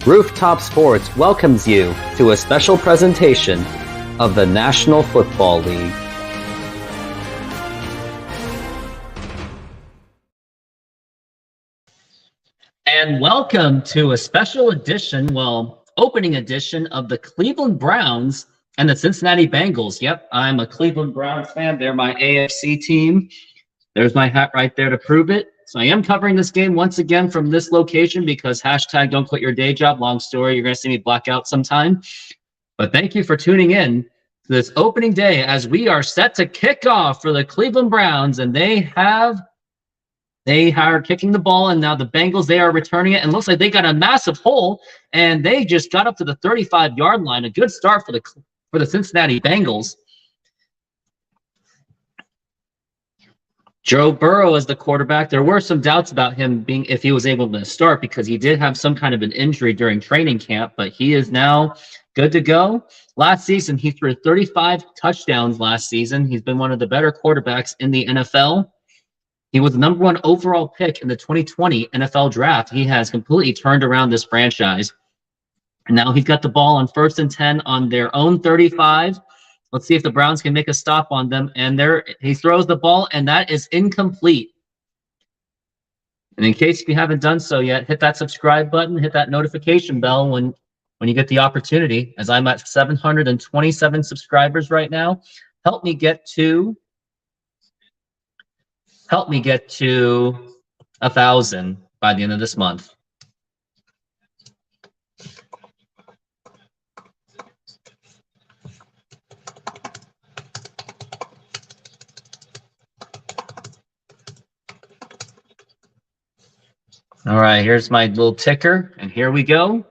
Rooftop Sports welcomes you to a special presentation of the National Football League. And welcome to a special edition, opening edition of the Cleveland Browns and the Cincinnati Bengals. Yep, I'm a Cleveland Browns fan. They're my AFC team. There's my hat right there to prove it. So I am covering this game once again from this location because hashtag don't quit your day job. Long story, you're going to see me black out sometime. But thank you for tuning in to this opening day as we are set to kick off for the Cleveland Browns. And they are kicking the ball, and now the Bengals, they are returning it. And looks like they got a massive hole, and they just got up to the 35-yard line. A good start for the Cincinnati Bengals. Joe Burrow as the quarterback. There were some doubts about him if he was able to start because he did have some kind of an injury during training camp, but he is now good to go. Last season, he threw 35 touchdowns last season. He's been one of the better quarterbacks in the NFL. He was the number 1 overall pick in the 2020 NFL draft. He has completely turned around this franchise. And now he's got the ball on 1st and 10 on their own 35. Let's see if the Browns can make a stop on them. And he throws the ball, and that is incomplete. And in case you haven't done so yet, hit that subscribe button, hit that notification bell when you get the opportunity, as I'm at 727 subscribers right now. Help me get to 1,000 by the end of this month. All right, here's my little ticker, and here we go.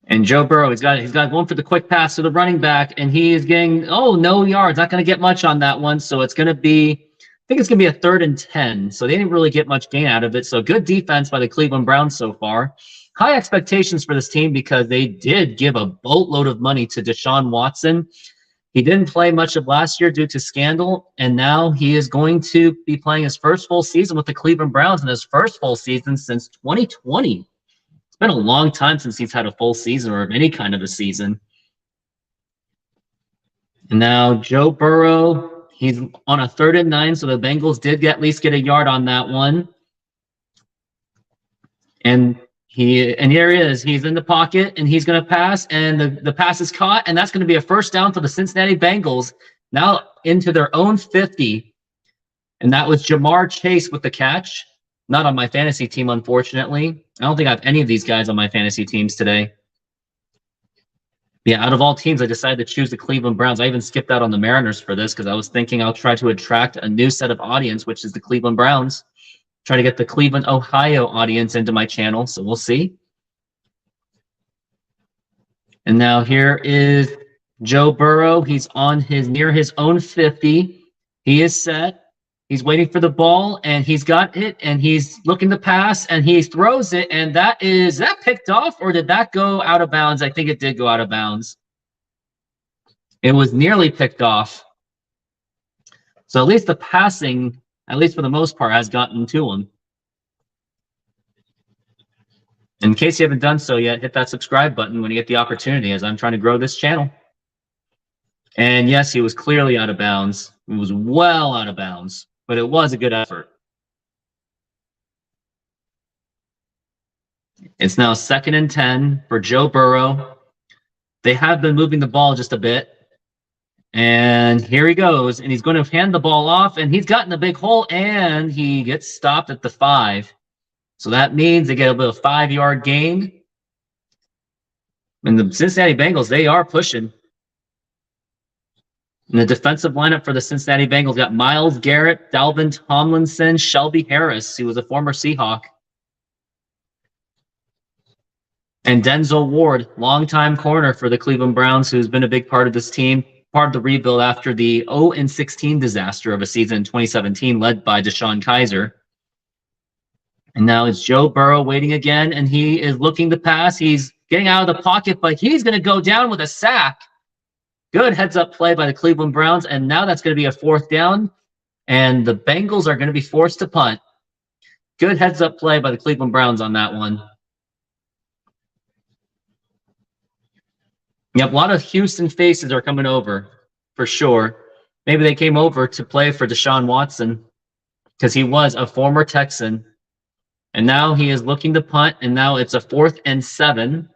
And Joe Burrow, he's got going for the quick pass to the running back, and he is getting, no yards. Not going to get much on that one, so it's going to be, I think it's going to be a 3rd and 10. So they didn't really get much gain out of it. So good defense by the Cleveland Browns so far. High expectations for this team because they did give a boatload of money to Deshaun Watson. He didn't play much of last year due to scandal, and now he is going to be playing his first full season with the Cleveland Browns and his first full season since 2020. It's been a long time since he's had a full season or any kind of a season. And now Joe Burrow, he's on a 3rd and 9, so the Bengals did at least get a yard on that one. And here he is. He's in the pocket, and he's going to pass, and the pass is caught, and that's going to be a first down for the Cincinnati Bengals, now into their own 50. And that was Jamar Chase with the catch. Not on my fantasy team, unfortunately. I don't think I have any of these guys on my fantasy teams today. Yeah, out of all teams, I decided to choose the Cleveland Browns. I even skipped out on the Mariners for this because I was thinking I'll try to attract a new set of audience, which is the Cleveland Browns. Try to get the Cleveland, Ohio audience into my channel, so we'll see. And now here is Joe Burrow. He's near his own 50. He is set. He's waiting for the ball, and he's got it, and he's looking to pass, and he throws it, and that picked off, or did that go out of bounds? I think it did go out of bounds. It was nearly picked off. So at least the passing, at least for the most part, has gotten to him. In case you haven't done so yet, hit that subscribe button when you get the opportunity, as I'm trying to grow this channel. And yes, he was clearly out of bounds. It was well out of bounds, but it was a good effort. It's now 2nd and 10 for Joe Burrow. They have been moving the ball just a bit. And here he goes, and he's going to hand the ball off, and he's gotten a big hole, and he gets stopped at the 5. So that means they get a little 5-yard gain. And the Cincinnati Bengals, they are pushing. And the defensive lineup for the Cincinnati Bengals got Myles Garrett, Dalvin Tomlinson, Shelby Harris, who was a former Seahawk, and Denzel Ward, longtime corner for the Cleveland Browns, who's been a big part of this team, part of the rebuild after the 0-16 disaster of a season in 2017, led by Deshaun Kaiser. And now it's Joe Burrow waiting again, and he is looking to pass. He's getting out of the pocket, but he's going to go down with a sack. Good heads-up play by the Cleveland Browns, and now that's going to be a 4th down, and the Bengals are going to be forced to punt. Good heads-up play by the Cleveland Browns on that one. Yep, a lot of Houston faces are coming over, for sure. Maybe they came over to play for Deshaun Watson because he was a former Texan. And now he is looking to punt, and now it's a 4th and 7.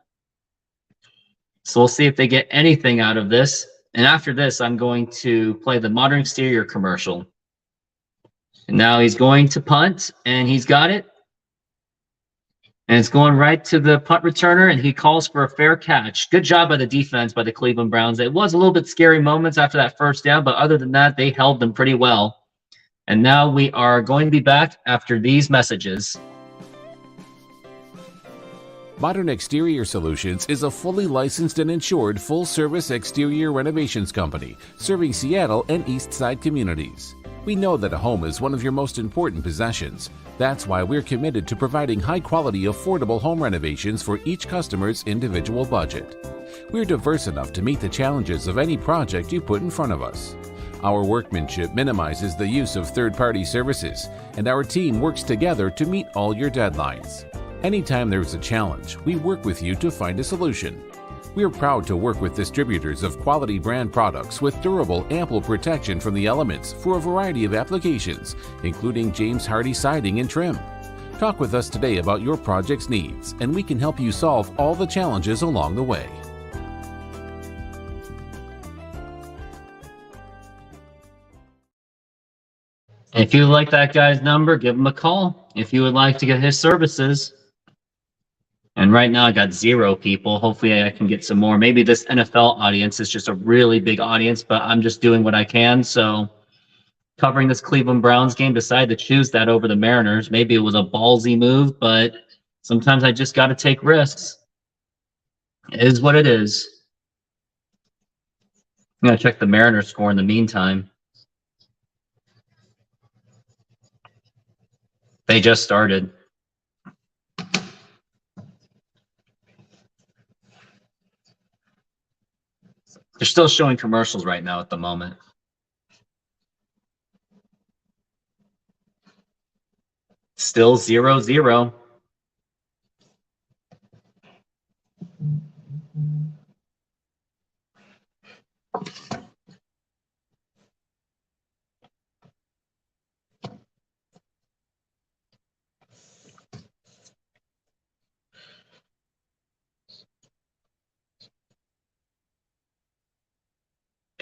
So we'll see if they get anything out of this. And after this, I'm going to play the Modern Exterior commercial. And now he's going to punt, and he's got it. And it's going right to the punt returner, and he calls for a fair catch. Good job by the defense by the Cleveland Browns. It was a little bit scary moments after that first down, but other than that, they held them pretty well. And now we are going to be back after these messages. Modern Exterior Solutions is a fully licensed and insured full-service exterior renovations company serving Seattle and East Side communities. We know that a home is one of your most important possessions. That's why we're committed to providing high-quality, affordable home renovations for each customer's individual budget. We're diverse enough to meet the challenges of any project you put in front of us. Our workmanship minimizes the use of third-party services, and our team works together to meet all your deadlines. Anytime there's a challenge, we work with you to find a solution. We are proud to work with distributors of quality brand products with durable, ample protection from the elements for a variety of applications, including James Hardie siding and trim. Talk with us today about your project's needs, and we can help you solve all the challenges along the way. If you like that guy's number, give him a call. If you would like to get his services. And right now I got 0 people. Hopefully I can get some more. Maybe this NFL audience is just a really big audience, but I'm just doing what I can. So covering this Cleveland Browns game, decided to choose that over the Mariners. Maybe it was a ballsy move, but sometimes I just got to take risks. It is what it is. I'm going to check the Mariners score in the meantime. They just started. They're still showing commercials right now at the moment. Still 0-0.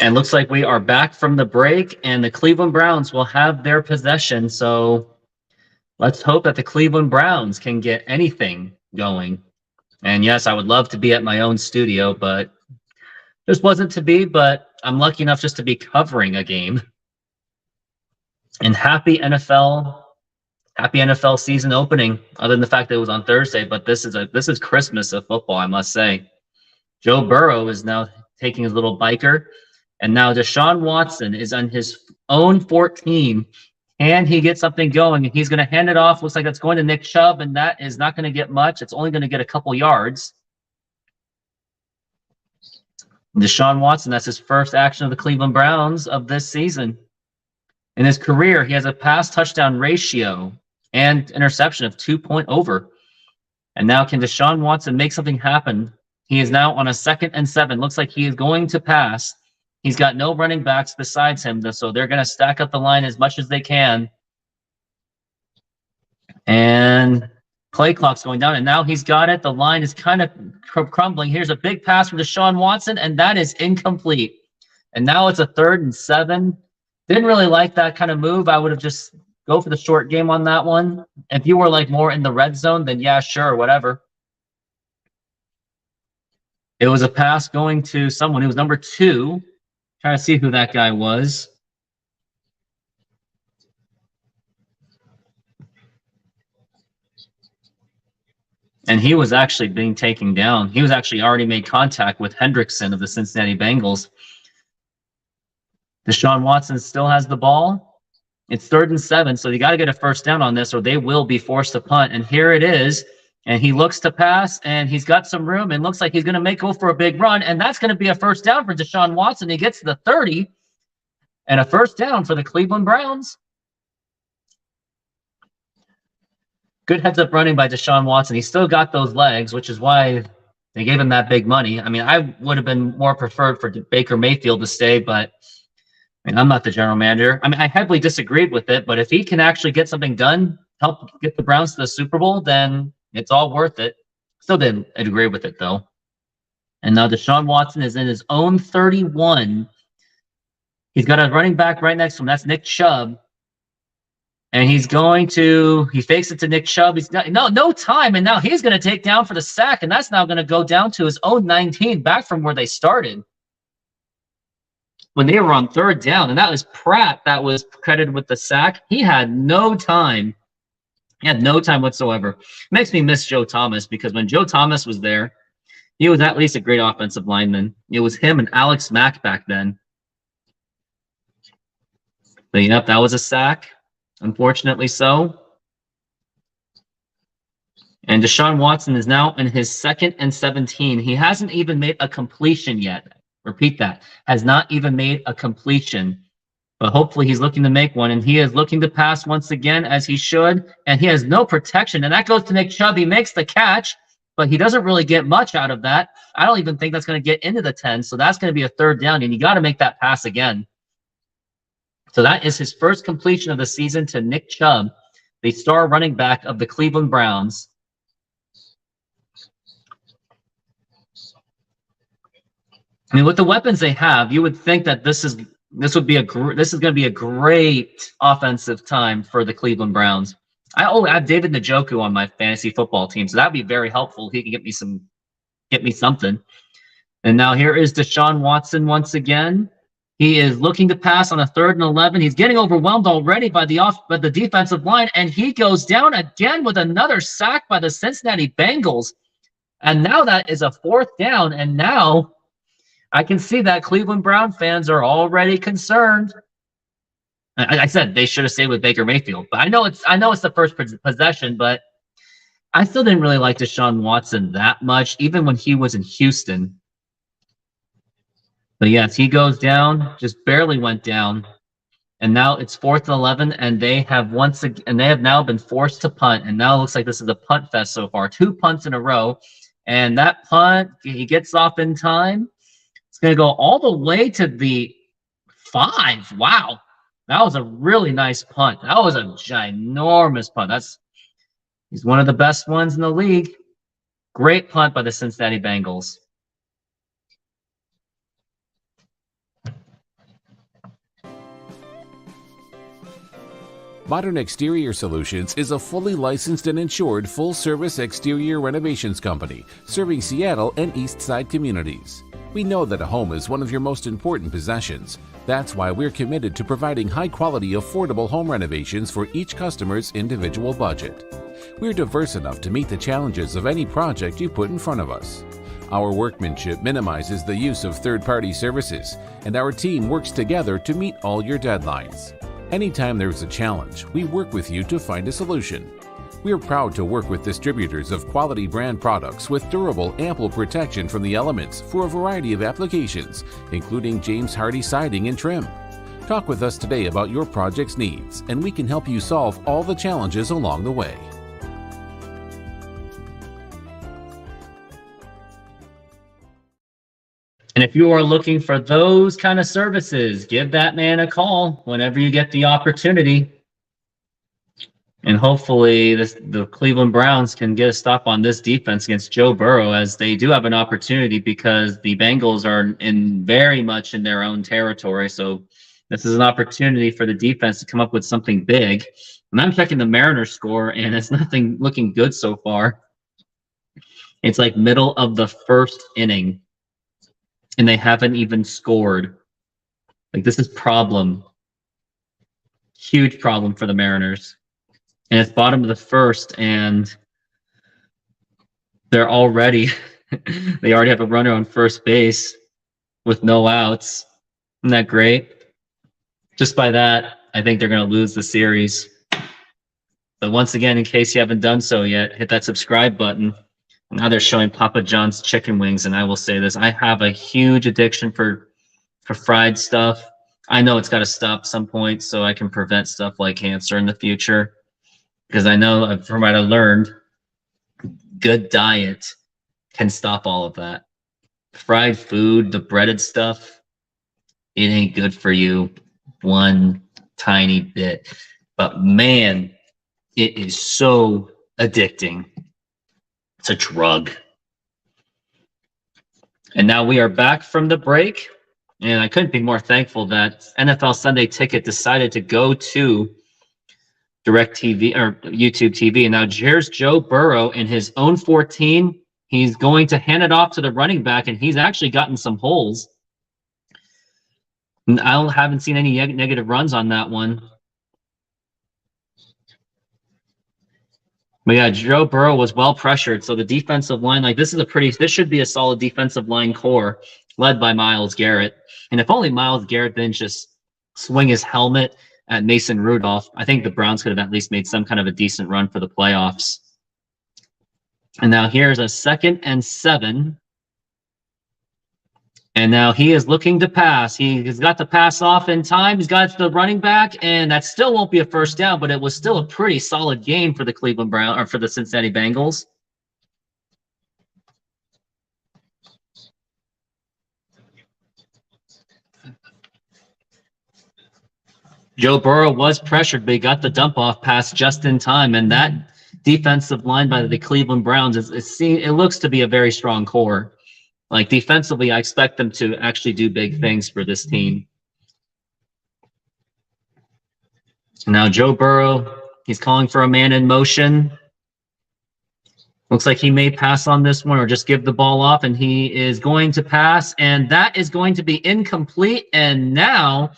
And looks like we are back from the break, and the Cleveland Browns will have their possession. So let's hope that the Cleveland Browns can get anything going. And yes, I would love to be at my own studio, but this wasn't to be. But I'm lucky enough just to be covering a game. And happy NFL season opening, other than the fact that it was on Thursday. But this is Christmas of football, I must say. Joe Burrow is now taking his little biker. And now Deshaun Watson is on his own 14. And he gets something going, and he's going to hand it off. Looks like it's going to Nick Chubb, and that is not going to get much. It's only going to get a couple yards. Deshaun Watson, that's his first action of the Cleveland Browns of this season. In his career, he has a pass-touchdown ratio and interception of 2 over. And now can Deshaun Watson make something happen? He is now on a 2nd and 7. Looks like he is going to pass. He's got no running backs besides him, so they're going to stack up the line as much as they can. And play clock's going down, and now he's got it. The line is kind of crumbling. Here's a big pass from Deshaun Watson, and that is incomplete. And now it's a 3rd and 7. Didn't really like that kind of move. I would have just go for the short game on that one. If you were like more in the red zone, then yeah, sure, whatever. It was a pass going to someone who was number 2. Trying to see who that guy was. And he was actually being taken down. He was actually already made contact with Hendrickson of the Cincinnati Bengals. Deshaun Watson still has the ball. It's 3rd and 7, so you got to get a first down on this or they will be forced to punt. And here it is. And he looks to pass, and he's got some room, and looks like he's going to go for a big run, and that's going to be a first down for Deshaun Watson. He gets to the 30, and a first down for the Cleveland Browns. Good heads-up running by Deshaun Watson. He still got those legs, which is why they gave him that big money. I mean, I would have been more preferred for Baker Mayfield to stay, but I mean, I'm not the general manager. I mean, I heavily disagreed with it, but if he can actually get something done, help get the Browns to the Super Bowl, then it's all worth it. Still didn't agree with it, though. And now Deshaun Watson is in his own 31. He's got a running back right next to him. That's Nick Chubb. And he fakes it to Nick Chubb. He's got no time. And now he's going to take down for the sack. And that's now going to go down to his own 19, back from where they started when they were on third down. And that was Pratt that was credited with the sack. He had no time. He had no time whatsoever. Makes me miss Joe Thomas, because when Joe Thomas was there, he was at least a great offensive lineman. It was him and Alex Mack back then. But yep, that was a sack. Unfortunately so. And Deshaun Watson is now in his 2nd and 17. He hasn't even made a completion yet. Repeat that. Has not even made a completion. But hopefully he's looking to make one. And he is looking to pass once again, as he should. And he has no protection. And that goes to Nick Chubb. He makes the catch, but he doesn't really get much out of that. I don't even think that's going to get into the 10. So that's going to be a third down. And you got to make that pass again. So that is his first completion of the season to Nick Chubb, the star running back of the Cleveland Browns. I mean, with the weapons they have, you would think that this is going to be a great offensive time for the Cleveland Browns. I have David Njoku on my fantasy football team, so that'd be very helpful. He can get me something. And now here is Deshaun Watson once again. He is looking to pass on a 3rd and 11. He's getting overwhelmed already by the defensive line, and he goes down again with another sack by the Cincinnati Bengals. And now that is a 4th down, and now I can see that Cleveland Brown fans are already concerned. I said they should have stayed with Baker Mayfield, but I know it's the first possession, but I still didn't really like Deshaun Watson that much, even when he was in Houston. But yes, he goes down, just barely went down. And now it's 4th and 11, and they have now been forced to punt. And now it looks like this is a punt fest so far. 2 punts in a row. And that punt, he gets off in time. It's going to go all the way to the 5. Wow. That was a really nice punt. That was a ginormous punt. He's one of the best ones in the league. Great punt by the Cincinnati Bengals. Modern Exterior Solutions is a fully licensed and insured full-service exterior renovations company serving Seattle and East Side communities. We know that a home is one of your most important possessions. That's why we're committed to providing high-quality, affordable home renovations for each customer's individual budget. We're diverse enough to meet the challenges of any project you put in front of us. Our workmanship minimizes the use of third-party services, and our team works together to meet all your deadlines. Anytime there's a challenge, we work with you to find a solution. We are proud to work with distributors of quality brand products with durable, ample protection from the elements for a variety of applications, including James Hardie siding and trim. Talk with us today about your project's needs, and we can help you solve all the challenges along the way. And if you are looking for those kind of services, give that man a call whenever you get the opportunity. And hopefully the Cleveland Browns can get a stop on this defense against Joe Burrow, as they do have an opportunity because the Bengals are very much in their own territory. So this is an opportunity for the defense to come up with something big. And I'm checking the Mariners score, and it's nothing looking good so far. It's like middle of the 1st inning, and they haven't even scored. Like, this is problem. Huge problem for the Mariners. And it's bottom of the 1st, and they already have a runner on first base with no outs. Isn't that great? Just by that, I think they're going to lose the series. But once again, in case you haven't done so yet, hit that subscribe button. Now they're showing Papa John's chicken wings, and I will say this. I have a huge addiction for fried stuff. I know it's got to stop some point so I can prevent stuff like cancer in the future. because I know from what I learned, good diet can stop all of that. Fried food, the breaded stuff, it ain't good for you one tiny bit. But man, it is so addicting. It's a drug. And now we are back from the break. And I couldn't be more thankful that NFL Sunday Ticket decided to go to DirecTV or YouTube TV. And now here's Joe Burrow in his own 14. He's going to hand it off to the running back, and he's actually gotten some holes. And I haven't seen any negative runs on that one. But yeah, Joe Burrow was well pressured. So the defensive line, this should be a solid defensive line core led by Myles Garrett. And if only Myles Garrett didn't just swing his helmet at Mason Rudolph, I think the Browns could have at least made some kind of a decent run for the playoffs. And now here's a 2nd and 7. And now he is looking to pass. He's got the pass off in time. He's got the running back, and that still won't be a first down, but it was still a pretty solid game for the Cleveland Browns, or for the Cincinnati Bengals. Joe Burrow was pressured, but he got the dump off pass just in time, and that defensive line by the Cleveland Browns it looks to be a very strong core. Defensively, I expect them to actually do big things for this team. Now Joe Burrow, he's calling for a man in motion. Looks like he may pass on this one or just give the ball off, and he is going to pass, and that is going to be incomplete. And now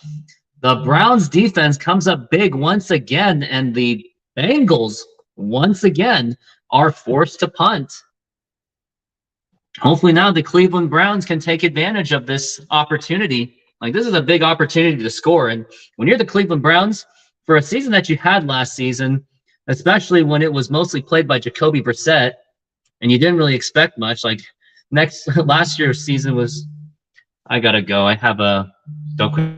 the Browns defense comes up big once again, and the Bengals once again are forced to punt. Hopefully now the Cleveland Browns can take advantage of this opportunity. This is a big opportunity to score. And when you're the Cleveland Browns, for a season that you had last season, especially when it was mostly played by Jacoby Brissett, and you didn't really expect much, last year's season was, I gotta go. I have don't quit.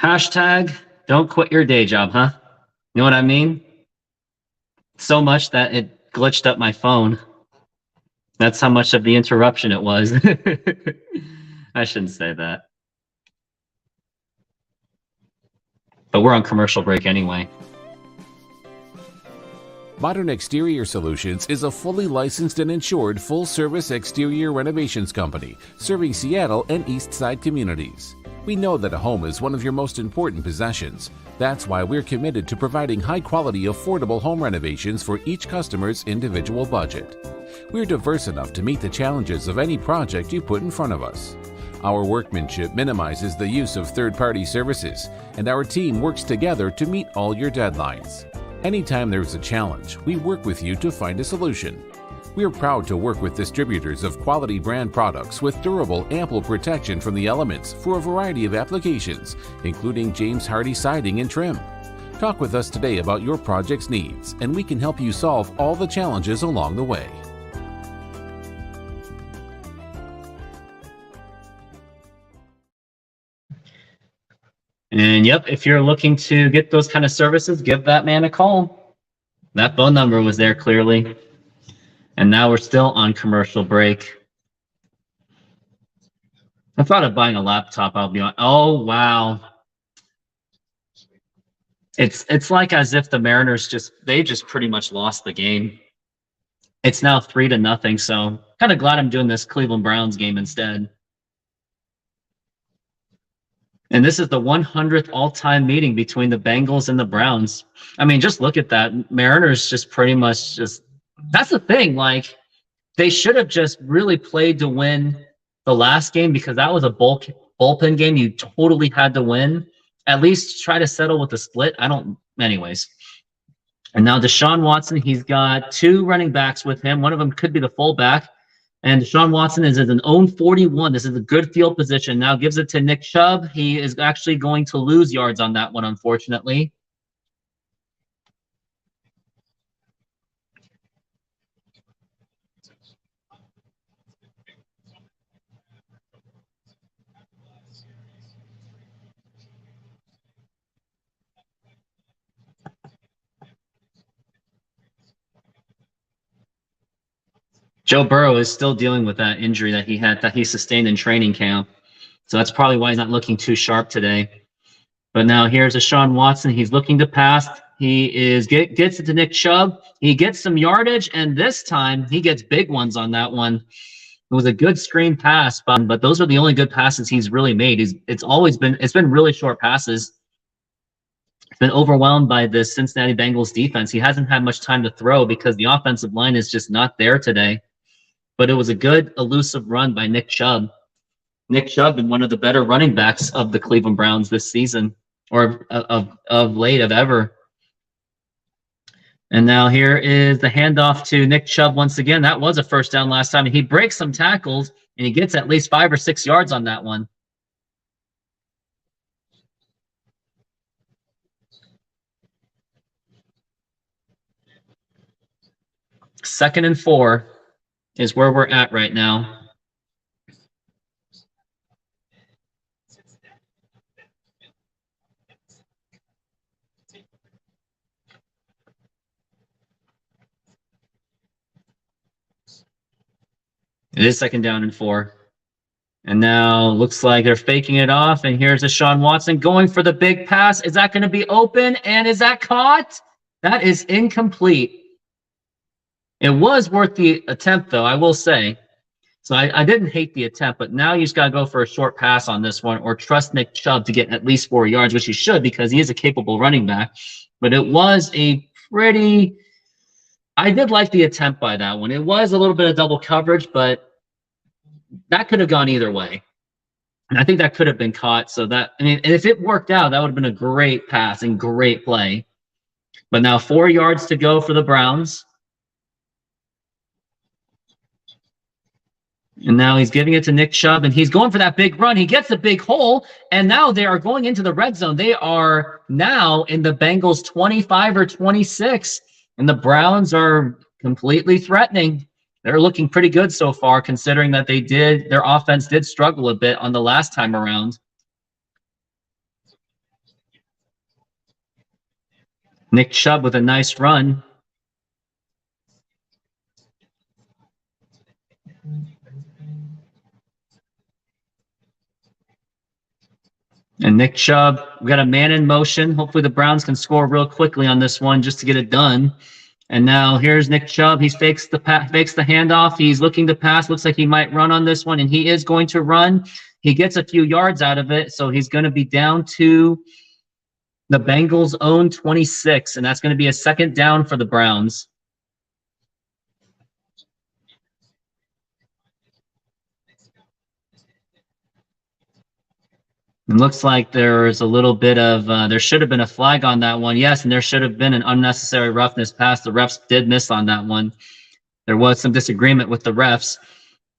Hashtag don't quit your day job, huh? You know what I mean? So much that it glitched up my phone. That's how much of the interruption it was. I shouldn't say that. But we're on commercial break anyway. Modern Exterior Solutions is a fully licensed and insured full-service exterior renovations company serving Seattle and East Side communities. We know that a home is one of your most important possessions. That's why we're committed to providing high-quality, affordable home renovations for each customer's individual budget. We're diverse enough to meet the challenges of any project you put in front of us. Our workmanship minimizes the use of third-party services, and our team works together to meet all your deadlines. Anytime there's a challenge, we work with you to find a solution. We are proud to work with distributors of quality brand products with durable, ample protection from the elements for a variety of applications, including James Hardie siding and trim. Talk with us today about your project's needs, and we can help you solve all the challenges along the way. And yep, if you're looking to get those kind of services, give that man a call. That phone number was there clearly. And now we're still on commercial break. I thought of buying a laptop. I'll be on. Oh, wow. It's like as if the Mariners just pretty much lost the game. It's now 3-0. So kind of glad I'm doing this Cleveland Browns game instead. And this is the 100th all-time meeting between the Bengals and the Browns. I mean, just look at that. Mariners just pretty much just, that's the thing. Like, they should have just really played to win the last game because that was a bullpen game you totally had to win. At least try to settle with the split. Anyways. And now Deshaun Watson, he's got 2 running backs with him. One of them could be the fullback. And Deshaun Watson is at an own 41. This is a good field position. Now gives it to Nick Chubb. He is actually going to lose yards on that one, unfortunately. Joe Burrow is still dealing with that injury that he sustained in training camp. So that's probably why he's not looking too sharp today. But now here's Deshaun Watson. He's looking to pass. He gets it to Nick Chubb. He gets some yardage, and this time he gets big ones on that one. It was a good screen pass, but those are the only good passes he's really made. It's been really short passes. He's been overwhelmed by the Cincinnati Bengals defense. He hasn't had much time to throw because the offensive line is just not there today. But it was a good elusive run by Nick Chubb. Nick Chubb been one of the better running backs of the Cleveland Browns this season, or of late of ever. And now here is the handoff to Nick Chubb once again. That was a first down last time. He breaks some tackles, and he gets at least 5 or 6 yards on that one. Second and 4 is where we're at right now. It is second down and 4. And now looks like they're faking it off. And here's Deshaun Watson going for the big pass. Is that going to be open? And is that caught? That is incomplete. It was worth the attempt, though, I will say. So I didn't hate the attempt, but now you just got to go for a short pass on this one or trust Nick Chubb to get at least 4 yards, which he should because he is a capable running back. But it was a pretty... I did like the attempt by that one. It was a little bit of double coverage, but that could have gone either way. And I think that could have been caught. So that, I mean, if it worked out, that would have been a great pass and great play. But now 4 yards to go for the Browns. And now he's giving it to Nick Chubb, and he's going for that big run. He gets a big hole, and now they are going into the red zone. They are now in the Bengals 25 or 26, and the Browns are completely threatening. They're looking pretty good so far, considering that their offense did struggle a bit on the last time around. Nick Chubb with a nice run. And Nick Chubb, we got a man in motion. Hopefully the Browns can score real quickly on this one just to get it done. And now here's Nick Chubb. He fakes the handoff. He's looking to pass. Looks like he might run on this one, and he is going to run. He gets a few yards out of it, so he's going to be down to the Bengals' own 26, and that's going to be a second down for the Browns. It looks like there's a little bit of, there should have been a flag on that one. Yes, and there should have been an unnecessary roughness pass. The refs did miss on that one. There was some disagreement with the refs.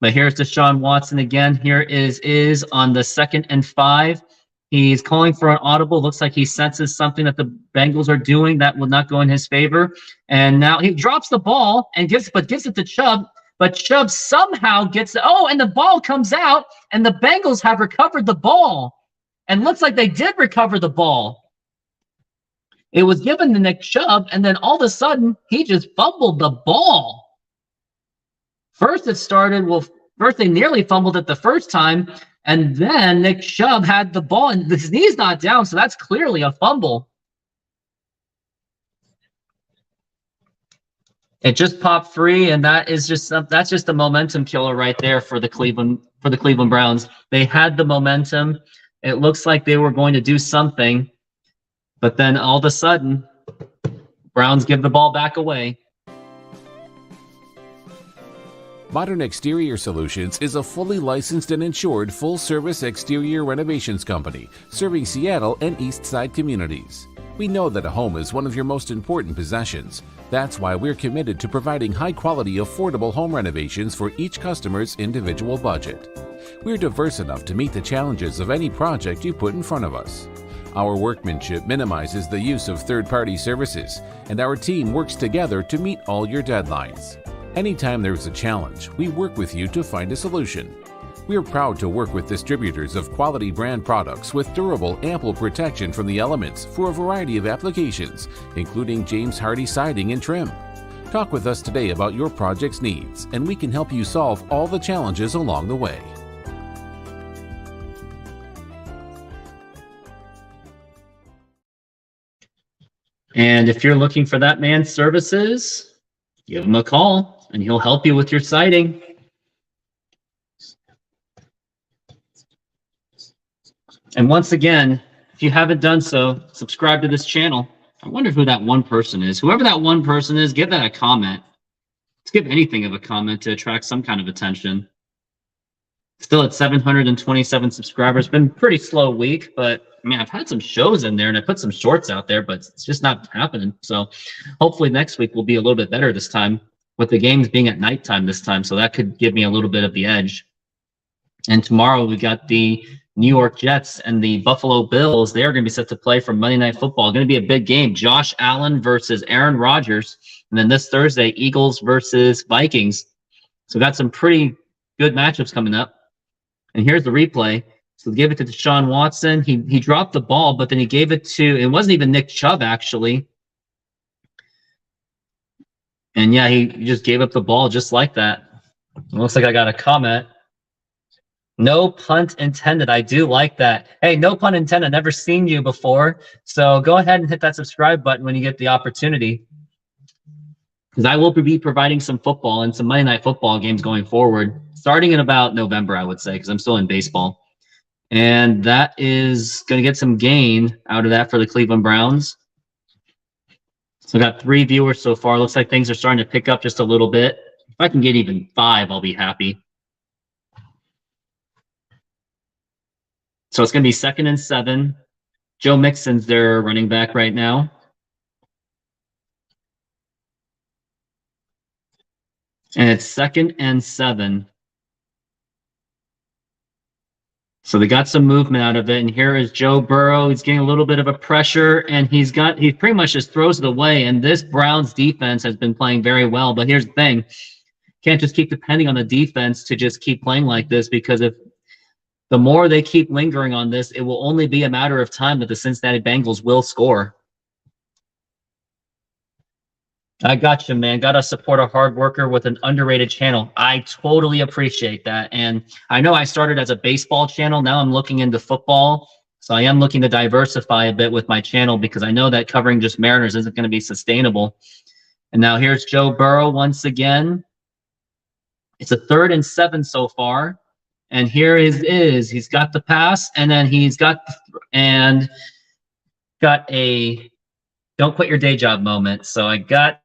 But here's Deshaun Watson again. Here is on the 2nd and 5. He's calling for an audible. Looks like he senses something that the Bengals are doing that will not go in his favor. And now he drops the ball and gives it to Chubb. But Chubb somehow gets, and the ball comes out, and the Bengals have recovered the ball. And looks like they did recover the ball. It was given to Nick Chubb, and then all of a sudden, he just fumbled the ball. First they nearly fumbled it the first time, and then Nick Chubb had the ball, and his knee's not down, so that's clearly a fumble. It just popped free, and that's just a momentum killer right there for the Cleveland Browns. They had the momentum. It looks like they were going to do something, but then all of a sudden, Browns give the ball back away. Modern Exterior Solutions is a fully licensed and insured full-service exterior renovations company serving Seattle and East Side communities. We know that a home is one of your most important possessions. That's why we're committed to providing high-quality, affordable home renovations for each customer's individual budget. We're diverse enough to meet the challenges of any project you put in front of us. Our workmanship minimizes the use of third-party services, and our team works together to meet all your deadlines. Anytime there's a challenge, we work with you to find a solution. We are proud to work with distributors of quality brand products with durable, ample protection from the elements for a variety of applications, including James Hardie siding and trim. Talk with us today about your project's needs, and we can help you solve all the challenges along the way. And if you're looking for that man's services, give him a call and he'll help you with your siding. And once again, if you haven't done so, subscribe to this channel. I wonder who that one person is. Whoever that one person is, give that a comment. Let's give anything of a comment to attract some kind of attention. Still at 727 subscribers. Been a pretty slow week, but I mean, I've had some shows in there and I put some shorts out there, but it's just not happening. So hopefully next week will be a little bit better this time, with the games being at nighttime this time. So that could give me a little bit of the edge. And tomorrow we got the New York Jets and the Buffalo Bills. They're going to be set to play for Monday Night Football. Going to be a big game. Josh Allen versus Aaron Rodgers. And then this Thursday, Eagles versus Vikings. So got some pretty good matchups coming up. And here's the replay. So give it to Deshaun Watson. He dropped the ball, but then he gave it to, it wasn't even Nick Chubb, actually. And yeah, he just gave up the ball just like that. It looks like I got a comment. No punt intended. I do like that. Hey, no pun intended. Never seen you before. So go ahead and hit that subscribe button when you get the opportunity, because I will be providing some football and some Monday Night Football games going forward, starting in about November, I would say, because I'm still in baseball. And that is going to get some gain out of that for the Cleveland Browns. So I got 3 viewers so far. Looks like things are starting to pick up just a little bit. If I can get even 5, I'll be happy. So it's going to be 2nd and 7. Joe Mixon's their running back right now. And it's 2nd and 7. So they got some movement out of it. And here is Joe Burrow. He's getting a little bit of a pressure, and he pretty much just throws it away. And this Browns defense has been playing very well. But here's the thing. Can't just keep depending on the defense to just keep playing like this, because if the more they keep lingering on this, it will only be a matter of time that the Cincinnati Bengals will score. I got you, man. Got to support a hard worker with an underrated channel. I totally appreciate that. And I know I started as a baseball channel. Now I'm looking into football. So I am looking to diversify a bit with my channel, because I know that covering just Mariners isn't going to be sustainable. And now here's Joe Burrow once again. It's a 3rd and 7 so far. And here is he's got the pass, and then he's got a don't quit your day job moment. So I got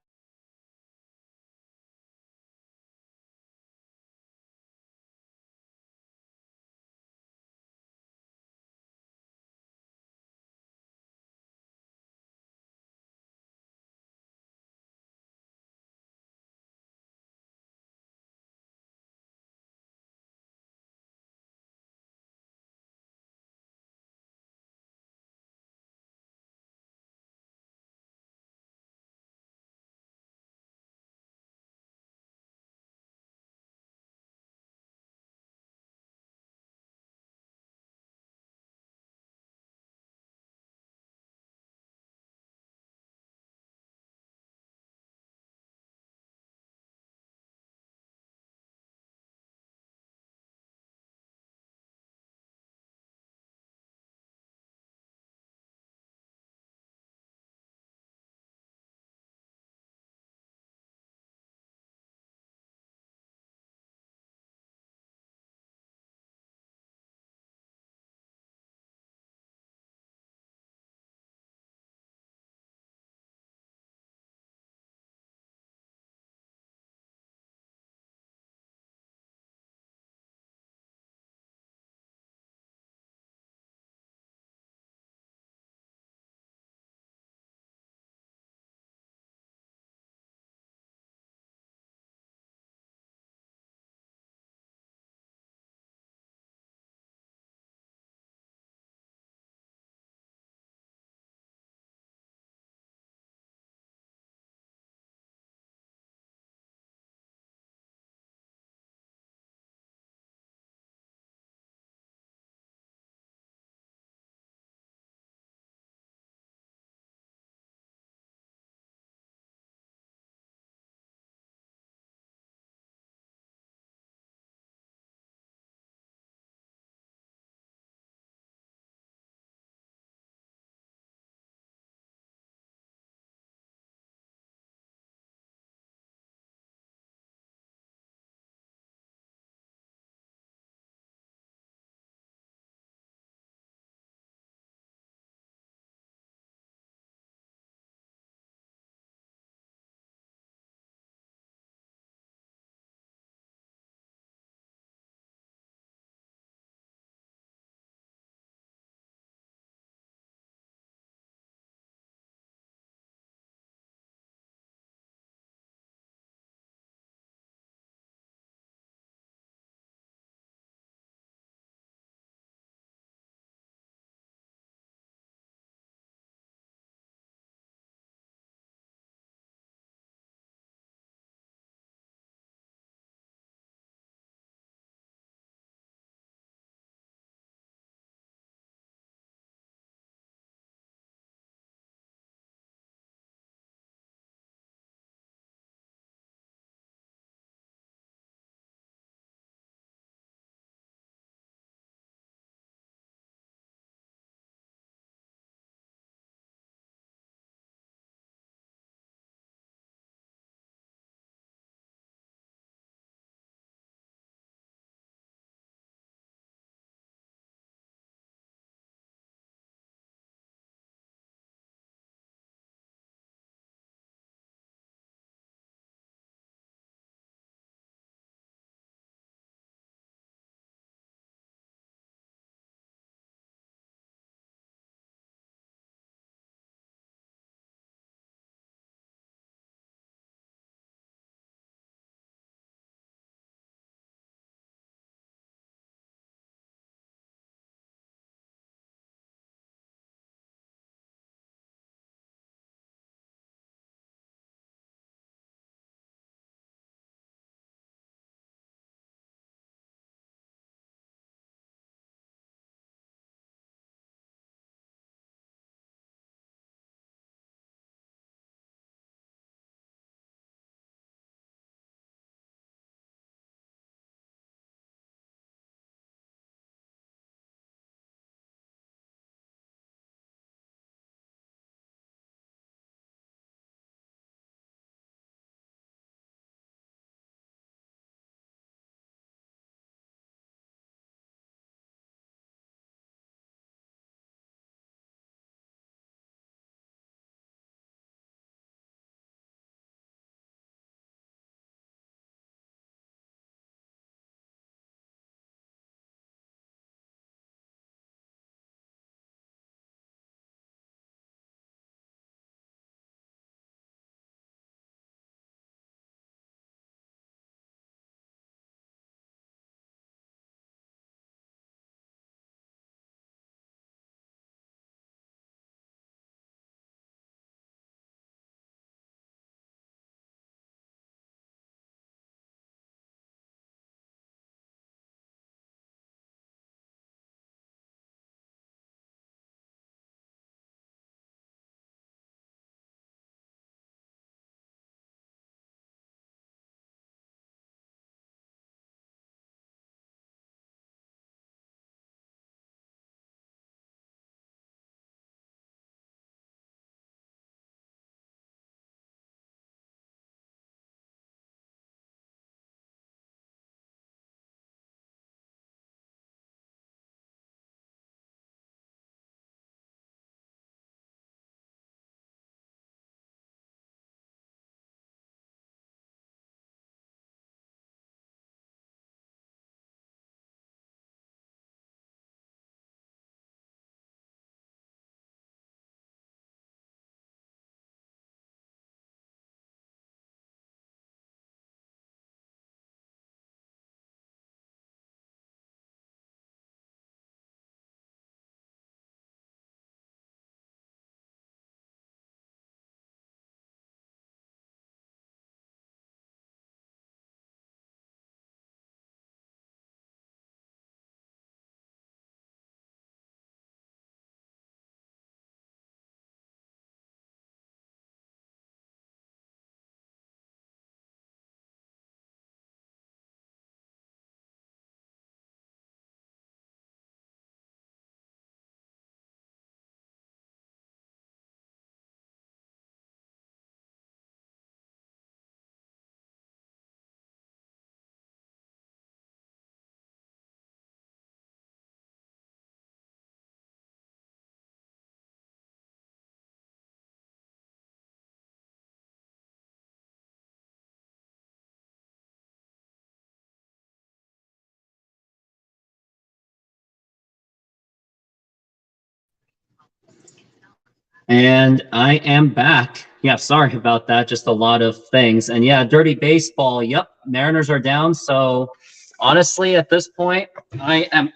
And I am back. Yeah, sorry about that. Just a lot of things. And yeah, dirty baseball. Yep, Mariners are down. So honestly, at this point, I am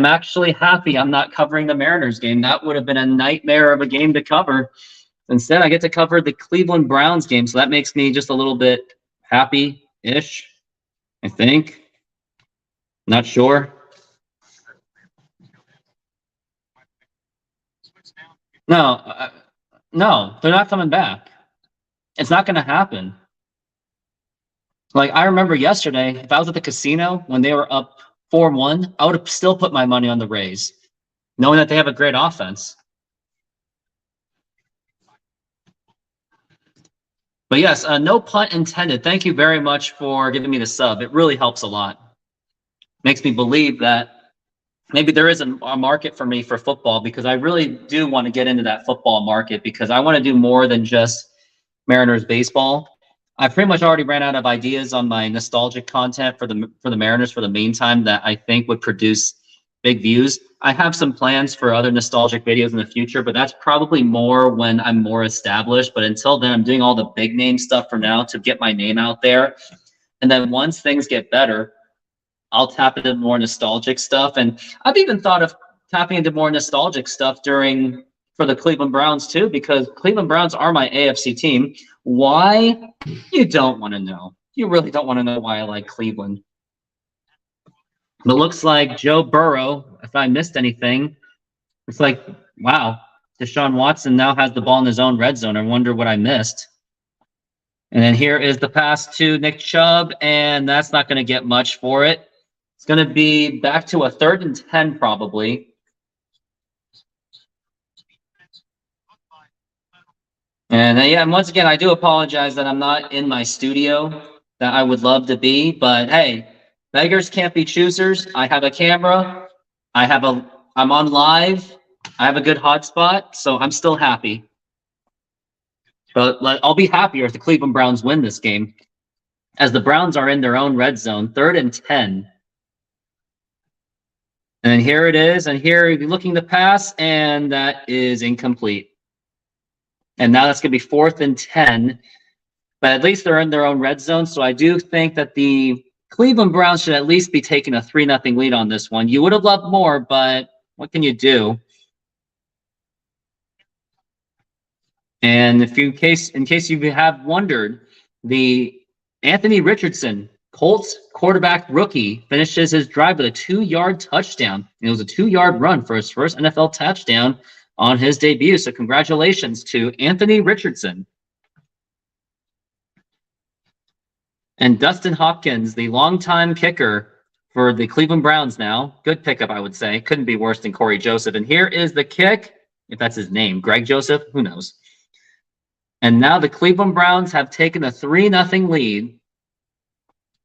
actually happy I'm not covering the Mariners game. That would have been a nightmare of a game to cover. Instead, I get to cover the Cleveland Browns game. So that makes me just a little bit happy-ish, I think. Not sure. No, they're not coming back. It's not going to happen. Like, I remember yesterday, if I was at the casino when they were up 4-1, I would have still put my money on the Rays, knowing that they have a great offense. But yes, no pun intended. Thank you very much for giving me the sub. It really helps a lot. Makes me believe that maybe there is a market for me for football, because I really do want to get into that football market, because I want to do more than just Mariners baseball. I pretty much already ran out of ideas on my nostalgic content for the Mariners for the meantime that I think would produce big views. I have some plans for other nostalgic videos in the future, but that's probably more when I'm more established. But until then, I'm doing all the big name stuff for now to get my name out there. And then once things get better, I'll tap into more nostalgic stuff. And I've even thought of tapping into more nostalgic stuff for the Cleveland Browns too, because Cleveland Browns are my AFC team. Why? You don't want to know. You really don't want to know why I like Cleveland. It looks like Joe Burrow, if I missed anything, it's like, wow, Deshaun Watson now has the ball in his own red zone. I wonder what I missed. And then here is the pass to Nick Chubb, and that's not going to get much for it. It's going to be back to a 3rd and 10 probably. And yeah, and once again, I do apologize that I'm not in my studio that I would love to be, but hey, beggars can't be choosers. I have a camera. I'm on live. I have a good hotspot, so I'm still happy. But I'll be happier if the Cleveland Browns win this game, as the Browns are in their own red zone, 3rd and 10. And here it is, and here you're looking to pass, and that is incomplete. And now that's going to be 4th and 10, but at least they're in their own red zone. So I do think that the Cleveland Browns should at least be taking a 3-0 lead on this one. You would have loved more, but what can you do? And in case you have wondered, the Anthony Richardson, Colts quarterback rookie, finishes his drive with a 2-yard touchdown. And it was a 2-yard run for his first NFL touchdown on his debut. So congratulations to Anthony Richardson. And Dustin Hopkins, the longtime kicker for the Cleveland Browns now. Good pickup, I would say. Couldn't be worse than Corey Joseph. And here is the kick, if that's his name. Greg Joseph? Who knows? And now the Cleveland Browns have taken a 3-0 lead.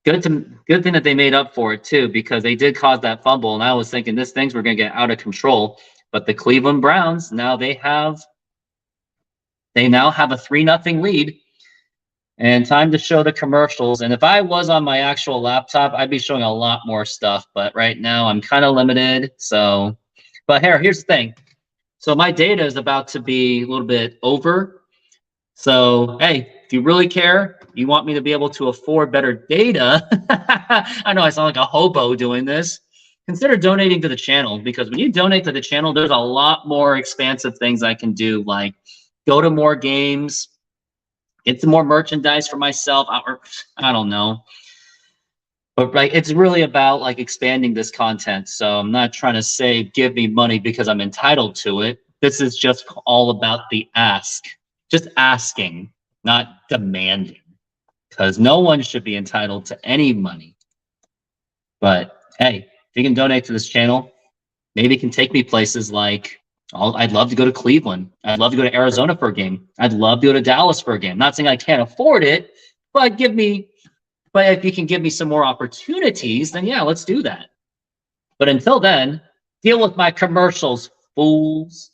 Good thing that they made up for it, too, because they did cause that fumble. And I was thinking things were going to get out of control. But the Cleveland Browns, now they now have a 3-0 lead. And time to show the commercials. And if I was on my actual laptop, I'd be showing a lot more stuff. But right now, I'm kind of limited. So, but here's the thing. So my data is about to be a little bit over. So, hey, if you really care, you want me to be able to afford better data. I know I sound like a hobo doing this. Consider donating to the channel, because when you donate to the channel, there's a lot more expansive things I can do, like go to more games, get some more merchandise for myself. I don't know. But it's really about expanding this content. So I'm not trying to say give me money because I'm entitled to it. This is just all about the ask. Just asking, not demanding. Because no one should be entitled to any money. But hey, if you can donate to this channel, maybe it can take me places like, I'd love to go to Cleveland. I'd love to go to Arizona for a game. I'd love to go to Dallas for a game. Not saying I can't afford it, but if you can give me some more opportunities, then yeah, let's do that. But until then, deal with my commercials, fools.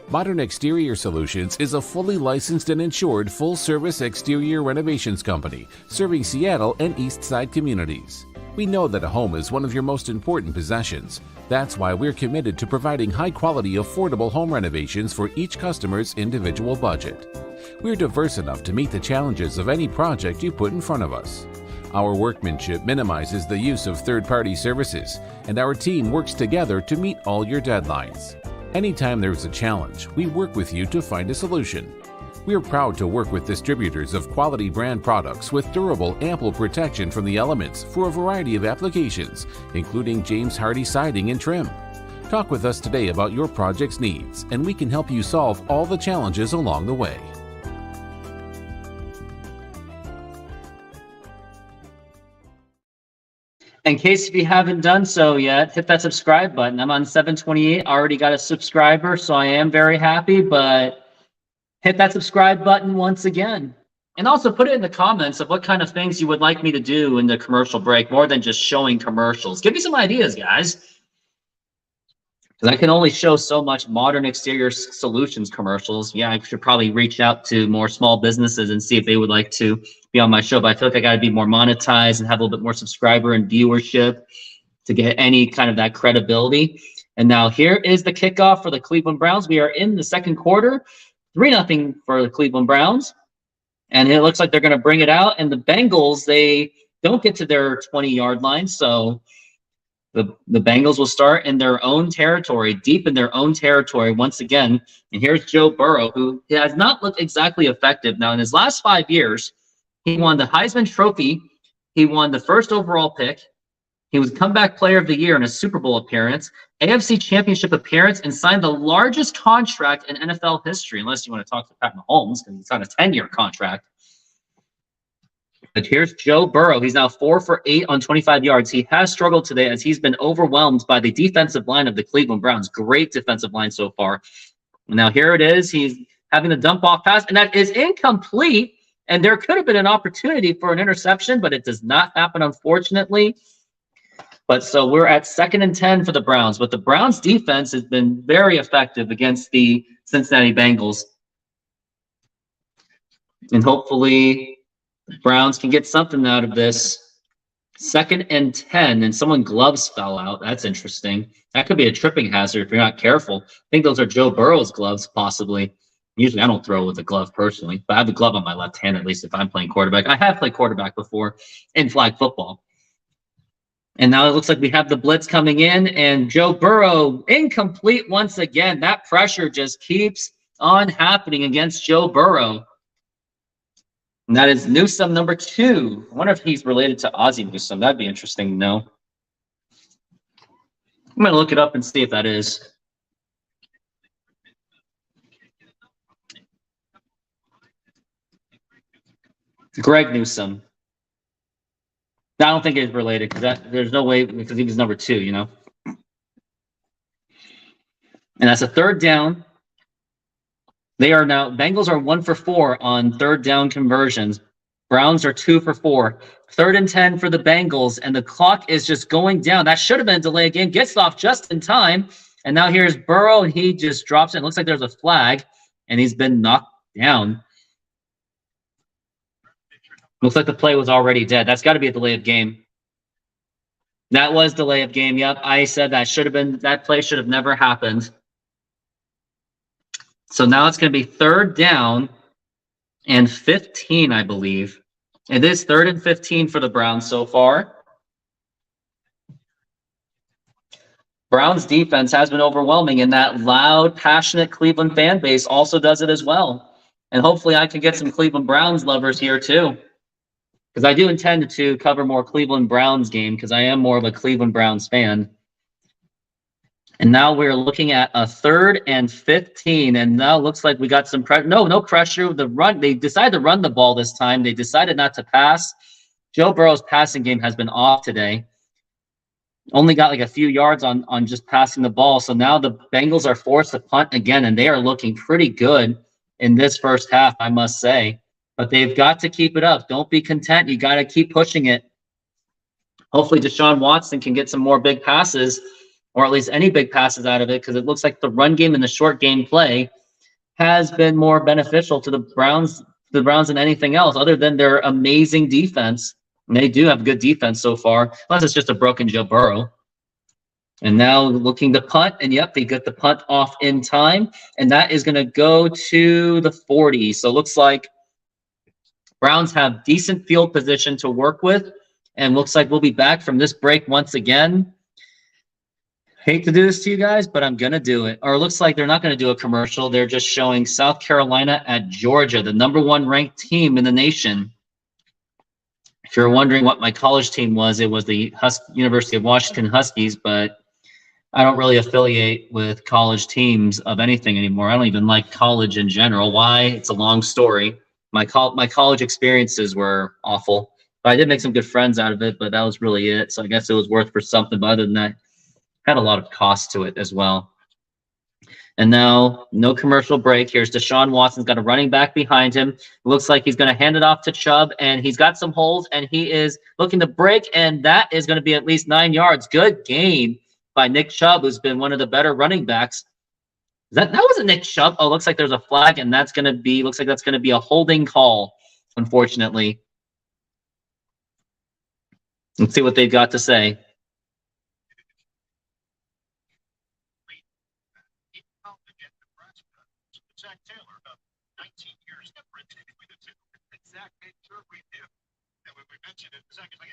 Modern Exterior Solutions is a fully licensed and insured full-service exterior renovations company serving Seattle and East Side communities. We know that a home is one of your most important possessions. That's why we're committed to providing high-quality, affordable home renovations for each customer's individual budget. We're diverse enough to meet the challenges of any project you put in front of us. Our workmanship minimizes the use of third-party services, and our team works together to meet all your deadlines. Anytime there's a challenge, we work with you to find a solution. We're proud to work with distributors of quality brand products with durable, ample protection from the elements for a variety of applications, including James Hardie siding and trim. Talk with us today about your project's needs, and we can help you solve all the challenges along the way. In case if you haven't done so yet, hit that subscribe button. I'm on 728, already got a subscriber, so I am very happy, but hit that subscribe button once again. And also put it in the comments of what kind of things you would like me to do in the commercial break, more than just showing commercials. Give me some ideas, guys. Because I can only show so much modern exterior solutions commercials. Yeah, I should probably reach out to more small businesses and see if they would like to be on my show. But I feel like I got to be more monetized and have a little bit more subscriber and viewership to get any kind of that credibility. And now here is the kickoff for the Cleveland Browns. We are in the second quarter. 3-0 for the Cleveland Browns. And it looks like they're going to bring it out. And the Bengals, they don't get to their 20-yard line. So the Bengals will start in their own territory, deep in their own territory once again. And here's Joe Burrow, who has not looked exactly effective. Now, in his last 5 years, he won the Heisman Trophy. He won the first overall pick. He was comeback player of the year in a Super Bowl appearance, AFC Championship appearance, and signed the largest contract in NFL history, unless you want to talk to Pat Mahomes, because he signed a 10-year contract. But here's Joe Burrow. He's now 4 for 8 on 25 yards. He has struggled today as he's been overwhelmed by the defensive line of the Cleveland Browns. Great defensive line so far. Now here it is. He's having the dump off pass, and that is incomplete. And there could have been an opportunity for an interception, but it does not happen, unfortunately. But so we're at 2nd and 10 for the Browns. But the Browns defense has been very effective against the Cincinnati Bengals. And hopefully the Browns can get something out of this. 2nd and 10, and someone gloves fell out. That's interesting. That could be a tripping hazard if you're not careful. I think those are Joe Burrow's gloves, possibly. Usually I don't throw with a glove personally, but I have a glove on my left hand, at least if I'm playing quarterback. I have played quarterback before in flag football. And now it looks like we have the blitz coming in, and Joe Burrow incomplete once again. That pressure just keeps on happening against Joe Burrow. And that is Newsome, number 2. I wonder if he's related to Ozzie Newsome. That'd be interesting to know. I'm going to look it up and see if that is. Greg Newsome. I don't think it's related because there's no way, because he was number 2, you know. And that's a 3rd down. They are now, Bengals are 1 for 4 on 3rd down conversions. Browns are 2 for 4. 3rd and 10 for the Bengals, and the clock is just going down. That should have been a delay game. Gets off just in time. And now here's Burrow, and he just drops it. It looks like there's a flag, and he's been knocked down. Looks like the play was already dead. That's got to be a delay of game. That was delay of game. Yep, I said that should have been, that play should have never happened. So now it's going to be 3rd down and 15, I believe. It is 3rd and 15 for the Browns so far. Browns defense has been overwhelming, and that loud, passionate Cleveland fan base also does it as well. And hopefully I can get some Cleveland Browns lovers here too. Because I do intend to cover more Cleveland Browns game because I am more of a Cleveland Browns fan. And now we're looking at a 3rd and 15. And now it looks like we got some pressure. No pressure. The run. They decided to run the ball this time. They decided not to pass. Joe Burrow's passing game has been off today. Only got like a few yards on just passing the ball. So now the Bengals are forced to punt again, and they are looking pretty good in this first half, I must say. But they've got to keep it up. Don't be content. You got to keep pushing it. Hopefully Deshaun Watson can get some more big passes, or at least any big passes out of it, because it looks like the run game and the short game play has been more beneficial to the Browns than anything else, other than their amazing defense. And they do have good defense so far, unless it's just a broken Joe Burrow. And now looking to punt, and yep, they get the punt off in time, and that is going to go to the 40. So it looks like Browns have decent field position to work with, and looks like we'll be back from this break once again. Hate to do this to you guys, but I'm going to do it. Or it looks like they're not going to do a commercial. They're just showing South Carolina at Georgia, the #1 ranked team in the nation. If you're wondering what my college team was, it was the University of Washington Huskies, but I don't really affiliate with college teams of anything anymore. I don't even like college in general. Why? It's a long story. My college experiences were awful. But I did make some good friends out of it, but that was really it. So I guess it was worth for something. But other than that, had a lot of cost to it as well. And now, no commercial break. Here's Deshaun Watson's got a running back behind him. It looks like he's going to hand it off to Chubb, and he's got some holes, and he is looking to break, and that is going to be at least 9 yards. Good game by Nick Chubb, who's been one of the better running backs. That wasn't Nick Chubb. Oh, looks like there's a flag, and looks like that's going to be a holding call, unfortunately. Let's see what they've got to say. Zach Taylor, 19 years difference between the two. And Zach made sure we knew. And when we mentioned it, Zach is like,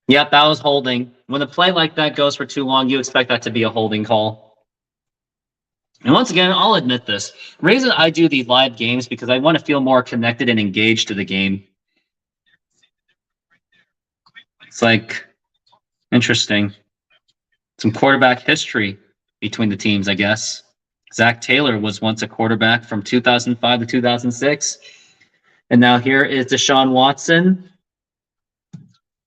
yep, that was holding. When a play like that goes for too long, you expect that to be a holding call. And once again, I'll admit this. The reason I do these live games because I want to feel more connected and engaged to the game. It's like interesting. Some quarterback history between the teams, I guess. Zach Taylor was once a quarterback from 2005 to 2006. And now here is Deshaun Watson.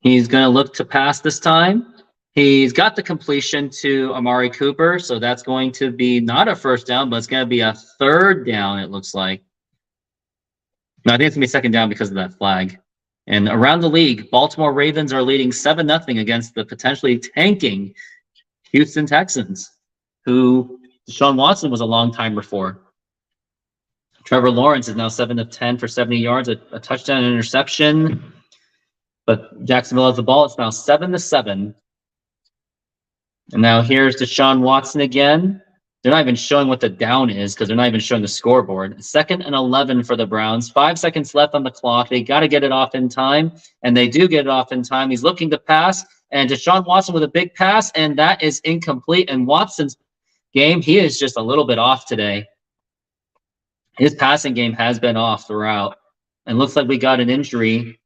He's going to look to pass this time. He's got the completion to Amari Cooper, so that's going to be not a first down, but it's going to be a third down, it looks like. No, I think it's going to be second down because of that flag. And around the league, Baltimore Ravens are leading 7-0 against the potentially tanking Houston Texans, who Deshaun Watson was a long timer for. Trevor Lawrence is now 7 of 10 for 70 yards, a touchdown and interception. But Jacksonville has the ball. It's now 7-7. And now here's Deshaun Watson again. They're not even showing what the down is because they're not even showing the scoreboard. 2nd and 11 for the Browns. 5 seconds left on the clock. They got to get it off in time, and they do get it off in time. He's looking to pass, and Deshaun Watson with a big pass, and that is incomplete. And Watson's game, he is just a little bit off today. His passing game has been off throughout. And looks like we got an injury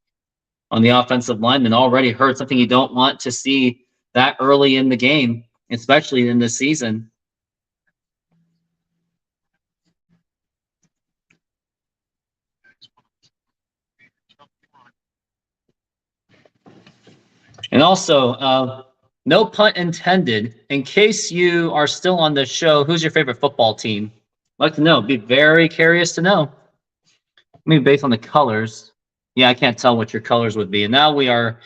on the offensive lineman already hurt, something you don't want to see that early in the game, especially in this season. And also, no punt intended. In case you are still on the show, who's your favorite football team? I'd like to know. Be very curious to know. Maybe based on the colors. Yeah, I can't tell what your colors would be. And now we are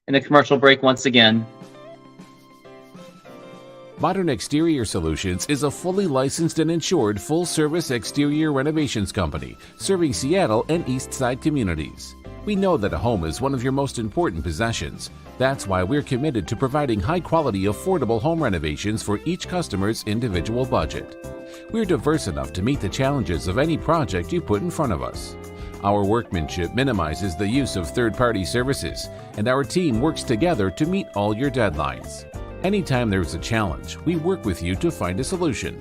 in the commercial break once again. Modern Exterior Solutions is a fully licensed and insured full-service exterior renovations company serving Seattle and East Side communities. We know that a home is one of your most important possessions. That's why we're committed to providing high-quality, affordable home renovations for each customer's individual budget. We're diverse enough to meet the challenges of any project you put in front of us. Our workmanship minimizes the use of third-party services, and our team works together to meet all your deadlines. Anytime there's a challenge, we work with you to find a solution.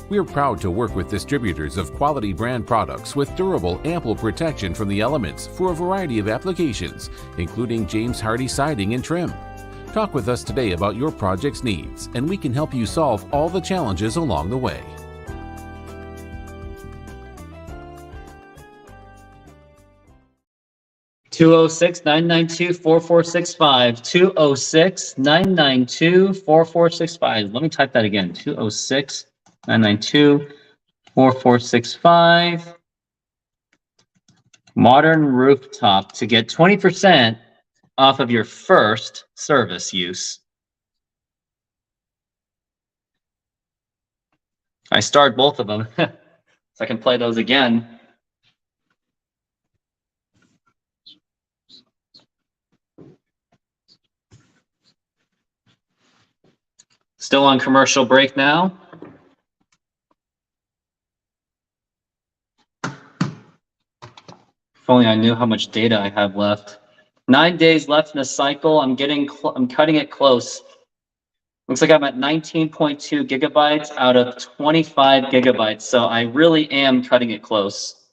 We're proud to work with distributors of quality brand products with durable, ample protection from the elements for a variety of applications, including James Hardie siding and trim. Talk with us today about your project's needs, and we can help you solve all the challenges along the way. (206-992-4465) 206-992-4465. Let me type that again. 206-992-4465. Modern Rooftop to get 20% off of your first service use. I starred both of them, so I can play those again. Still on commercial break now. If only I knew how much data I have left. 9 days left in the cycle. I'm cutting it close. Looks like I'm at 19.2 gigabytes out of 25 gigabytes. So I really am cutting it close.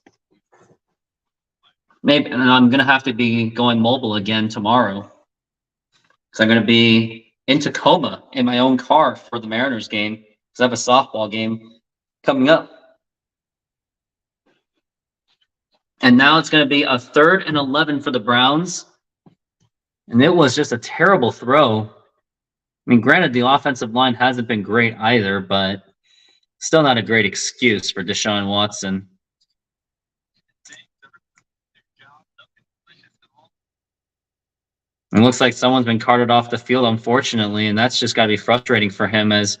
Maybe, and I'm gonna have to be going mobile again tomorrow. Because I'm gonna be in Tacoma in my own car for the Mariners game. Because I have a softball game coming up. And now it's going to be a 3rd and 11 for the Browns. And it was just a terrible throw. I mean, granted, the offensive line hasn't been great either, but still not a great excuse for Deshaun Watson. It looks like someone's been carted off the field, unfortunately, and that's just got to be frustrating for him as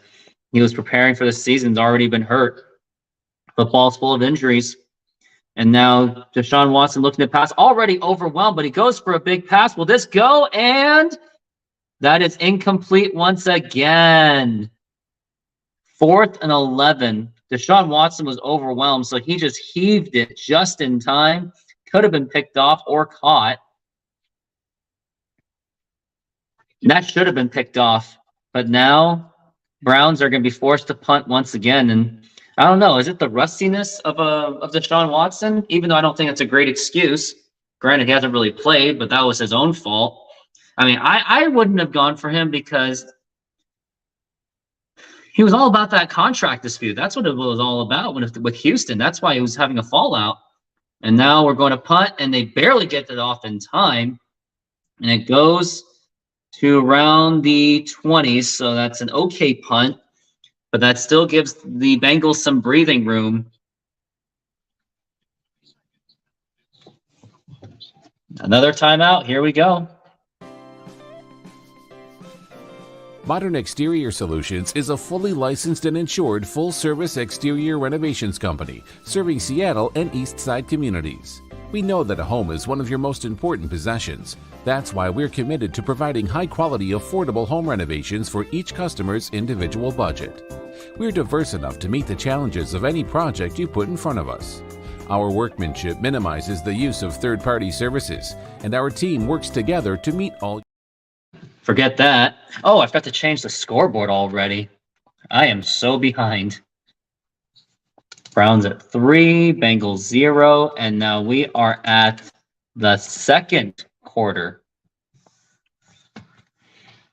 he was preparing for the season. He's already been hurt. Football's full of injuries. And now Deshaun Watson looking to pass, already overwhelmed, but he goes for a big pass. Will this go? And that is incomplete once again. 4th and 11. Deshaun Watson was overwhelmed, so he just heaved it just in time. Could have been picked off or caught. That should have been picked off. But now Browns are going to be forced to punt once again. And I don't know. Is it the rustiness of Deshaun Watson? Even though I don't think that's a great excuse. Granted, he hasn't really played, but that was his own fault. I mean, I wouldn't have gone for him because he was all about that contract dispute. That's what it was all about with Houston. That's why he was having a fallout. And now we're going to punt, and they barely get it off in time. And it goes to around the 20s, so that's an okay punt. But that still gives the Bengals some breathing room. Another timeout. Here we go. Modern Exterior Solutions is a fully licensed and insured full-service exterior renovations company serving Seattle and East Side communities. We know that a home is one of your most important possessions. That's why we're committed to providing high-quality, affordable home renovations for each customer's individual budget. We're diverse enough to meet the challenges of any project you put in front of us. Our workmanship minimizes the use of third-party services, and our team works together to meet all. Forget that. Oh, I've got to change the scoreboard already. I am so behind. Browns at 3, Bengals 0, and now we are at the second quarter.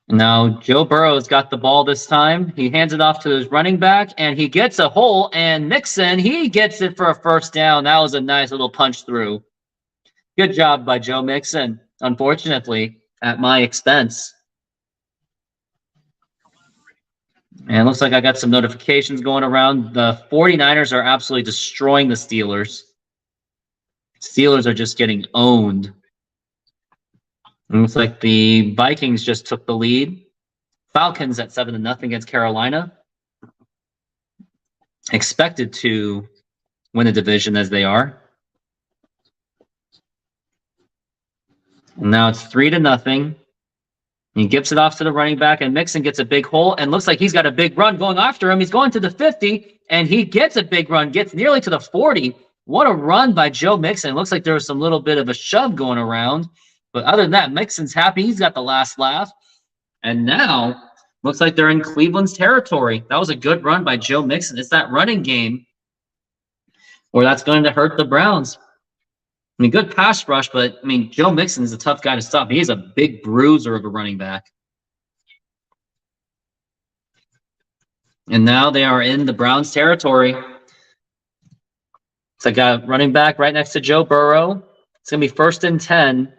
Now Joe Burrow's got the ball this time. He hands it off to his running back, and he gets a hole, and Mixon, he gets it for a first down. That was a nice little punch through. Good job by Joe Mixon, unfortunately, at my expense. And it looks like I got some notifications going around. The 49ers are absolutely destroying the Steelers. Steelers are just getting owned. It looks like the Vikings just took the lead. Falcons at 7-0 against Carolina. Expected to win the division as they are. And now it's 3-0. He gives it off to the running back, and Mixon gets a big hole, and looks like he's got a big run going after him. He's going to the 50, and he gets a big run, gets nearly to the 40. What a run by Joe Mixon. It looks like there was some little bit of a shove going around. But other than that, Mixon's happy. He's got the last laugh. And now, looks like they're in Cleveland's territory. That was a good run by Joe Mixon. It's that running game where that's going to hurt the Browns. I mean, good pass rush, but, I mean, Joe Mixon is a tough guy to stop. He's a big bruiser of a running back. And now they are in the Browns' territory. So I got running back right next to Joe Burrow. It's going to be 1st and 10.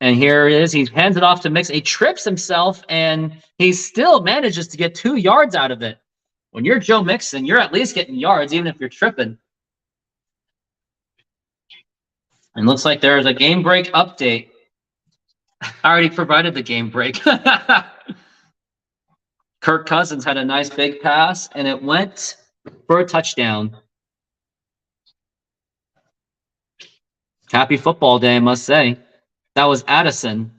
And here it is. He hands it off to Mixon. He trips himself, and he still manages to get 2 yards out of it. When you're Joe Mixon, you're at least getting yards, even if you're tripping. And looks like there's a game break update. I already provided the game break. Kirk Cousins had a nice big pass, and it went for a touchdown. Happy football day, I must say. That was Addison.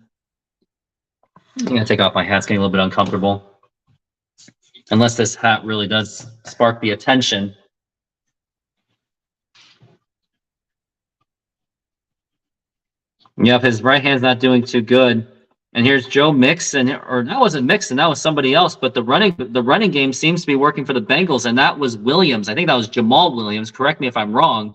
I'm going to take off my hat. It's getting a little bit uncomfortable. Unless this hat really does spark the attention. Yep, his right hand's not doing too good. And here's Joe Mixon, or that wasn't Mixon, that was somebody else. But the running game seems to be working for the Bengals, and that was Williams. I think that was Jamal Williams. Correct me if I'm wrong.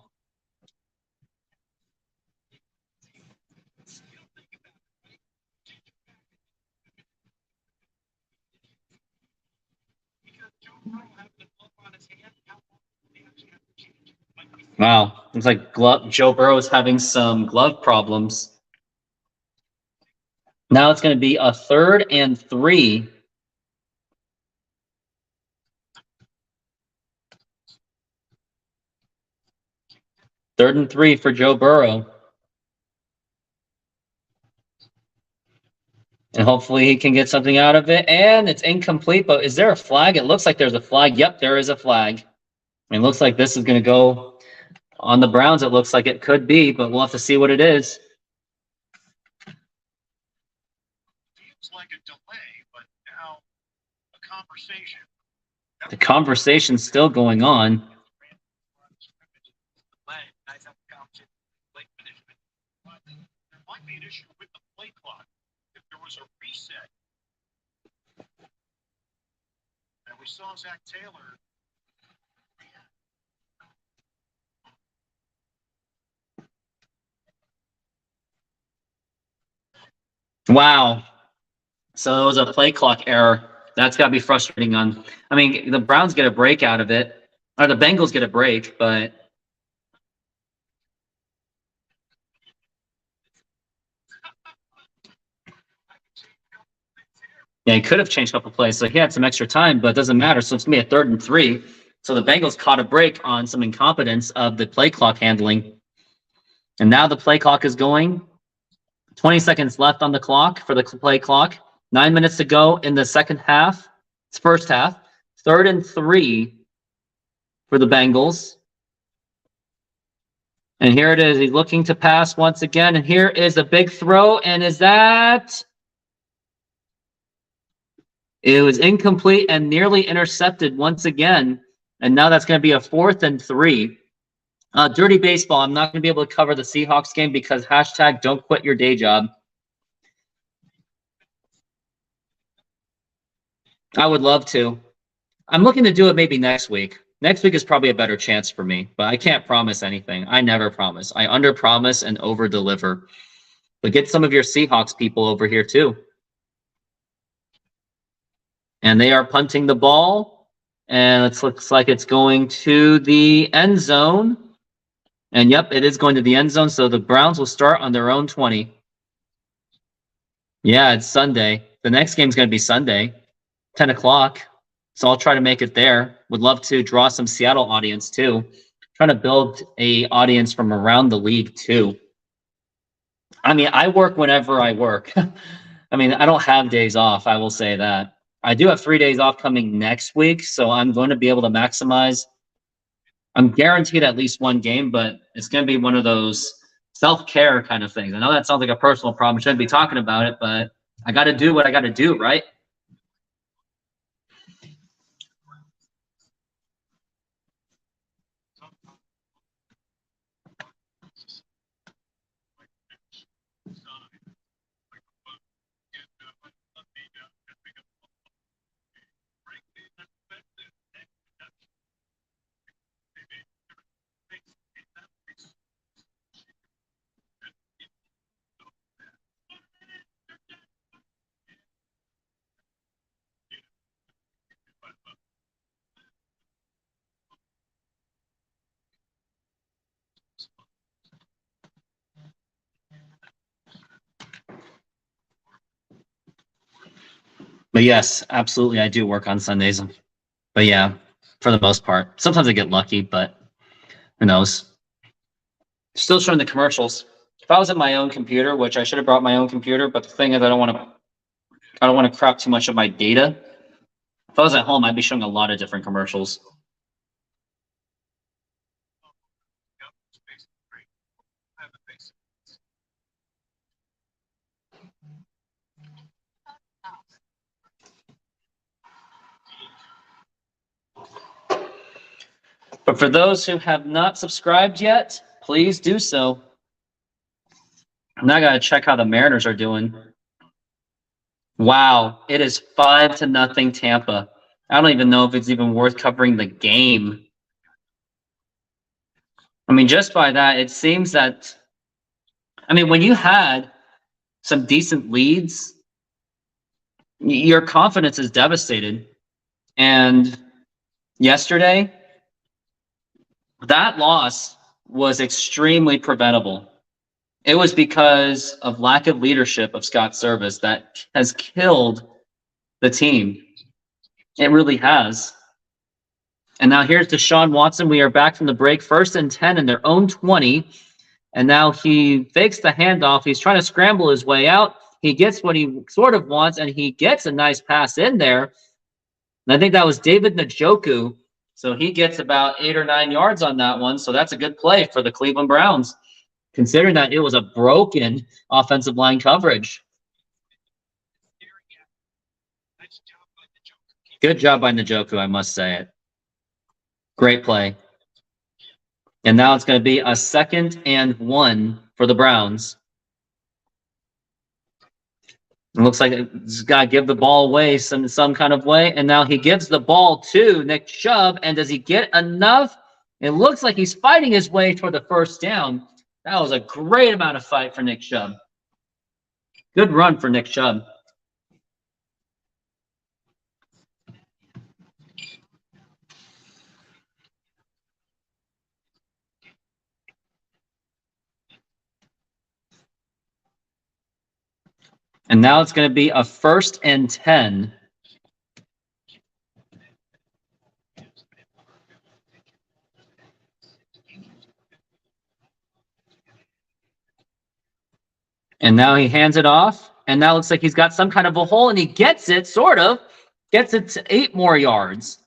Wow, looks like Joe Burrow is having some glove problems. Now it's going to be a 3rd and 3. Third and 3 for Joe Burrow. And hopefully he can get something out of it. And it's incomplete, but is there a flag? It looks like there's a flag. Yep, there is a flag. It looks like this is going to go on the Browns. It looks like it could be, but we'll have to see what it is. Feels like a delay, but now a conversation. The conversation's still going on. There might be an issue with the play clock if there was a reset. And we saw Zach Taylor. Wow. So it was a play clock error. That's got to be frustrating I mean, the Browns get a break out of it, or the Bengals get a break, but yeah, he could have changed a couple plays. So he had some extra time, but it doesn't matter. So it's going to be a 3rd and 3. So the Bengals caught a break on some incompetence of the play clock handling. And now the play clock is going. 20 seconds left on the clock for the play clock. 9 minutes to go in the second half. It's first half. 3rd and 3 for the Bengals. And here it is. He's looking to pass once again. And here is a big throw. And is that... It was incomplete and nearly intercepted once again. And now that's going to be a 4th and 3. Dirty baseball. I'm not going to be able to cover the Seahawks game because hashtag don't quit your day job. I would love to. I'm looking to do it maybe next week. Next week is probably a better chance for me, but I can't promise anything. I never promise. I under-promise and over-deliver. But get some of your Seahawks people over here too. And they are punting the ball. And it looks like it's going to the end zone. And yep, it is going to the end zone. So the Browns will start on their own 20. Yeah, it's Sunday. The next game's going to be Sunday, 10 o'clock. So I'll try to make it there. Would love to draw some Seattle audience too. Trying to build a audience from around the league too. I mean, I work whenever I work. I mean, I don't have days off. I will say that. I do have 3 days off coming next week, so I'm going to be able to maximize. I'm guaranteed at least one game, but it's going to be one of those self-care kind of things. I know that sounds like a personal problem. I shouldn't be talking about it, but I got to do what I got to do, right? But yes, absolutely, I do work on Sundays. But yeah, for the most part. Sometimes I get lucky, but who knows? Still showing the commercials. If I was at my own computer, which I should have brought my own computer, but the thing is I don't want to crap too much of my data. If I was at home, I'd be showing a lot of different commercials. But for those who have not subscribed yet, please do so. Now I got to check how the Mariners are doing. Wow, it is 5-0 Tampa. I don't even know if it's even worth covering the game. I mean, just by that, it seems that, I mean, when you had some decent leads, your confidence is devastated. And yesterday, that loss was extremely preventable. It was because of lack of leadership of Scott Service that has killed the team. It really has. And now here's Deshaun Watson. We are back from the break. 1st and 10 in their own 20. And now he fakes the handoff. He's trying to scramble his way out. He gets what he sort of wants, and he gets a nice pass in there. And I think that was David Njoku. So he gets about 8 or 9 yards on that one. So that's a good play for the Cleveland Browns, considering that it was a broken offensive line coverage. Good job by Njoku, I must say it. Great play. And now it's going to be a 2nd and 1 for the Browns. It looks like he's got to give the ball away some kind of way. And now he gives the ball to Nick Chubb. And does he get enough? It looks like he's fighting his way toward the 1st down. That was a great amount of fight for Nick Chubb. Good run for Nick Chubb. And now it's going to be a 1st and 10. And now he hands it off. And now it looks like he's got some kind of a hole, and he gets it, sort of. Gets it to 8 more yards.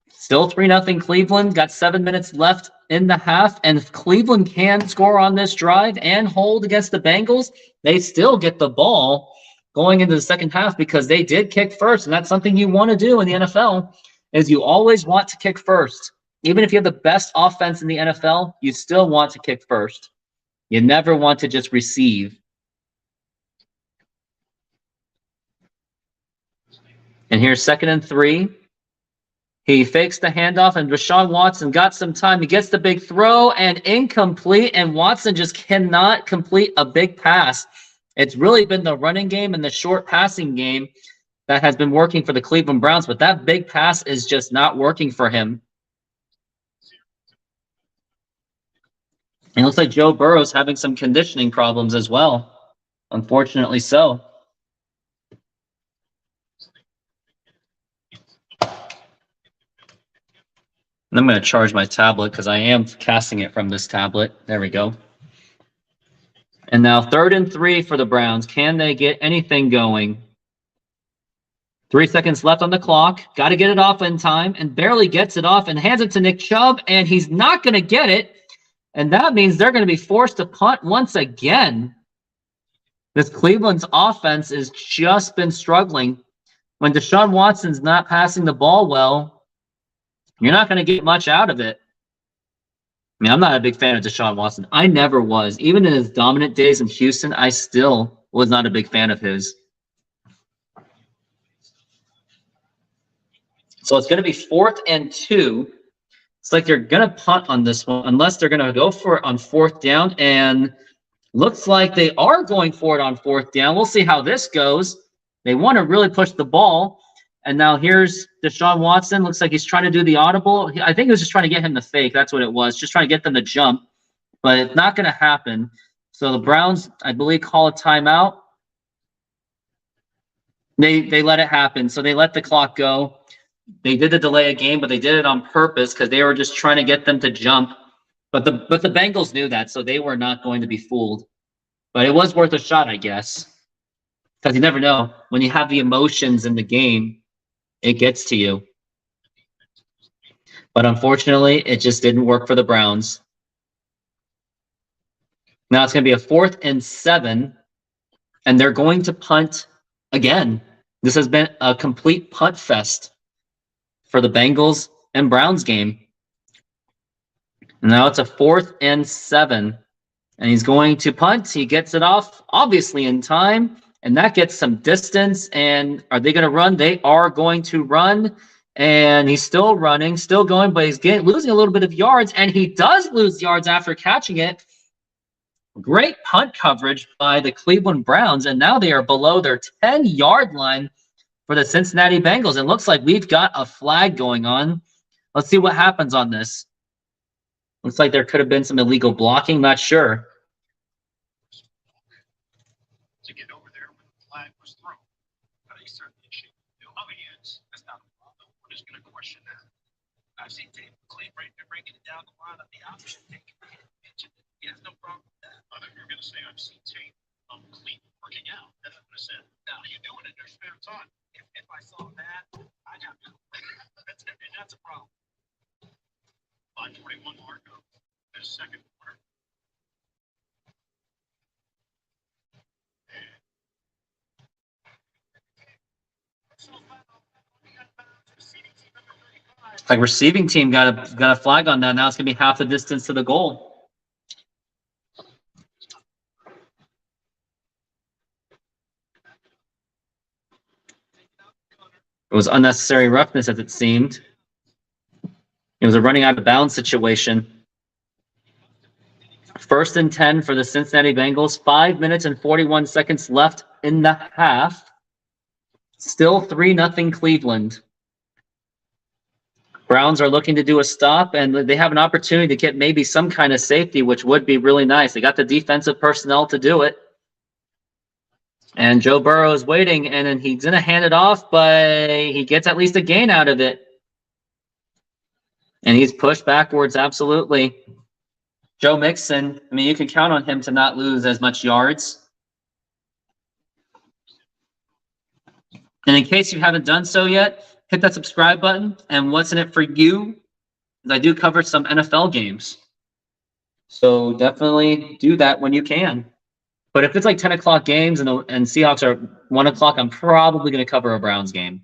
Still 3-0 Cleveland. Got 7 minutes left in the half. And if Cleveland can score on this drive and hold against the Bengals, they still get the ball going into the second half because they did kick first. And that's something you want to do in the NFL, is you always want to kick first. Even if you have the best offense in the NFL, you still want to kick first. You never want to just receive. And here's 2nd and 3. He fakes the handoff, and Deshaun Watson got some time. He gets the big throw, and incomplete, and Watson just cannot complete a big pass. It's really been the running game and the short passing game that has been working for the Cleveland Browns, but that big pass is just not working for him. And it looks like Joe Burrow's having some conditioning problems as well. Unfortunately so. And I'm going to charge my tablet because I am casting it from this tablet. There we go. And now 3rd and 3 for the Browns. Can they get anything going? 3 seconds left on the clock. Got to get it off in time, and barely gets it off and hands it to Nick Chubb, and he's not going to get it. And that means they're going to be forced to punt once again. This Cleveland's offense has just been struggling. When Deshaun Watson's not passing the ball well, you're not going to get much out of it. I mean, I'm not a big fan of Deshaun Watson. I never was. Even in his dominant days in Houston, I still was not a big fan of his. So it's going to be 4th and 2. It's like they're going to punt on this one, unless they're going to go for it on 4th down. And looks like they are going for it on 4th down. We'll see how this goes. They want to really push the ball. And now here's Deshaun Watson. Looks like he's trying to do the audible. I think he was just trying to get him to fake. That's what it was. Just trying to get them to jump. But it's not going to happen. So the Browns, I believe, call a timeout. They let it happen. So they let the clock go. They did the delay a game, but they did it on purpose because they were just trying to get them to jump. But the Bengals knew that, so they were not going to be fooled. But it was worth a shot, I guess. Because you never know. When you have the emotions in the game, it gets to you. But unfortunately, it just didn't work for the Browns. Now it's going to be a 4th and 7, and they're going to punt again. This has been a complete punt fest for the Bengals and Browns game. Now it's a 4th and 7. And he's going to punt. He gets it off, obviously, in time. And that gets some distance. And are they going to run? They are going to run. And he's still running, still going, but he's losing a little bit of yards. And he does lose yards after catching it. Great punt coverage by the Cleveland Browns. And now they are below their 10-yard line for the Cincinnati Bengals. It looks like we've got a flag going on. Let's see what happens on this. Looks like there could have been some illegal blocking. Not sure. To get over there when the flag was thrown. But he certainly should know how he is. That's not a problem. We're just going to question that. I've seen Dave McLean breaking it down the line of the option. He has no problem with that. I thought you were going to say I've seen tape of McLean working out. That's what I said. Now, you do it in your spare time. If I saw that, I'd have to. That's a problem. 5:41 mark of the second quarter. Like receiving team got a flag on that. Now it's gonna be half the distance to the goal. It was unnecessary roughness, as it seemed. It was a running out of bounds situation. 1st and 10 for the Cincinnati Bengals. 5 minutes and 41 seconds left in the half. Still 3-0 Cleveland. Browns are looking to do a stop, and they have an opportunity to get maybe some kind of safety, which would be really nice. They got the defensive personnel to do it. And Joe Burrow is waiting, and then he's going to hand it off, but he gets at least a gain out of it. And he's pushed backwards, absolutely. Joe Mixon, I mean, you can count on him to not lose as much yards. And in case you haven't done so yet, hit that subscribe button. And what's in it for you? I do cover some NFL games. So definitely do that when you can. But if it's like 10 o'clock games and Seahawks are 1 o'clock, I'm probably going to cover a Browns game.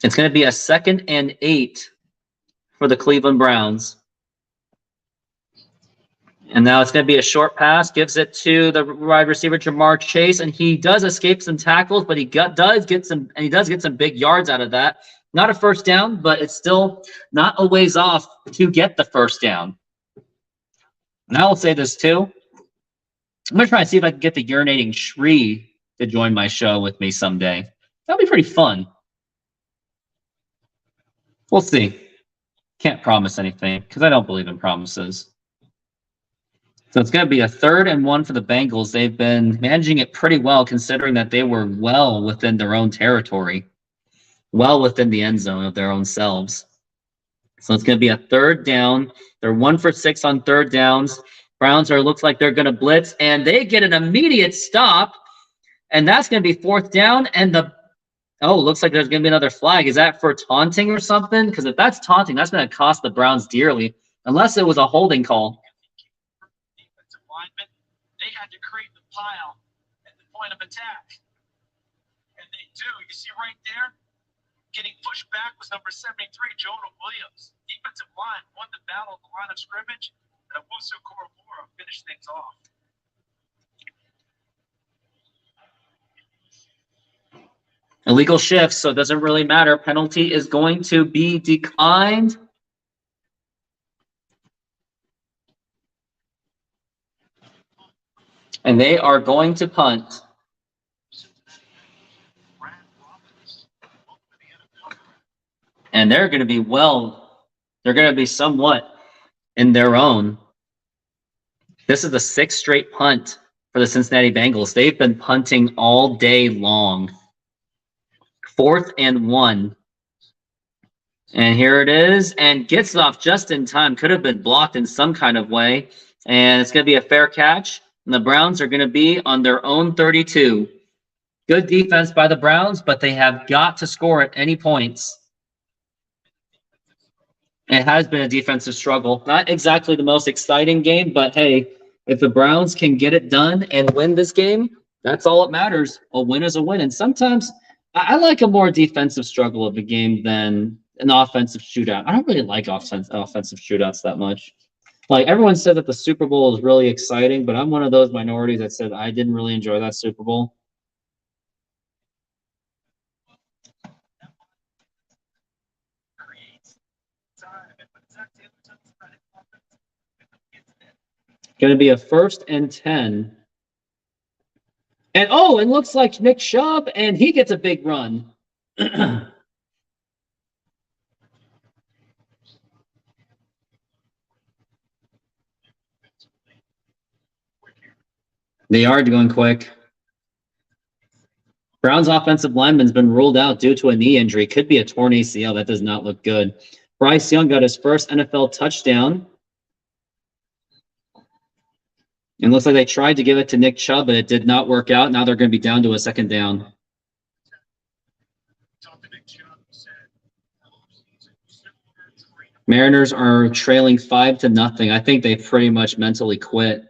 It's going to be a 2nd and 8 for the Cleveland Browns. And now it's going to be a short pass. Gives it to the wide receiver, Jamar Chase. And he does escape some tackles, but he does get some big yards out of that. Not a first down, but it's still not a ways off to get the first down. And I will say this too. I'm going to try and see if I can get the urinating Shree to join my show with me someday. That'll be pretty fun. We'll see. Can't promise anything because I don't believe in promises. So it's going to be a 3rd and 1 for the Bengals. They've been managing it pretty well considering that they were well within their own territory, well within the end zone of their own selves. So it's going to be a 3rd down. They're 1 for 6 on 3rd downs. Browns looks like they're going to blitz, and they get an immediate stop, and that's going to be 4th down, and looks like there's going to be another flag. Is that for taunting or something? Because if that's taunting, that's going to cost the Browns dearly, unless it was a holding call. Defensive linemen, they had to create the pile at the point of attack. And they do. You see right there, getting pushed back was number 73, Jonah Williams. Defensive line won the battle at the line of scrimmage, and Owusu Koramoah finished things off. Illegal shifts, so it doesn't really matter. Penalty is going to be declined. And they are going to punt. And they're going to be somewhat in their own. This is the 6th straight punt for the Cincinnati Bengals. They've been punting all day long. 4th and 1. And here it is, and gets it off just in time. Could have been blocked in some kind of way. And it's going to be a fair catch. And the Browns are going to be on their own 32. Good defense by the Browns, but they have got to score at any points. It has been a defensive struggle. Not exactly the most exciting game, but hey, if the Browns can get it done and win this game, that's all that matters. A win is a win. And sometimes I like a more defensive struggle of a game than an offensive shootout. I don't really like offensive shootouts that much. Like everyone said that the Super Bowl is really exciting, but I'm one of those minorities that said I didn't really enjoy that Super Bowl. Going to be a 1st and 10. And oh, it looks like Nick Chubb, and he gets a big run. They are going quick. Browns offensive lineman's been ruled out due to a knee injury. Could be a torn ACL. That does not look good. Bryce Young got his first NFL touchdown. It looks like they tried to give it to Nick Chubb, but it did not work out. Now they're going to be down to a 2nd down. Mariners are trailing 5-0. I think they pretty much mentally quit.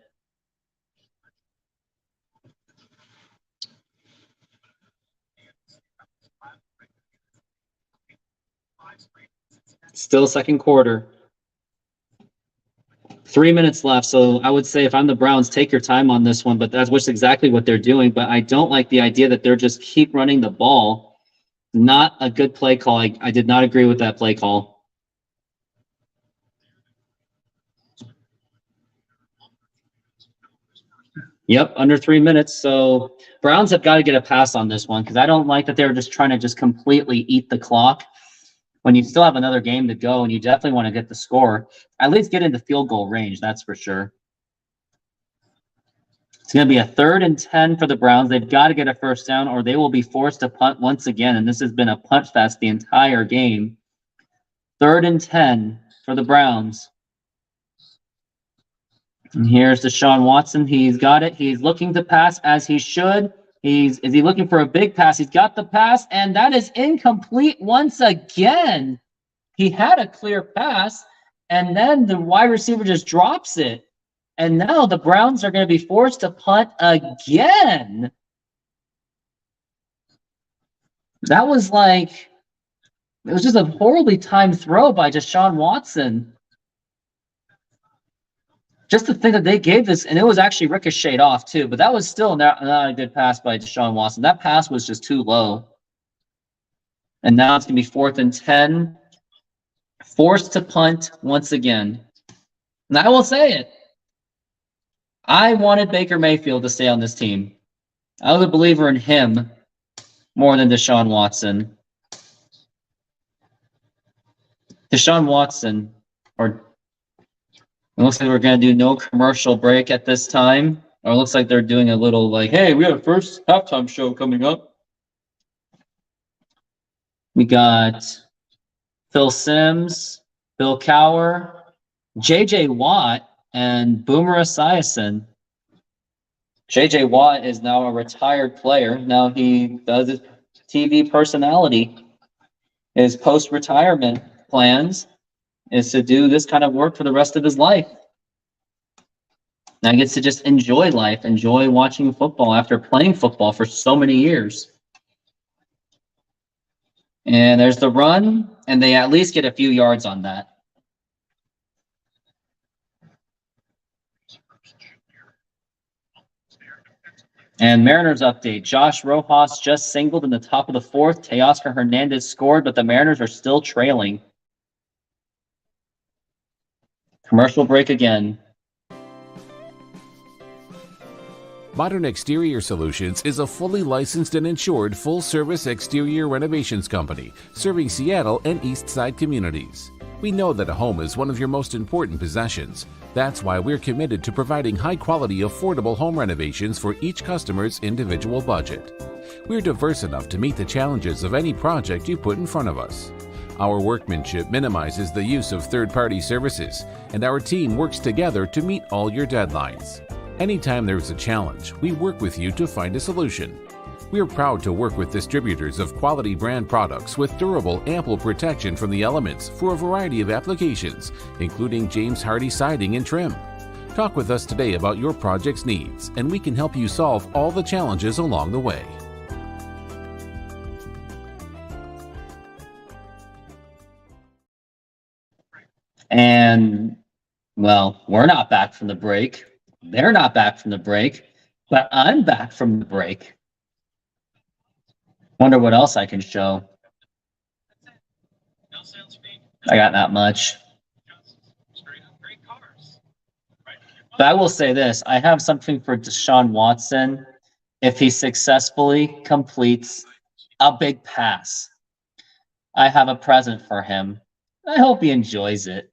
Still 2nd quarter. 3 minutes left, so I would say if I'm the Browns, take your time on this one, but that's what's exactly what they're doing. But I don't like the idea that they're just keep running the ball. Not a good play call. I did not agree with that play call. Yep, under 3 minutes. So Browns have got to get a pass on this one because I don't like that they're just trying to just completely eat the clock. When you still have another game to go and you definitely want to get the score, at least get into field goal range, that's for sure. It's going to be a 3rd and 10 for the Browns. They've got to get a 1st down or they will be forced to punt once again, and this has been a punt fest the entire game. 3rd and 10 for the Browns. And here's Deshaun Watson. He's got it. He's looking to pass as he should. Is he looking for a big pass? He's got the pass, and that is incomplete once again. He had a clear pass, and then the wide receiver just drops it. And now the Browns are going to be forced to punt again. That was like, it was just a horribly timed throw by Deshaun Watson. Just to think that they gave this, and it was actually ricocheted off too, but that was still not a good pass by Deshaun Watson. That pass was just too low. And now it's going to be 4th and 10. Forced to punt once again. And I will say it. I wanted Baker Mayfield to stay on this team. I was a believer in him more than Deshaun Watson. Deshaun Watson, or it looks like we're going to do no commercial break at this time. Or it looks like they're doing a little like, hey, we have a first halftime show coming up. We got Phil Simms, Bill Cowher, J.J. Watt, and Boomer Esiason. J.J. Watt is now a retired player. Now he does his TV personality. His post-retirement plans is to do this kind of work for the rest of his life. Now he gets to just enjoy life, enjoy watching football after playing football for so many years. And there's the run, and they at least get a few yards on that. And Mariners update. Josh Rojas just singled in the top of the 4th. Teoscar Hernandez scored, but the Mariners are still trailing. Commercial break again. Modern Exterior Solutions is a fully licensed and insured full-service exterior renovations company serving Seattle and East Side communities. We know that a home is one of your most important possessions. That's why we're committed to providing high-quality, affordable home renovations for each customer's individual budget. We're diverse enough to meet the challenges of any project you put in front of us. Our workmanship minimizes the use of third-party services, and our team works together to meet all your deadlines. Anytime there's a challenge, we work with you to find a solution. We're proud to work with distributors of quality brand products with durable, ample protection from the elements for a variety of applications, including James Hardie siding and trim. Talk with us today about your project's needs, and we can help you solve all the challenges along the way. And, well, we're not back from the break. They're not back from the break, but I'm back from the break. Wonder what else I can show. No sales fee. I got not much. Straight up great cars. Right. But I will say this, I have something for Deshaun Watson if he successfully completes a big pass. I have a present for him. I hope he enjoys it.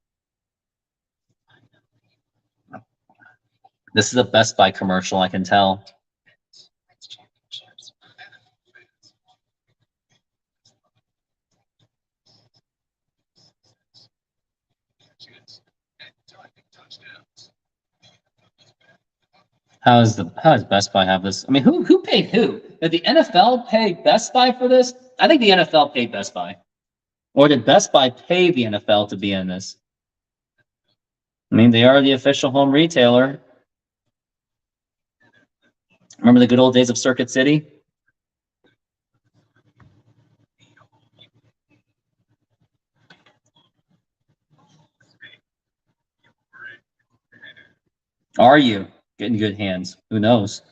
This is a Best Buy commercial, I can tell. How does Best Buy have this? I mean, who paid who? Did the NFL pay Best Buy for this? I think the NFL paid Best Buy. Or did Best Buy pay the NFL to be in this? I mean, they are the official home retailer. Remember the good old days of Circuit City? Are you getting good hands? Who knows?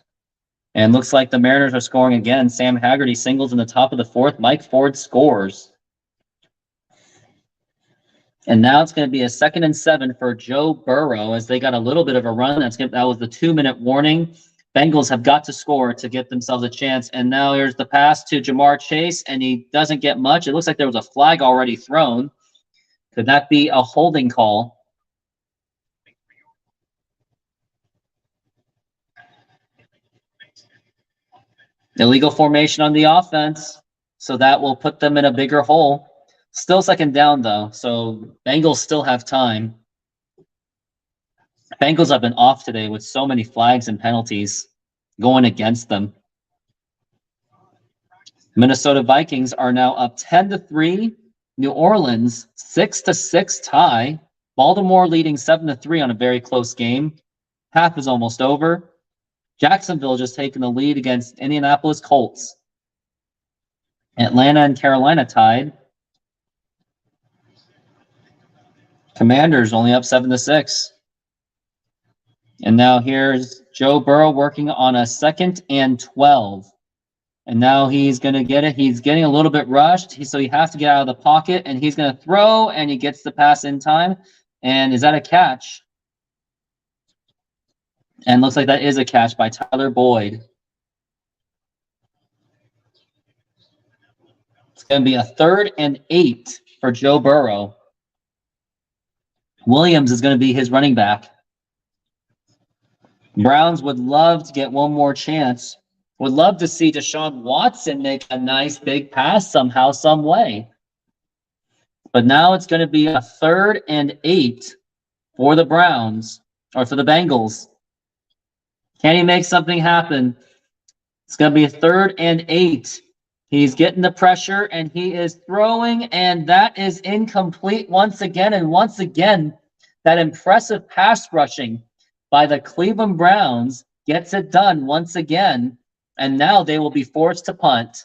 And looks like the Mariners are scoring again. Sam Haggerty singles in the top of the fourth. Mike Ford scores. And now it's going to be a 2nd and 7 for Joe Burrow as they got a little bit of a run. That was the 2-minute warning. Bengals have got to score to get themselves a chance. And now here's the pass to Jamar Chase, and he doesn't get much. It looks like there was a flag already thrown. Could that be a holding call? Illegal formation on the offense, so that will put them in a bigger hole. Still 2nd down, though, so Bengals still have time. Bengals have been off today with so many flags and penalties going against them. Minnesota Vikings are now up 10-3. New Orleans 6-6 tie. Baltimore leading 7-3 on a very close game. Half is almost over. Jacksonville just taking the lead against Indianapolis Colts. Atlanta and Carolina tied. Commanders only up 7-6. And now here's Joe Burrow working on a 2nd and 12. And now he's going to get it. He's getting a little bit rushed, so he has to get out of the pocket, and he's going to throw, and he gets the pass in time. And is that a catch? And looks like that is a catch by Tyler Boyd. It's going to be a 3rd and 8 for Joe Burrow. Williams is going to be his running back. Browns would love to get one more chance. Would love to see Deshaun Watson make a nice big pass somehow, some way. But now it's going to be a 3rd and 8 for the Browns, or for the Bengals. Can he make something happen? It's going to be a 3rd and 8. He's getting the pressure, and he is throwing, and that is incomplete once again. And once again, that impressive pass rushing by the Cleveland Browns gets it done once again. And now they will be forced to punt.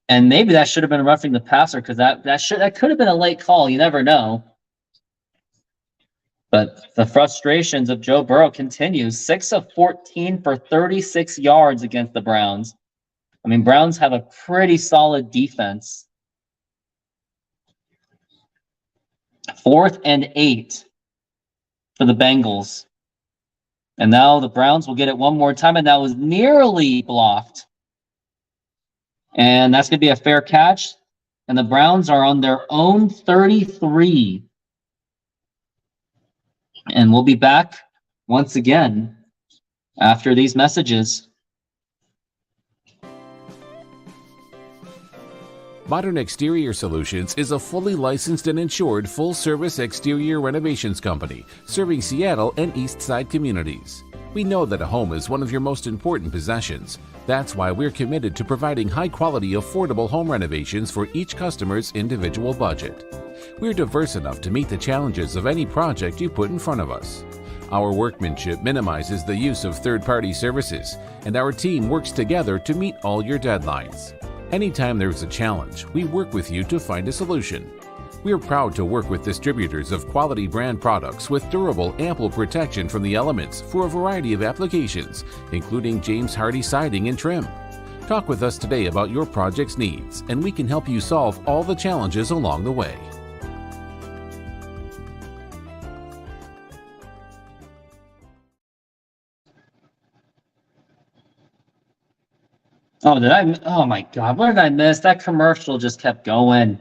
And maybe that should have been roughing the passer, because that could have been a late call. You never know. But the frustrations of Joe Burrow continues. 6 of 14 for 36 yards against the Browns. I mean, Browns have a pretty solid defense. 4th and 8 for the Bengals. And now the Browns will get it one more time, and that was nearly blocked. And that's going to be a fair catch. And the Browns are on their own 33. And we'll be back once again after these messages. Modern Exterior Solutions is a fully licensed and insured full-service exterior renovations company serving Seattle and East Side communities. We know that a home is one of your most important possessions. That's why we're committed to providing high-quality, affordable home renovations for each customer's individual budget. We're diverse enough to meet the challenges of any project you put in front of us. Our workmanship minimizes the use of third-party services, and our team works together to meet all your deadlines. Anytime there is a challenge, we work with you to find a solution. We are proud to work with distributors of quality brand products with durable, ample protection from the elements for a variety of applications, including James Hardie siding and trim. Talk with us today about your project's needs, and we can help you solve all the challenges along the way. Oh my God, what did I miss? That commercial just kept going.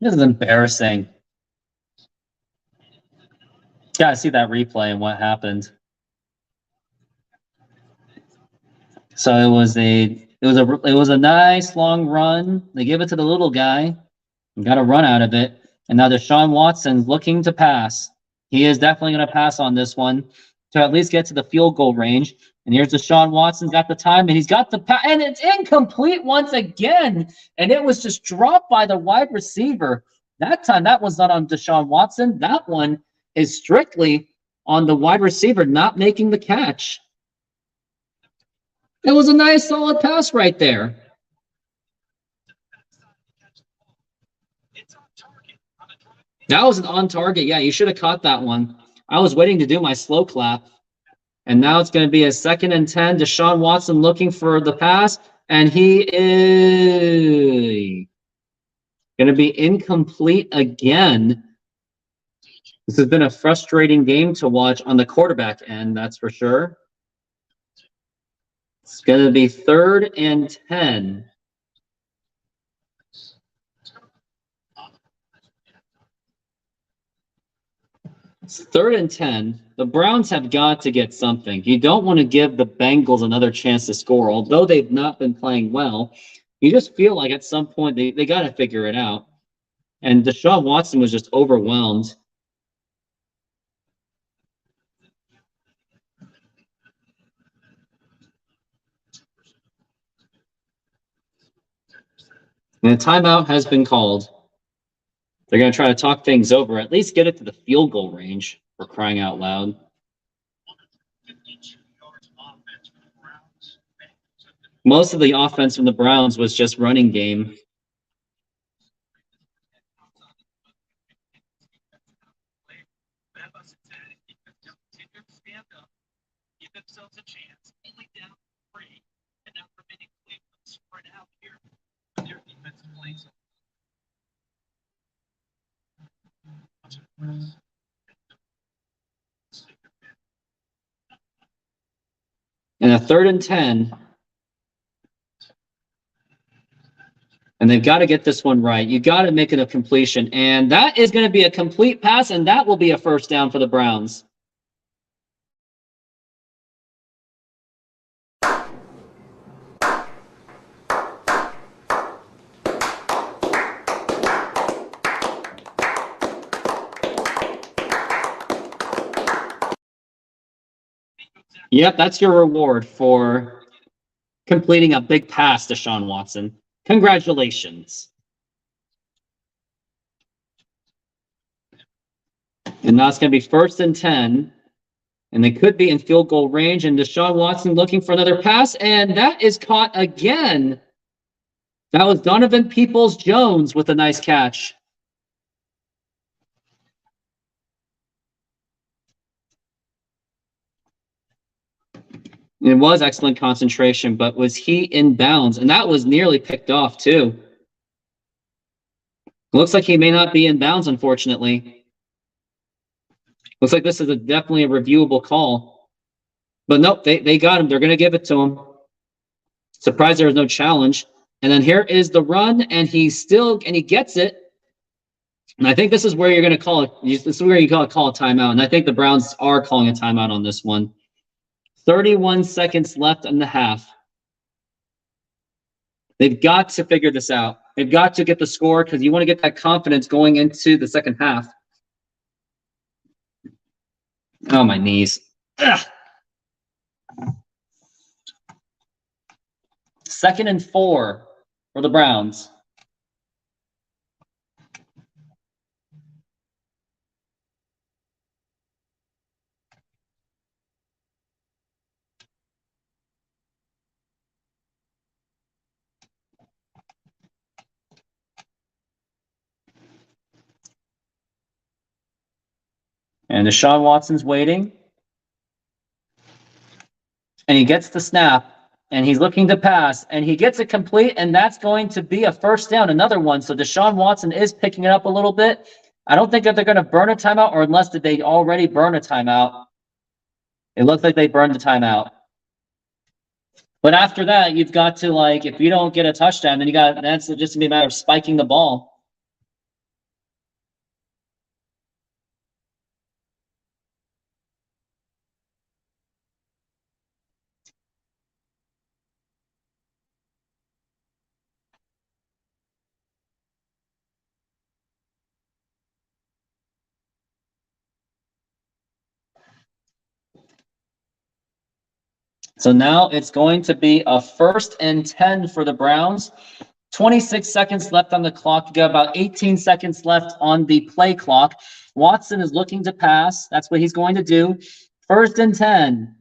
This is embarrassing. Gotta see that replay and what happened. So it was a nice long run. They gave it to the little guy and got a run out of it. And now Deshaun Watson's looking to pass. He is definitely going to pass on this one to at least get to the field goal range. And here's Deshaun Watson's got the time, and he's got the pass, and it's incomplete once again. And it was just dropped by the wide receiver. That time, that was not on Deshaun Watson. That one is strictly on the wide receiver not making the catch. It was a nice, solid pass right there. That was an on target. Yeah, you should have caught that one. I was waiting to do my slow clap. And now it's going to be a 2nd and 10. Deshaun Watson looking for the pass. And he is going to be incomplete again. This has been a frustrating game to watch on the quarterback end, that's for sure. It's going to be 3rd and 10. It's 3rd and 10. The Browns have got to get something. You don't want to give the Bengals another chance to score, although they've not been playing well. You just feel like at some point they got to figure it out. And Deshaun Watson was just overwhelmed. And a timeout has been called. They're going to try to talk things over, at least get it to the field goal range, for crying out loud. Most of the offense from the Browns was just running game. Give themselves a chance, only down 3, and now permitting Cleveland to spread out here. Their defensive plays. And a 3rd and 10. And they've got to get this one right. You got to make it a completion. And that is going to be a complete pass, and that will be a 1st down for the Browns. Yep, that's your reward for completing a big pass to Deshaun Watson. Congratulations. And now it's going to be 1st and 10. And they could be in field goal range. And Deshaun Watson looking for another pass. And that is caught again. That was Donovan Peoples-Jones with a nice catch. It was excellent concentration, but was he in bounds? And that was nearly picked off, too. Looks like he may not be in bounds, unfortunately. Looks like this is definitely a reviewable call. But nope, they got him. They're going to give it to him. Surprised there was no challenge. And then here is the run, and he gets it. And I think this is where you're going to call it. This is where you call a timeout. And I think the Browns are calling a timeout on this one. 31 seconds left in the half. They've got to figure this out. They've got to get the score because you want to get that confidence going into the second half. Oh, my knees. Ugh. 2nd and 4 for the Browns. And Deshaun Watson's waiting. And he gets the snap. And he's looking to pass. And he gets it complete. And that's going to be a first down, another one. So Deshaun Watson is picking it up a little bit. I don't think that they're going to burn a timeout, or unless did they already burn a timeout. It looks like they burned the timeout. But after that, you've got to, like, if you don't get a touchdown, then that's just going to be a matter of spiking the ball. So now it's going to be a 1st and 10 for the Browns. 26 seconds left on the clock. You got about 18 seconds left on the play clock. Watson is looking to pass. That's what he's going to do. 1st and 10.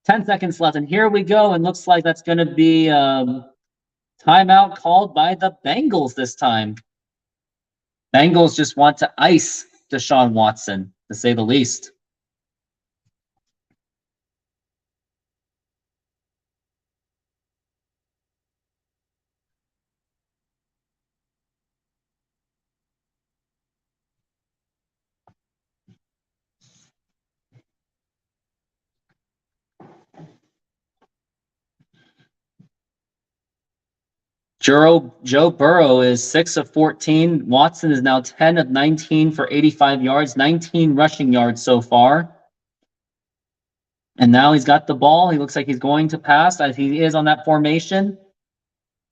10 seconds left. And here we go. And looks like that's going to be timeout called by the Bengals this time. Bengals just want to ice Deshaun Watson, to say the least. Joe Burrow is 6 of 14. Watson is now 10 of 19 for 85 yards, 19 rushing yards so far. And now he's got the ball. He looks like he's going to pass as he is on that formation.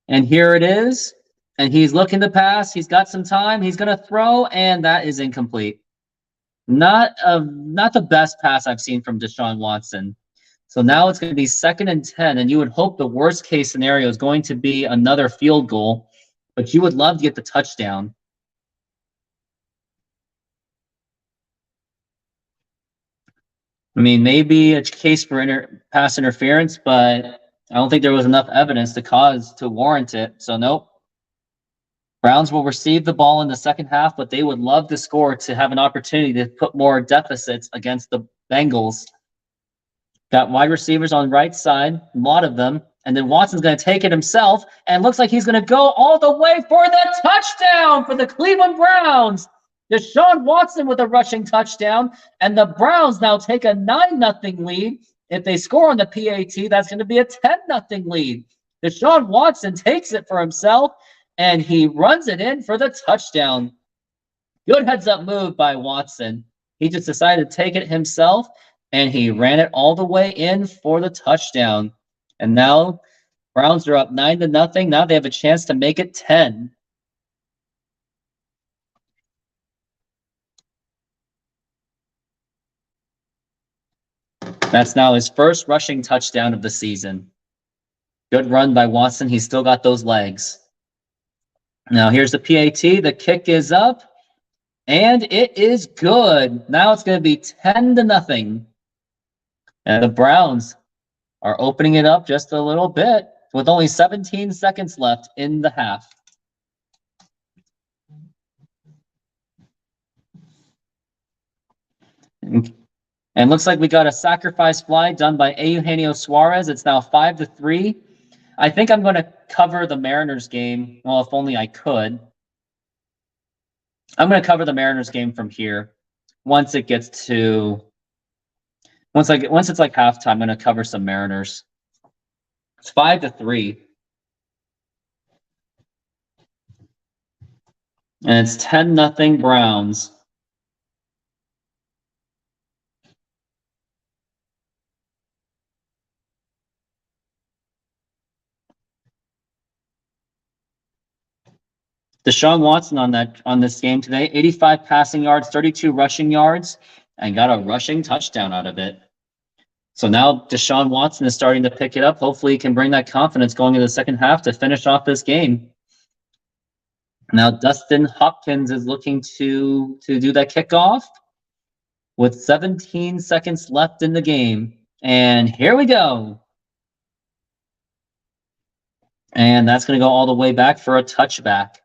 And here it is. And he's looking to pass. He's got some time. He's going to throw, and that is incomplete. Not the best pass I've seen from Deshaun Watson. So now it's going to be 2nd and 10, and you would hope the worst case scenario is going to be another field goal, but you would love to get the touchdown. I mean, maybe a case for pass interference, but I don't think there was enough evidence to warrant it. So nope. Browns will receive the ball in the second half, but they would love to score to have an opportunity to put more deficits against the Bengals. Got wide receivers on the right side, a lot of them. And then Watson's going to take it himself. And looks like he's going to go all the way for the touchdown for the Cleveland Browns. Deshaun Watson with a rushing touchdown. And the Browns now take a 9-0 lead. If they score on the PAT, that's going to be a 10-0 lead. Deshaun Watson takes it for himself. And he runs it in for the touchdown. Good heads-up move by Watson. He just decided to take it himself. And he ran it all the way in for the touchdown. And now Browns are up 9-0. Now they have a chance to make it 10. That's now his first rushing touchdown of the season. Good run by Watson. He's still got those legs. Now here's the PAT. The kick is up. And it is good. Now it's going to be 10-0. And the Browns are opening it up just a little bit with only 17 seconds left in the half. And looks like we got a sacrifice fly done by Eugenio Suarez. It's now 5-3. I think I'm going to cover the Mariners game. Well, if only I could. I'm going to cover the Mariners game from here. Once it's like halftime, I'm going to cover some Mariners. It's 5-3. And it's 10-0 Browns. Deshaun Watson on this game today, 85 passing yards, 32 rushing yards, and got a rushing touchdown out of it. So now Deshaun Watson is starting to pick it up. Hopefully he can bring that confidence going into the second half to finish off this game. Now Dustin Hopkins is looking to do that kickoff with 17 seconds left in the game. And here we go. And that's going to go all the way back for a touchback.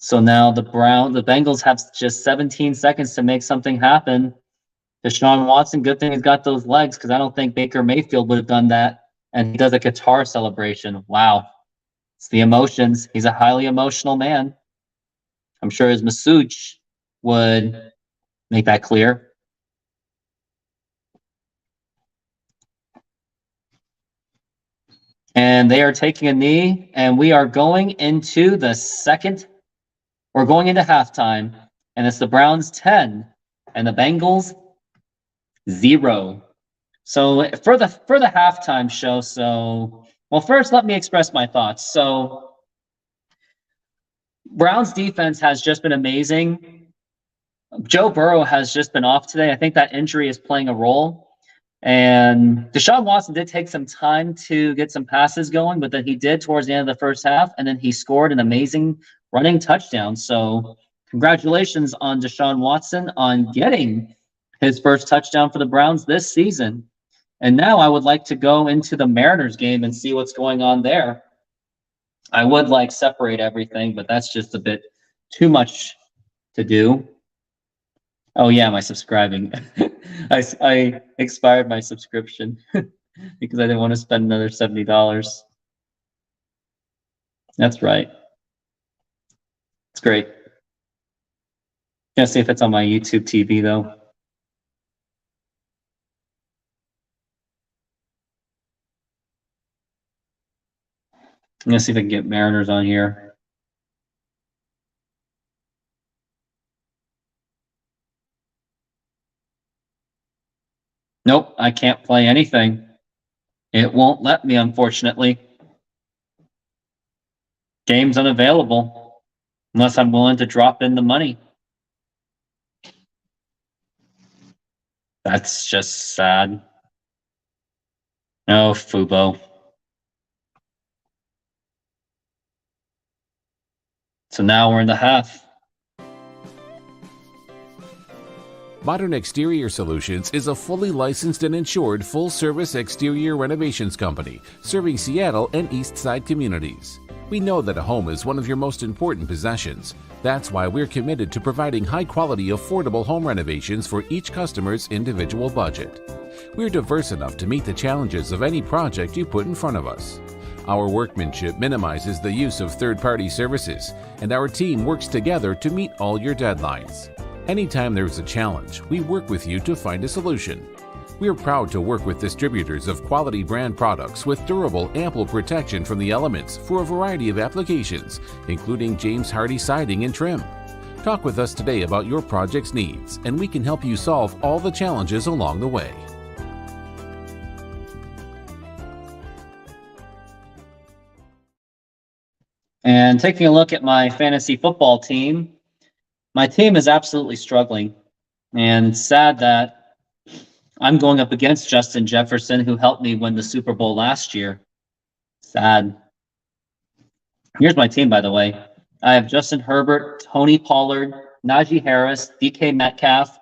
So now the Bengals have just 17 seconds to make something happen. Deshaun Watson, good thing he's got those legs, because I don't think Baker Mayfield would have done that. And he does a guitar celebration. Wow. It's the emotions. He's a highly emotional man. I'm sure his masseuse would make that clear. And they are taking a knee, and we are going into the second. We're going into halftime, and it's the Browns 10 and the Bengals 0. So for the halftime show, well, first let me express my thoughts. So Browns defense has just been amazing. Joe Burrow has just been off today. I think that injury is playing a role. And Deshaun Watson did take some time to get some passes going, but then he did towards the end of the first half, and then he scored an amazing running touchdown. So congratulations on Deshaun Watson on getting his first touchdown for the Browns this season. And now I would like to go into the Mariners game and see what's going on there. I would like separate everything, but that's just a bit too much to do. Oh yeah, my subscribing. I expired my subscription because I didn't want to spend another $70. That's right. It's great. Gonna see if it's on my YouTube TV though. I'm gonna see if I can get Mariners on here. Nope, I can't play anything. It won't let me, unfortunately. Game's unavailable unless I'm willing to drop in the money. That's just sad. Oh, Fubo. So now we're in the half. Modern Exterior Solutions is a fully licensed and insured full-service exterior renovations company serving Seattle and East Side communities. We know that a home is one of your most important possessions. That's why we're committed to providing high-quality, affordable home renovations for each customer's individual budget. We're diverse enough to meet the challenges of any project you put in front of us. Our workmanship minimizes the use of third-party services, and our team works together to meet all your deadlines. Anytime there's a challenge, we work with you to find a solution. We're proud to work with distributors of quality brand products with durable, ample protection from the elements for a variety of applications, including James Hardie siding and trim. Talk with us today about your project's needs, and we can help you solve all the challenges along the way. And taking a look at my fantasy football team, my team is absolutely struggling, and sad that I'm going up against Justin Jefferson, who helped me win the Super Bowl last year. Sad. Here's my team, by the way. I have Justin Herbert, Tony Pollard, Najee Harris, DK Metcalf,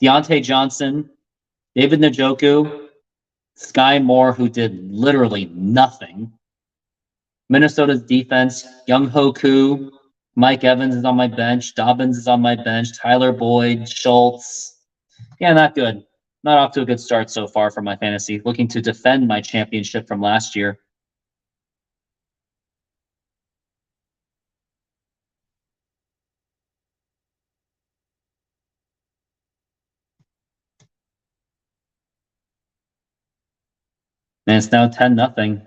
Deontay Johnson, David Njoku, Sky Moore, who did literally nothing. Minnesota's defense, Young Hoku, Mike Evans is on my bench. Dobbins is on my bench. Tyler Boyd, Schultz. Yeah, not good. Not off to a good start so far for my fantasy. Looking to defend my championship from last year. And it's now 10-0.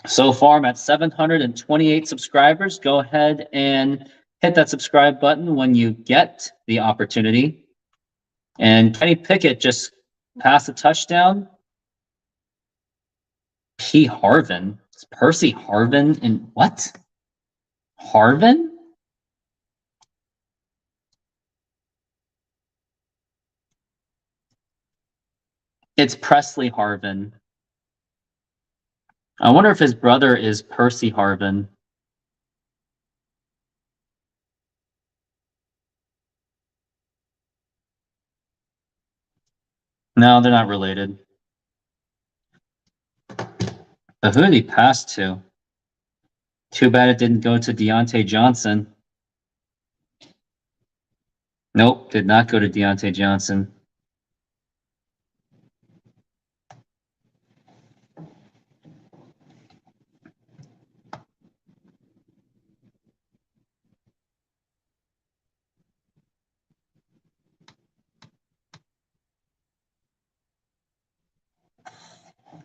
So far, I'm at 728 subscribers. Go ahead and hit that subscribe button when you get the opportunity. And Kenny Pickett just passed a touchdown. P. Harvin. It's Percy Harvin and what? Harvin? It's Presley Harvin. I wonder if his brother is Percy Harvin. No, they're not related. But who did he pass to? Too bad it didn't go to Deontay Johnson. Nope, did not go to Deontay Johnson.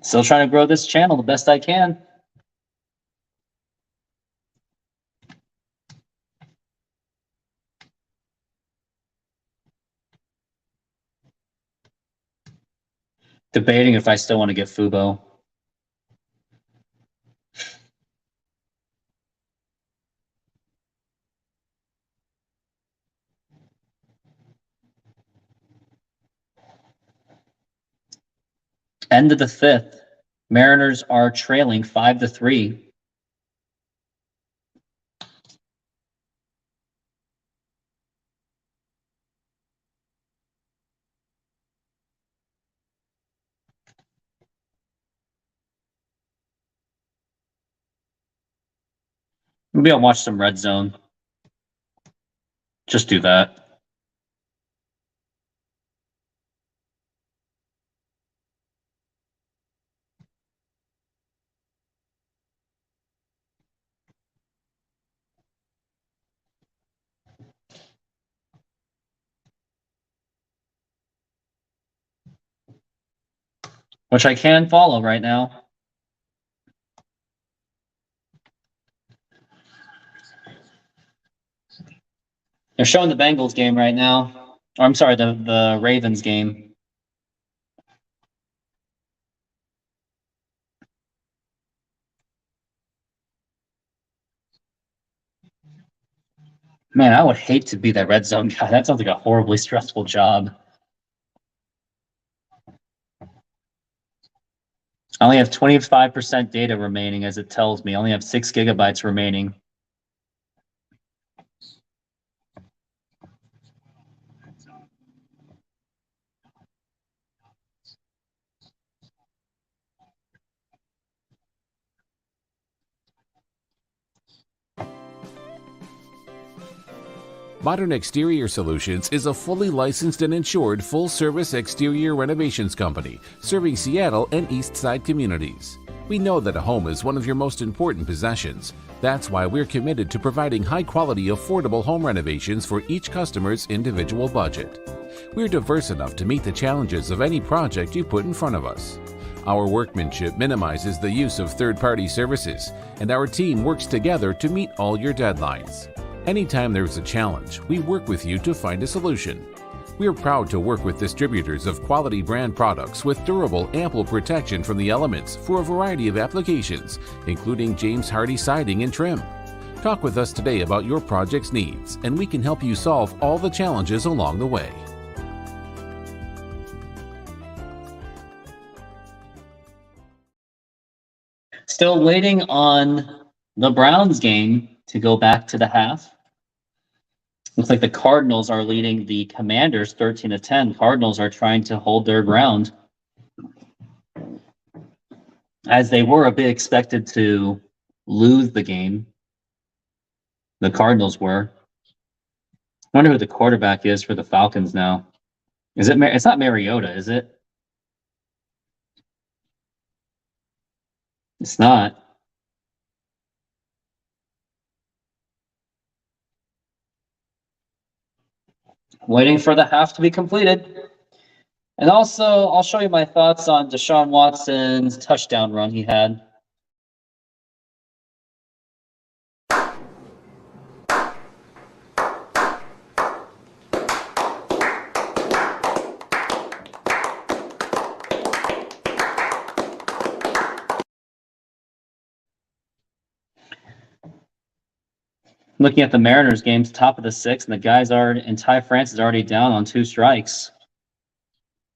Still trying to grow this channel the best I can. Debating if I still want to get Fubo. End of the fifth. Mariners are trailing 5-3. Maybe I'll watch some Red Zone. Just do that. Which I can follow right now. They're showing the Bengals game right now. Or I'm sorry, the Ravens game. Man, I would hate to be that Red Zone guy. That sounds like a horribly stressful job. I only have 25% data remaining, as it tells me. I only have 6 gigabytes remaining. Modern Exterior Solutions is a fully licensed and insured full-service exterior renovations company serving Seattle and East Side communities. We know that a home is one of your most important possessions. That's why we're committed to providing high-quality, affordable home renovations for each customer's individual budget. We're diverse enough to meet the challenges of any project you put in front of us. Our workmanship minimizes the use of third-party services, and our team works together to meet all your deadlines. Anytime there's a challenge, we work with you to find a solution. We are proud to work with distributors of quality brand products with durable, ample protection from the elements for a variety of applications, including James Hardie siding and trim. Talk with us today about your project's needs, and we can help you solve all the challenges along the way. Still waiting on the Browns game to go back to the half. Looks like the Cardinals are leading the Commanders 13-10. Cardinals are trying to hold their ground, as they were a bit expected to lose the game. The Cardinals were. I wonder who the quarterback is for the Falcons now. Is it? It's not Mariota, is it? It's not. Waiting for the half to be completed. And also, I'll show you my thoughts on Deshaun Watson's touchdown run he had. Looking at the Mariners games, top of the sixth, and the guys are, and Ty France is already down on 2 strikes.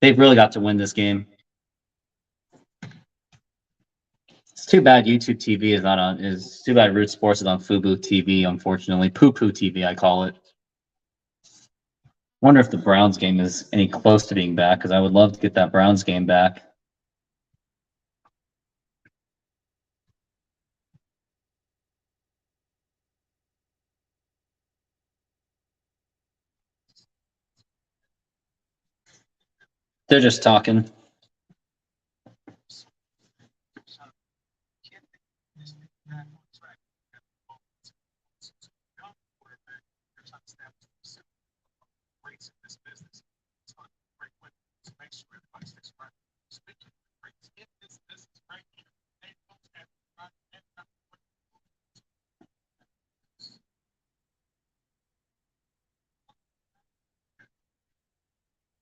They've really got to win this game. It's too bad YouTube TV is not on, it's too bad Root Sports is on Fubo TV, unfortunately. Poo-poo TV, I call it. Wonder if the Browns game is any close to being back, because I would love to get that Browns game back. They're just talking.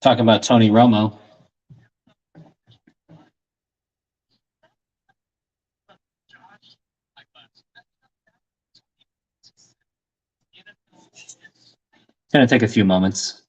Talking about Tony Romo. It's going to take a few moments.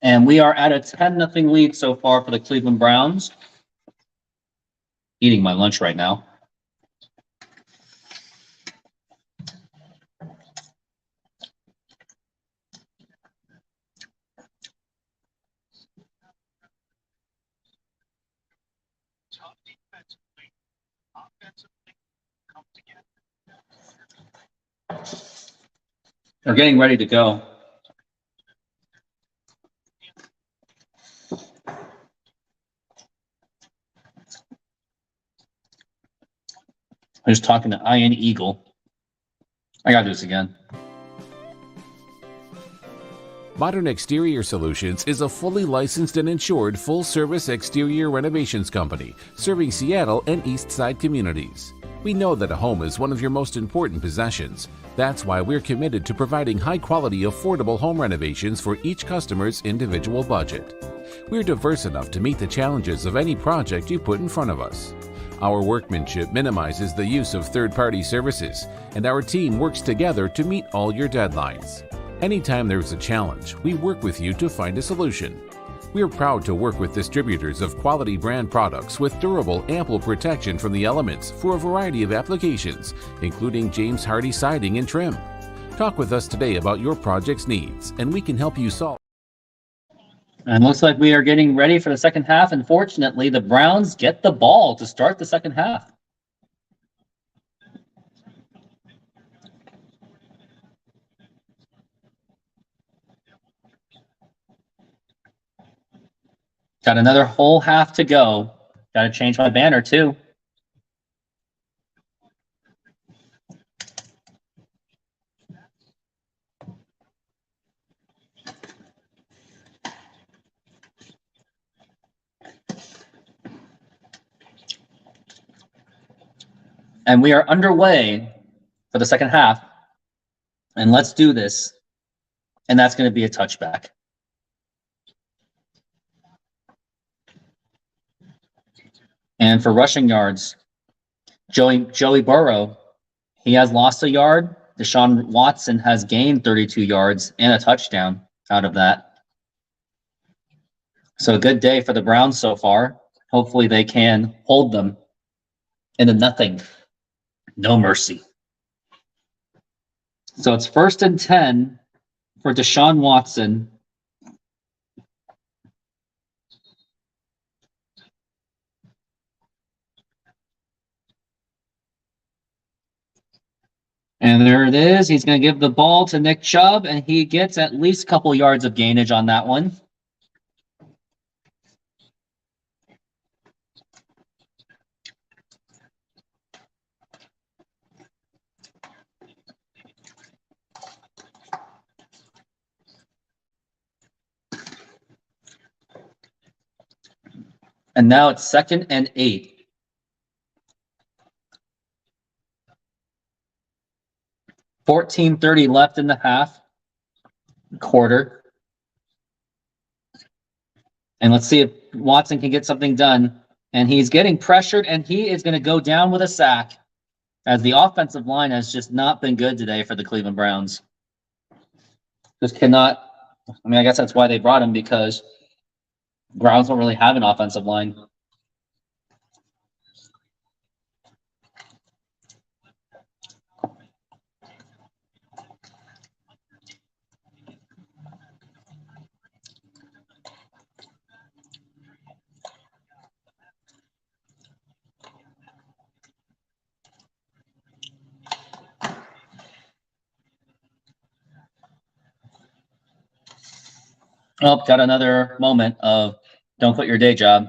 And we are at a 10-0 lead so far for the Cleveland Browns. Eating my lunch right now. Tough defensively, offensively, come together. They're getting ready to go. I'm just talking to Ian Eagle. I gotta do this again. Modern Exterior Solutions is a fully licensed and insured full-service exterior renovations company serving Seattle and East Side communities. We know that a home is one of your most important possessions. That's why we're committed to providing high-quality, affordable home renovations for each customer's individual budget. We're diverse enough to meet the challenges of any project you put in front of us. Our workmanship minimizes the use of third-party services, and our team works together to meet all your deadlines. Anytime there's a challenge, we work with you to find a solution. We're proud to work with distributors of quality brand products with durable, ample protection from the elements for a variety of applications, including James Hardie siding and trim. Talk with us today about your project's needs, and we can help you solve. And looks like we are getting ready for the second half. Unfortunately, the Browns get the ball to start the second half. Got another whole half to go. Got to change my banner too. And we are underway for the second half. And let's do this. And that's going to be a touchback. And for rushing yards, Joey Burrow, he has lost a yard. Deshaun Watson has gained 32 yards and a touchdown out of that. So a good day for the Browns so far. Hopefully they can hold them into nothing. No mercy. So it's 1st and 10 for Deshaun Watson. And there it is. He's going to give the ball to Nick Chubb, and he gets at least a couple yards of gainage on that one. And now it's 2nd and 8. $14:30 left in the quarter. And let's see if Watson can get something done. And he's getting pressured, and he is going to go down with a sack, as the offensive line has just not been good today for the Cleveland Browns. Just cannot. I mean, I guess that's why they brought him, because Browns don't really have an offensive line. Oh, got another moment of don't quit your day job.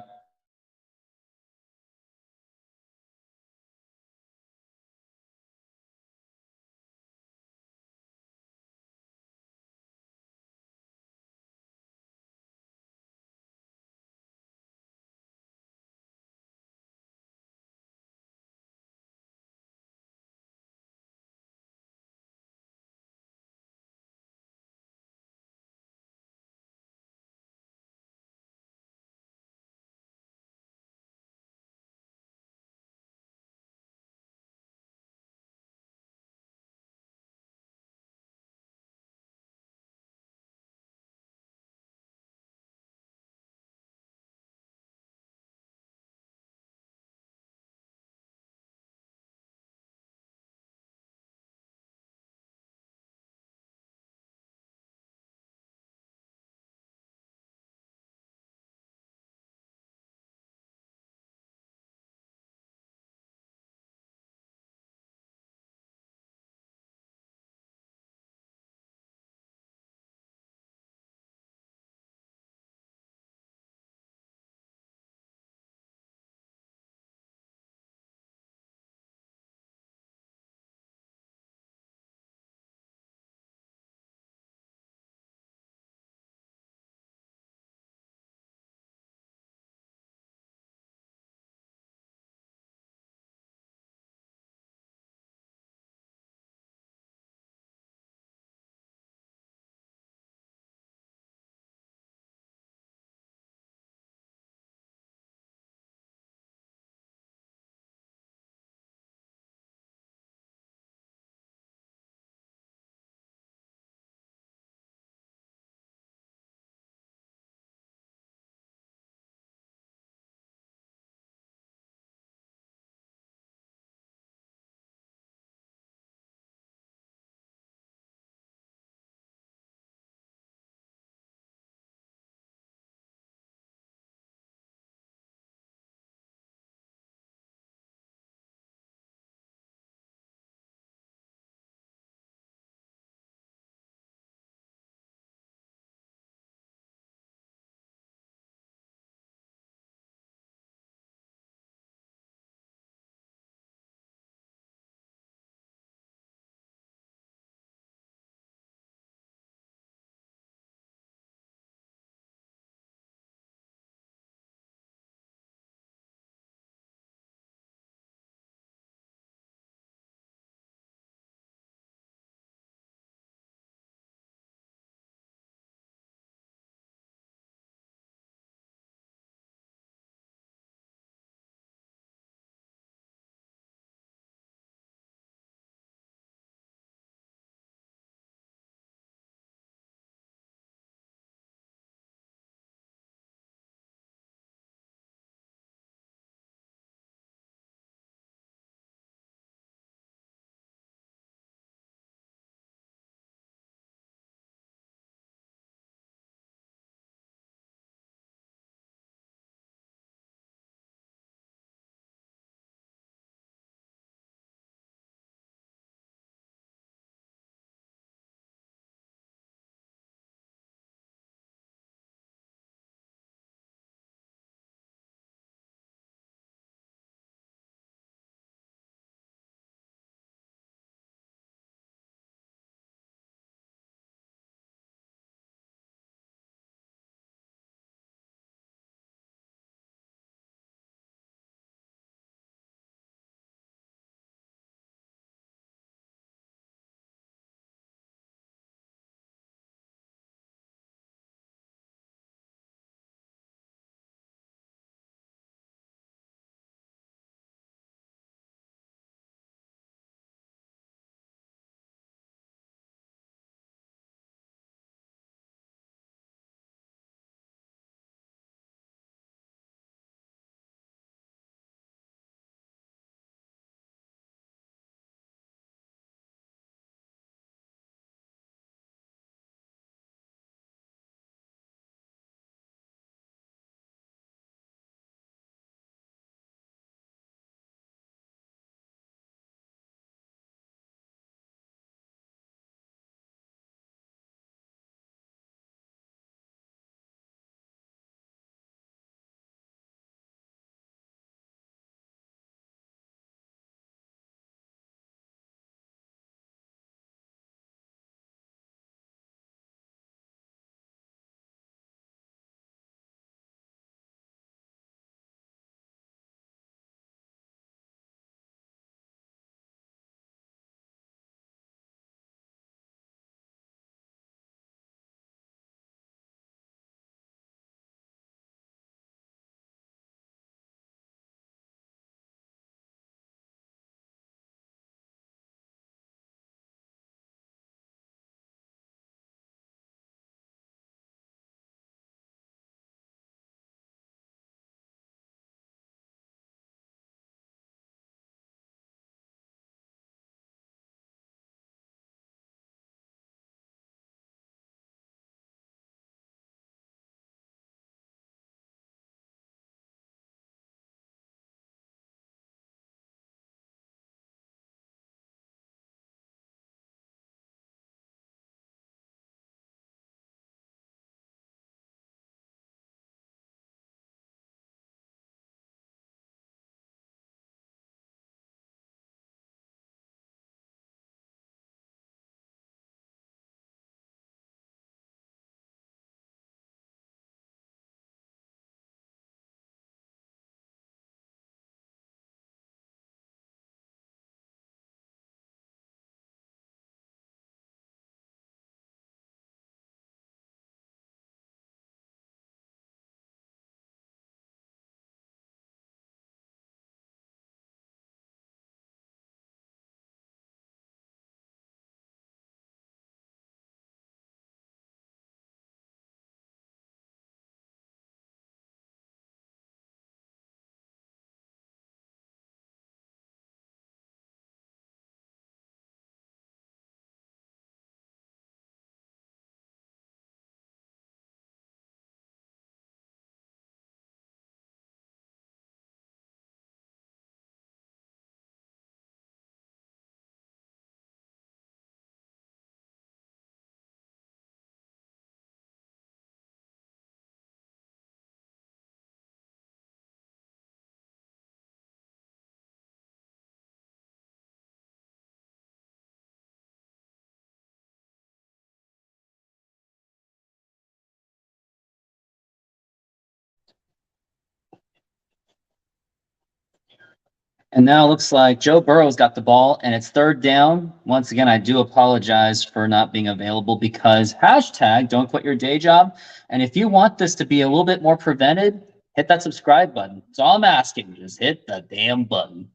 And now it looks like Joe Burrow's got the ball, and it's third down. Once again, I do apologize for not being available because hashtag don't quit your day job. And if you want this to be a little bit more prevented, hit that subscribe button. That's all I'm asking. Just hit the damn button.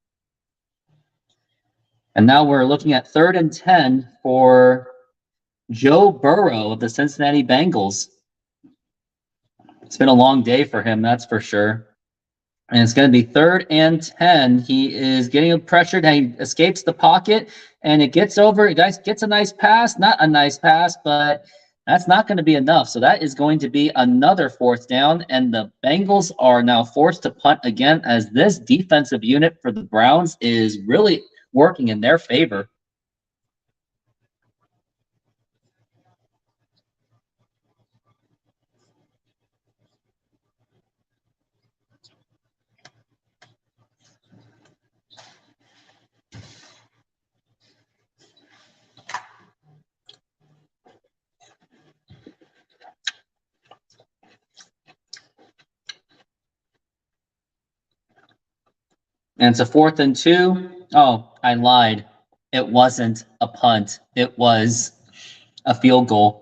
And now we're looking at 3rd and 10 for Joe Burrow of the Cincinnati Bengals. It's been a long day for him, that's for sure. And it's going to be 3rd and 10. He is getting pressured. He escapes the pocket, and it gets over. It gets a nice pass. Not a nice pass, but that's not going to be enough. So that is going to be another 4th down, and the Bengals are now forced to punt again as this defensive unit for the Browns is really working in their favor. And it's a 4th and 2. Oh, I lied. It wasn't a punt. It was a field goal.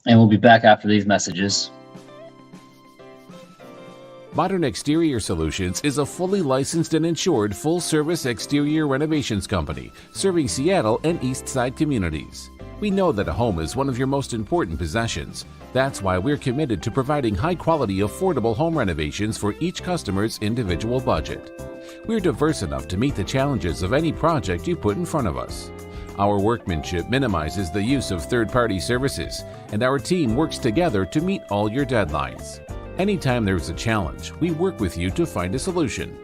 And we'll be back after these messages. Modern Exterior Solutions is a fully licensed and insured full-service exterior renovations company serving Seattle and East Side communities. We know that a home is one of your most important possessions. That's why we're committed to providing high-quality, affordable home renovations for each customer's individual budget. We're diverse enough to meet the challenges of any project you put in front of us. Our workmanship minimizes the use of third-party services, and our team works together to meet all your deadlines. Anytime there's a challenge, we work with you to find a solution.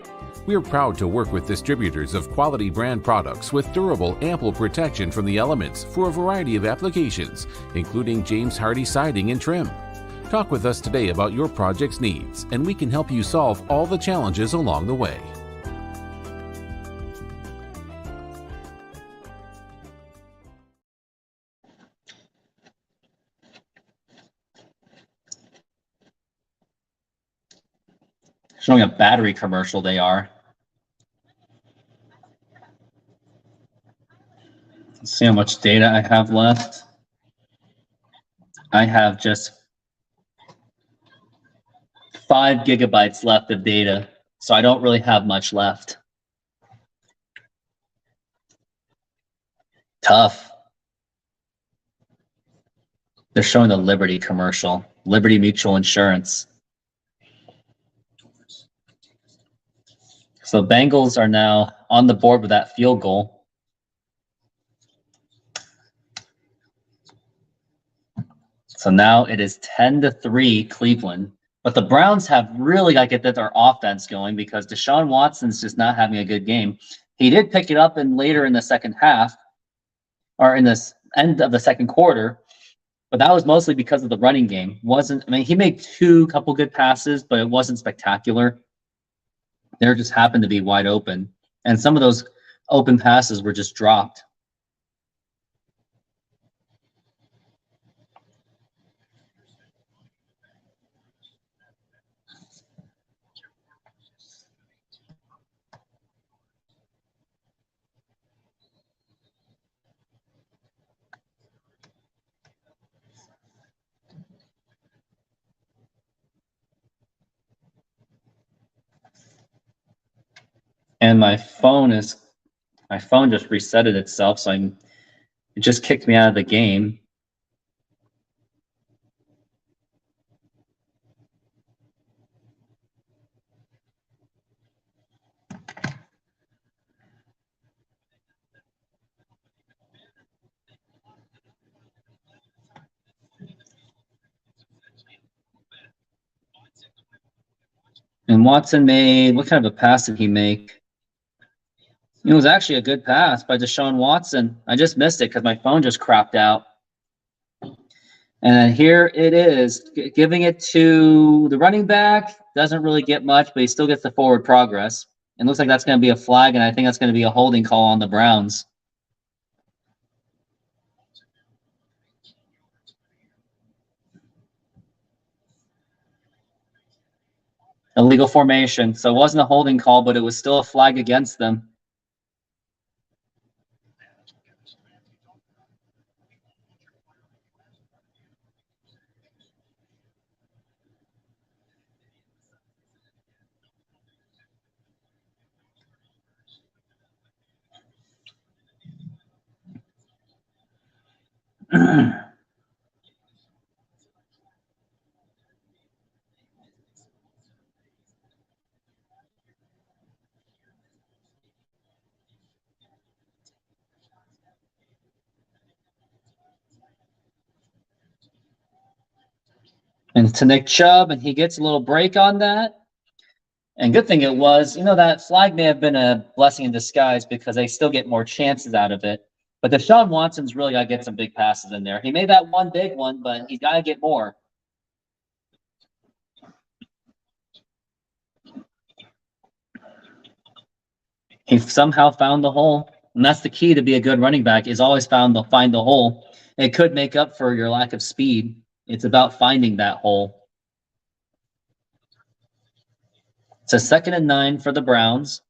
We're proud to work with distributors of quality brand products with durable, ample protection from the elements for a variety of applications, including James Hardie siding and trim. Talk with us today about your project's needs, and we can help you solve all the challenges along the way. Showing a battery commercial they are. Let's see how much data I have left. I have just 5 gigabytes left of data, so I don't really have much left. Tough. They're showing the Liberty commercial, Liberty Mutual Insurance. So Bengals are now on the board with that field goal. So now it is 10-3 Cleveland. But the Browns have really got to get their offense going because Deshaun Watson's just not having a good game. He did pick it up later in the second half, or in this end of the second quarter, but that was mostly because of the running game. He made couple good passes, but it wasn't spectacular. There just happened to be wide open. And some of those open passes were just dropped. And my phone just resetted itself, so it just kicked me out of the game. And Watson made, what kind of a pass did he make? It was actually a good pass by Deshaun Watson. I just missed it because my phone just crapped out. And then here it is, giving it to the running back. Doesn't really get much, but he still gets the forward progress. It looks like that's going to be a flag, and I think that's going to be a holding call on the Browns. Illegal formation. So it wasn't a holding call, but it was still a flag against them. And to Nick Chubb, and he gets a little break on that. And good thing it was, that flag may have been a blessing in disguise because they still get more chances out of it. But Deshaun Watson's really got to get some big passes in there. He made that one big one, but he's got to get more. He somehow found the hole. And that's the key to be a good running back, is always find the hole. It could make up for your lack of speed. It's about finding that hole. It's a 2nd and 9 for the Browns.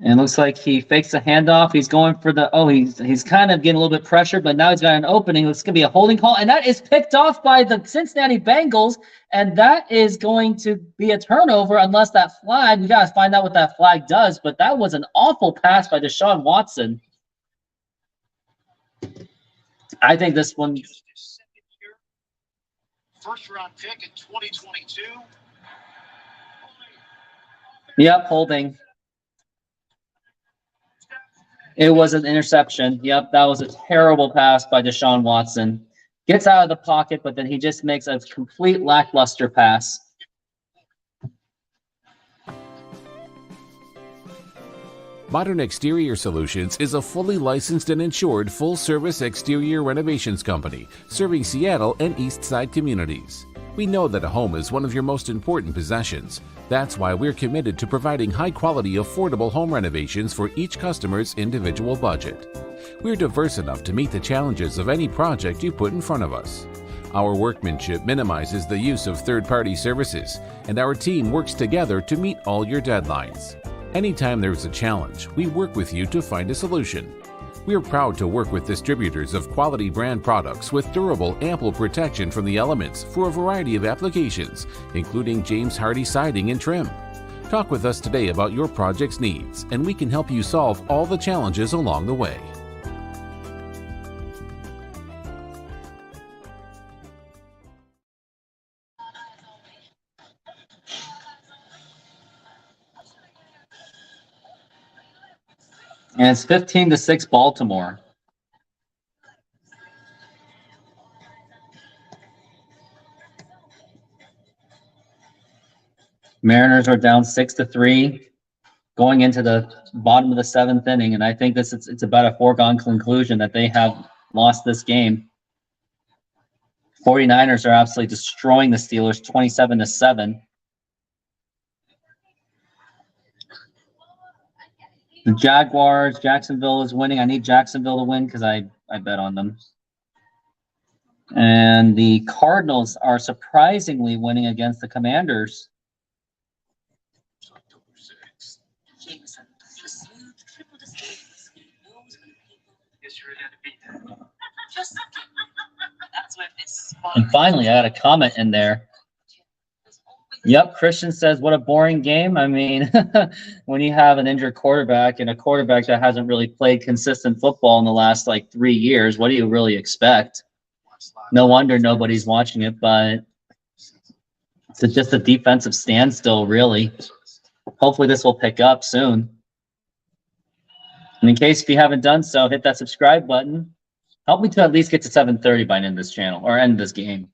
And it looks like he fakes a handoff. He's going for he's kind of getting a little bit pressured, but now he's got an opening. It's going to be a holding call, and that is picked off by the Cincinnati Bengals, and that is going to be a turnover unless that flag, we got to find out what that flag does, but that was an awful pass by Deshaun Watson. I think this one... First-round pick in 2022. Yep, holding. It was an interception. Yep, that was a terrible pass by Deshaun Watson. Gets out of the pocket, but then he just makes a complete lackluster pass. Modern Exterior Solutions is a fully licensed and insured full-service exterior renovations company serving Seattle and East Side communities. We know that a home is one of your most important possessions. That's why we're committed to providing high-quality, affordable home renovations for each customer's individual budget. We're diverse enough to meet the challenges of any project you put in front of us. Our workmanship minimizes the use of third-party services, and our team works together to meet all your deadlines. Anytime there's a challenge, we work with you to find a solution. We are proud to work with distributors of quality brand products with durable, ample protection from the elements for a variety of applications, including James Hardie siding and trim. Talk with us today about your project's needs, and we can help you solve all the challenges along the way. And it's 15-6 Baltimore. Mariners are down 6-3 going into the bottom of the 7th inning, and I think it's about a foregone conclusion that they have lost this game. 49ers are absolutely destroying the Steelers 27-7. The Jaguars, Jacksonville is winning. I need Jacksonville to win because I bet on them. And the Cardinals are surprisingly winning against the Commanders. And finally, I got a comment in there. Yep, Christian says, what a boring game. I mean, when you have an injured quarterback and a quarterback that hasn't really played consistent football in the last, 3 years, what do you really expect? No wonder nobody's watching it, but it's just a defensive standstill, really. Hopefully this will pick up soon. And in case if you haven't done so, hit that subscribe button. Help me to at least get to 7:30 by the end of this channel, or end this game.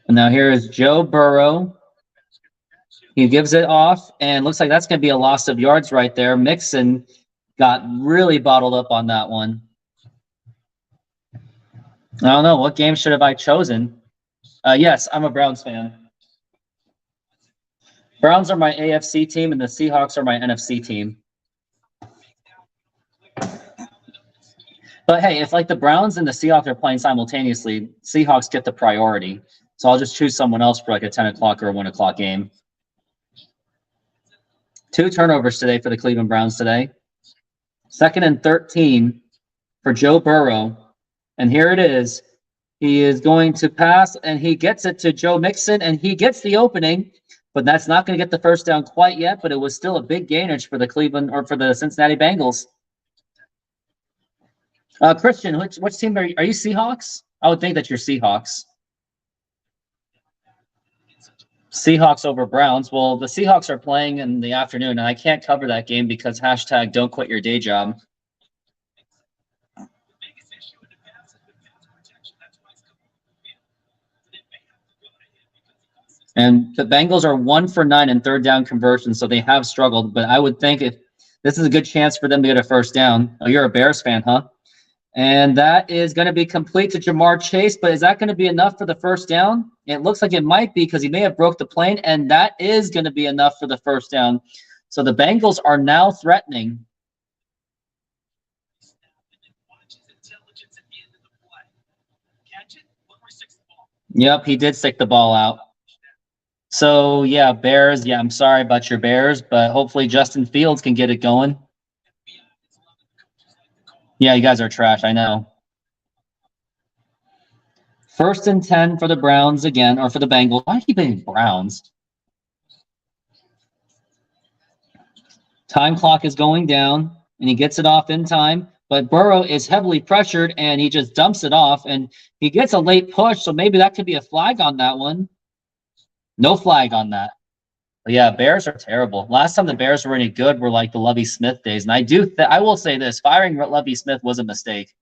And now here is Joe Burrow. He gives it off, and looks like that's going to be a loss of yards right there. Mixon got really bottled up on that one. I don't know. What game should have I chosen? Yes, I'm a Browns fan. Browns are my AFC team, and the Seahawks are my NFC team. But hey, if like the Browns and the Seahawks are playing simultaneously, Seahawks get the priority. So I'll just choose someone else for like a 10 o'clock or a 1 o'clock game. 2 turnovers today for the Cleveland Browns today. 2nd and 13 for Joe Burrow. And here it is. He is going to pass, and he gets it to Joe Mixon, and he gets the opening. But that's not going to get the first down quite yet, but it was still a big gainage for the Cleveland or for the Cincinnati Bengals. Christian, which team are you Seahawks? I would think that you're Seahawks. Seahawks over Browns. Well, the Seahawks are playing in the afternoon, and I can't cover that game because hashtag don't quit your day job. And the Bengals are 1 for 9 in third down conversions, so they have struggled. But I would think if this is a good chance for them to get a first down. Oh, you're a Bears fan, huh? And that is going to be complete to Jamar Chase, but is that going to be enough for the first down? It looks like it might be because he may have broke the plane, and that is going to be enough for the first down. So the Bengals are now threatening. Yep, he did stick the ball out. So, yeah, Bears. Yeah, I'm sorry about your Bears, but hopefully Justin Fields can get it going. Yeah, you guys are trash, I know. 1st and 10 for the Browns again, or for the Bengals. Why do I keep saying Browns? Time clock is going down, and he gets it off in time. But Burrow is heavily pressured, and he just dumps it off, and he gets a late push, so maybe that could be a flag on that one. No flag on that. But yeah, Bears are terrible. Last time the Bears were any good were like the Lovie Smith days. And I will say this, firing Lovie Smith was a mistake.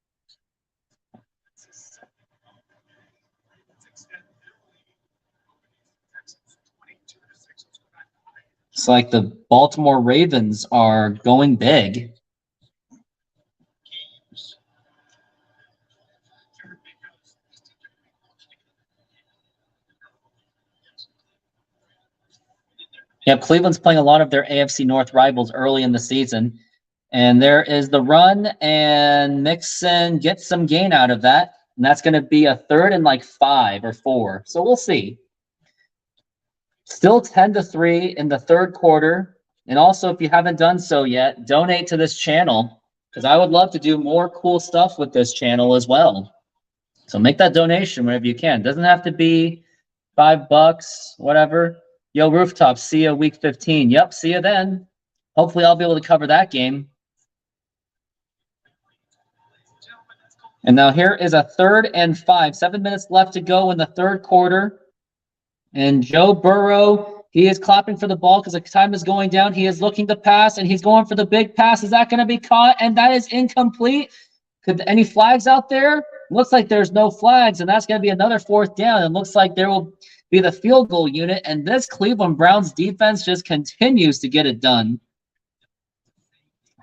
It's like the Baltimore Ravens are going big. Yeah, Cleveland's playing a lot of their AFC North rivals early in the season. And there is the run, and Mixon gets some gain out of that. And that's going to be a 3rd and like 5 or 4. So we'll see. Still 10-3 in the 3rd quarter. And also, if you haven't done so yet, donate to this channel because I would love to do more cool stuff with this channel as well. So make that donation whenever you can. Doesn't have to be $5, whatever. Yo, Rooftop, see you week 15. Yep, see you then. Hopefully I'll be able to cover that game. And now here is a 3rd and 5. 7 minutes left to go in the 3rd quarter. And Joe Burrow, he is clapping for the ball because the time is going down. He is looking to pass, and he's going for the big pass. Is that going to be caught? And that is incomplete. Any flags out there? Looks like there's no flags, and that's going to be another 4th down. It looks like there will be the field goal unit, and this Cleveland Browns defense just continues to get it done.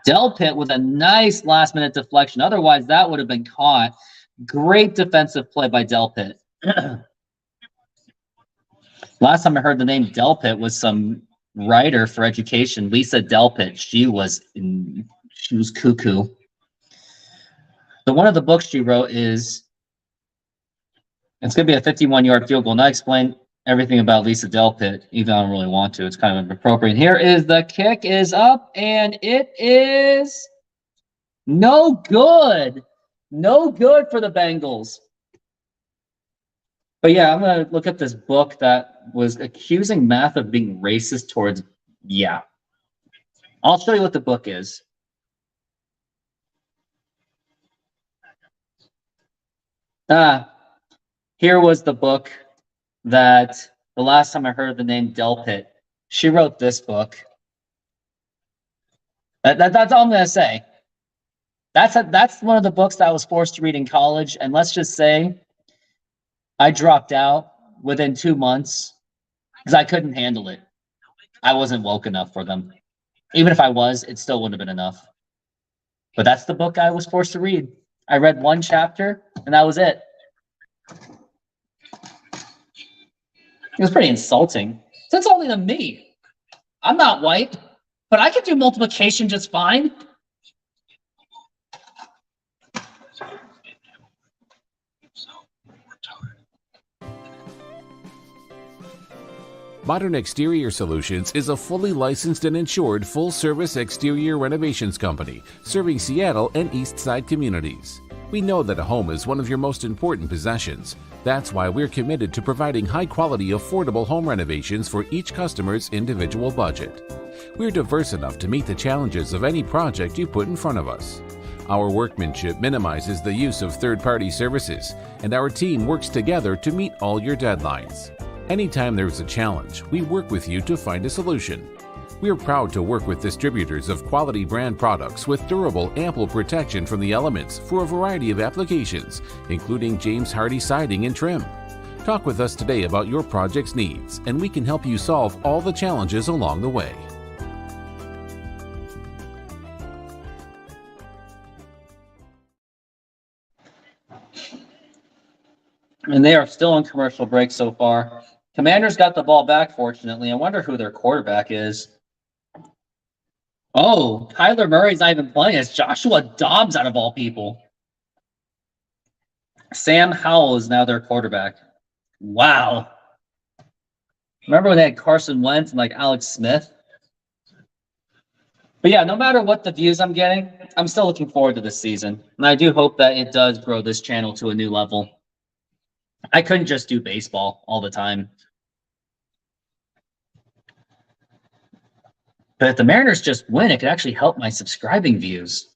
Delpit with a nice last-minute deflection. Otherwise, that would have been caught. Great defensive play by Delpit. Last time I heard the name Delpit was some writer for education, Lisa Delpit. She was cuckoo. But one of the books she wrote is it's going to be a 51-yard field goal. And I explained everything about Lisa Delpit, even though I don't really want to. It's kind of inappropriate. Here is the kick is up, and it is no good. No good for the Bengals. But yeah, I'm going to look at this book that was accusing math of being racist towards, yeah. I'll show you what the book is. Here was the book that the last time I heard the name Delpit, she wrote this book. That's all I'm going to say. That's one of the books that I was forced to read in college. And let's just say I dropped out within 2 months because I couldn't handle it. I wasn't woke enough for them. Even if I was, it still wouldn't have been enough. But that's the book I was forced to read. I read 1 chapter, and that was it. It was pretty insulting. That's only to me. I'm not white, but I can do multiplication just fine. Modern Exterior Solutions is a fully licensed and insured full-service exterior renovations company serving Seattle and East Side communities. We know that a home is one of your most important possessions. That's why we're committed to providing high-quality, affordable home renovations for each customer's individual budget. We're diverse enough to meet the challenges of any project you put in front of us. Our workmanship minimizes the use of third-party services, and our team works together to meet all your deadlines. Anytime there's a challenge, we work with you to find a solution. We're proud to work with distributors of quality brand products with durable, ample protection from the elements for a variety of applications, including James Hardie siding and trim. Talk with us today about your project's needs, and we can help you solve all the challenges along the way. And they are still on commercial break so far. Commanders got the ball back, fortunately. I wonder who their quarterback is. Oh, Kyler Murray's not even playing. It's Joshua Dobbs out of all people. Sam Howell is now their quarterback. Wow. Remember when they had Carson Wentz and like Alex Smith? But yeah, no matter what the views I'm getting, I'm still looking forward to this season. And I do hope that it does grow this channel to a new level. I couldn't just do baseball all the time. But if the Mariners just win, it could actually help my subscribing views.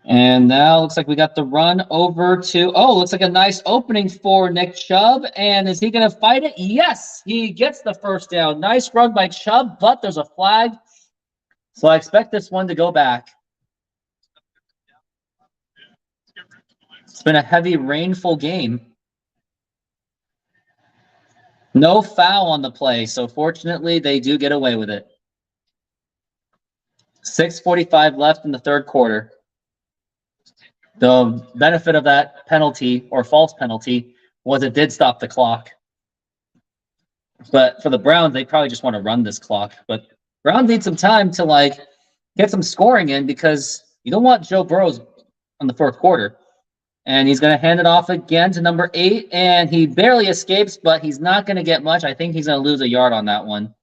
And now looks like we got the run over to, looks like a nice opening for Nick Chubb. And is he going to fight it? Yes, he gets the first down. Nice run by Chubb, but there's a flag. So I expect this one to go back. It's been a heavy, rainful game. No foul on the play, so fortunately they do get away with it. 6:45 left in the third quarter. The benefit of that penalty, or false penalty, was it did stop the clock. But for the Browns, they probably just want to run this clock. But Browns need some time to get some scoring in because you don't want Joe Burrow on the fourth quarter. And he's going to hand it off again to number 8, and he barely escapes, but he's not going to get much. I think he's going to lose a yard on that one.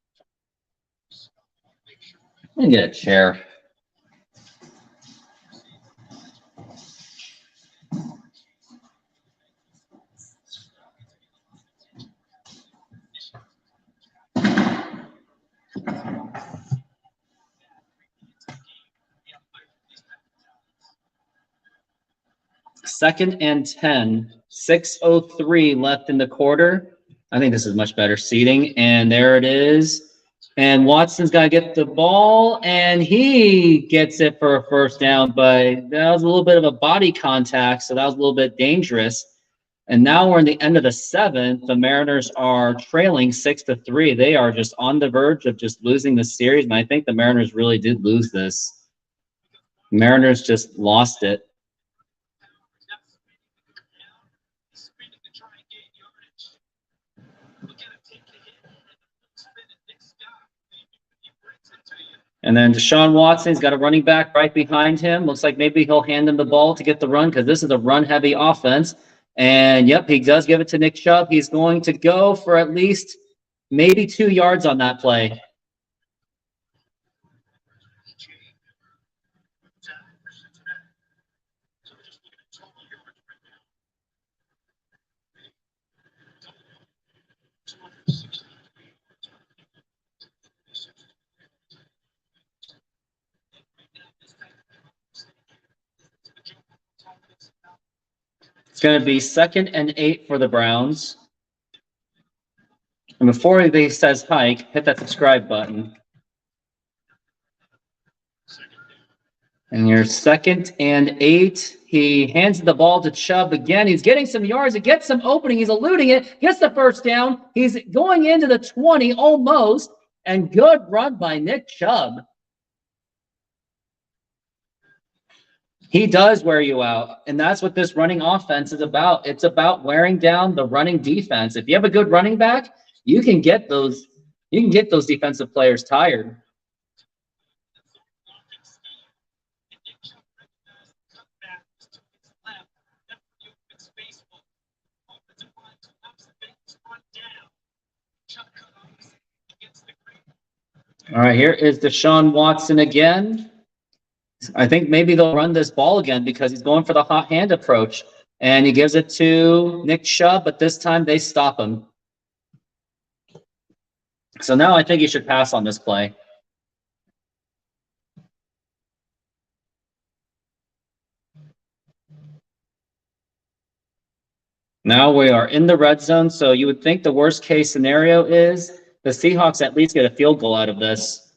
Let me get a chair. Second and 10, 6:03 left in the quarter. I think this is much better seating. And there it is. And Watson's got to get the ball, and he gets it for a first down. But that was a little bit of a body contact, so that was a little bit dangerous. And now we're in the end of the 7th. The Mariners are trailing 6-3. They are just on the verge of just losing the series. And I think the Mariners really did lose this. Mariners just lost it. And then Deshaun Watson's got a running back right behind him. Looks like maybe he'll hand him the ball to get the run because this is a run-heavy offense. And, yep, he does give it to Nick Chubb. He's going to go for at least maybe 2 yards on that play. It's going to be 2nd and 8 for the Browns. And before they says hike, hit that subscribe button. And your 2nd and 8. He hands the ball to Chubb again. He's getting some yards. He gets some opening. He's eluding it. Gets the first down. He's going into the 20 almost. And good run by Nick Chubb. He does wear you out. And that's what this running offense is about. It's about wearing down the running defense. If you have a good running back, you can get those defensive players tired. All right, here is Deshaun Watson again. I think maybe they'll run this ball again because he's going for the hot hand approach. And he gives it to Nick Chubb, but this time they stop him. So now I think he should pass on this play. Now we are in the red zone, so you would think the worst case scenario is the Seahawks at least get a field goal out of this.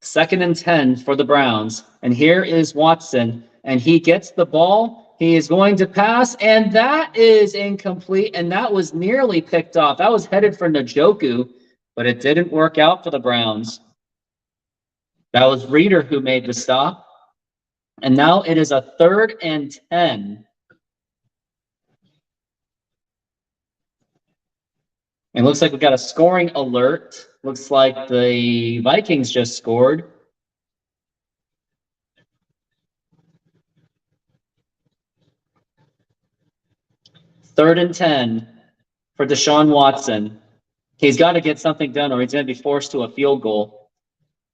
Second and 10 for the Browns. And here is Watson, and he gets the ball. He is going to pass, and that is incomplete, and that was nearly picked off. That was headed for Njoku, but it didn't work out for the Browns. That was Reeder who made the stop. And now it is a 3rd and 10. It looks like we got a scoring alert. Looks like the Vikings just scored. Third and 10 for Deshaun Watson. He's got to get something done or he's going to be forced to a field goal.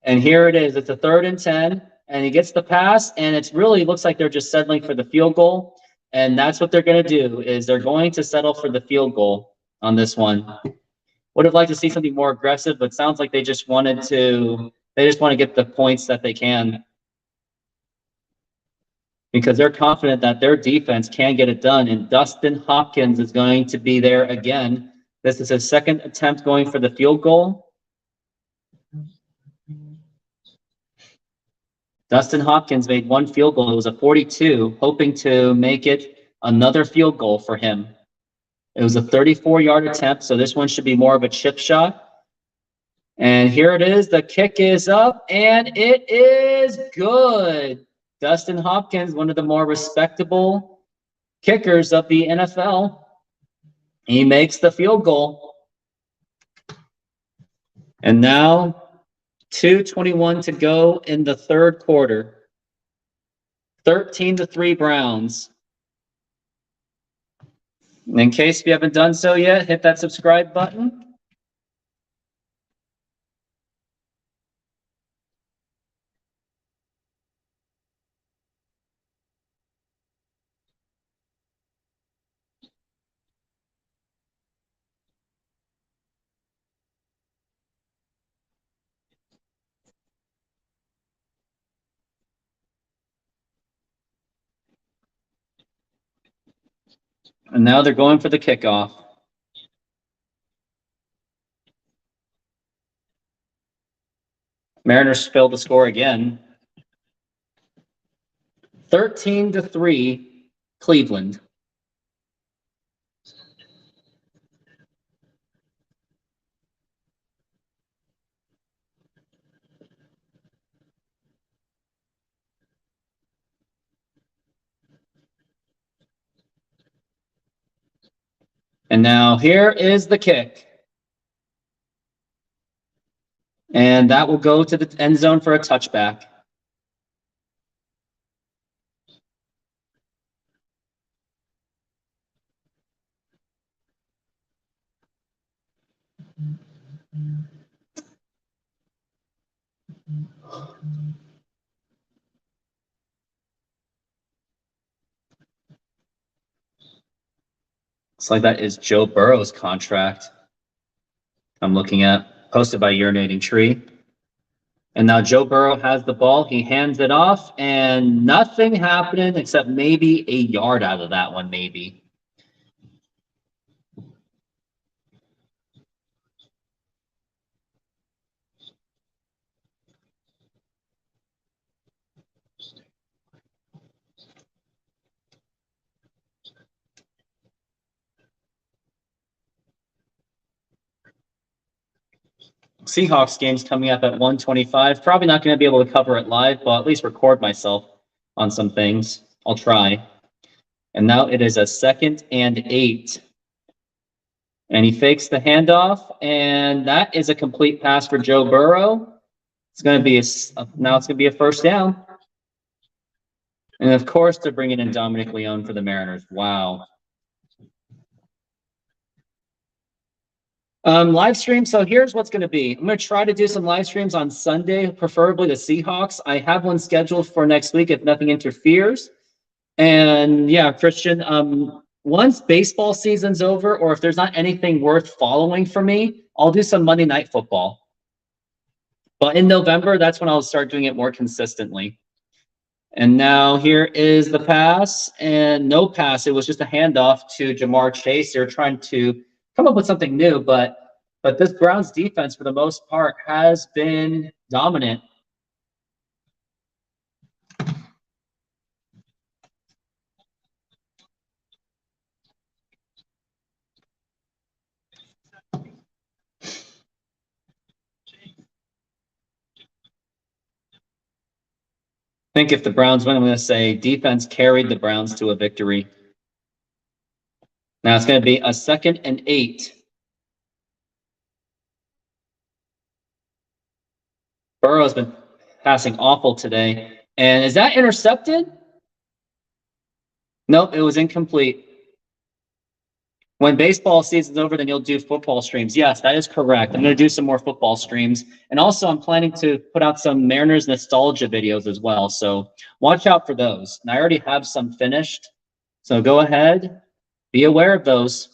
And here it is. It's a 3rd and 10, and he gets the pass, and it really looks like they're just settling for the field goal. And that's what they're going to do, is they're going to settle for the field goal on this one. Would have liked to see something more aggressive, but sounds like they just want to get the points that they can. Because they're confident that their defense can get it done. And Dustin Hopkins is going to be there again. This is his 2nd attempt going for the field goal. Dustin Hopkins made one field goal. It was a 42, hoping to make it another field goal for him. It was a 34-yard attempt, so this one should be more of a chip shot. And here it is. The kick is up, and it is good. Dustin Hopkins, one of the more respectable kickers of the NFL. He makes the field goal. And now 2:21 to go in the 3rd quarter. 13-3 Browns. In case you haven't done so yet, hit that subscribe button. And now they're going for the kickoff. Mariners failed to score again. 13-3, Cleveland. And now here is the kick. And that will go to the end zone for a touchback. Looks like that is Joe Burrow's contract. I'm looking at, posted by Urinating Tree. And now Joe Burrow has the ball. He hands it off, and nothing happening except maybe a yard out of that one, maybe. Seahawks game's coming up at 1:25. Probably not going to be able to cover it live, but at least record myself on some things. I'll try. And now it is a 2nd and 8. And he fakes the handoff, and that is a complete pass for Joe Burrow. It's going to be now it's going to be a first down. And of course, they're bringing in Dominic Leone for the Mariners. Wow. Live stream. So here's what's going to be. I'm going to try to do some live streams on Sunday, preferably the Seahawks. I have one scheduled for next week if nothing interferes. And yeah, Christian, once baseball season's over, or if there's not anything worth following for me, I'll do some Monday Night Football. But in November, that's when I'll start doing it more consistently. And now here is the pass, and no pass. It was just a handoff to Jamar Chase. They're trying to come up with something new, but this Browns defense, for the most part, has been dominant. I think if the Browns win, I'm going to say defense carried the Browns to a victory. Now it's going to be a 2nd and 8. Burrow's been passing awful today. And is that intercepted? Nope, it was incomplete. When baseball season's over, then you'll do football streams. Yes, that is correct. I'm going to do some more football streams. And also, I'm planning to put out some Mariners nostalgia videos as well. So watch out for those. And I already have some finished. So go ahead. Be aware of those.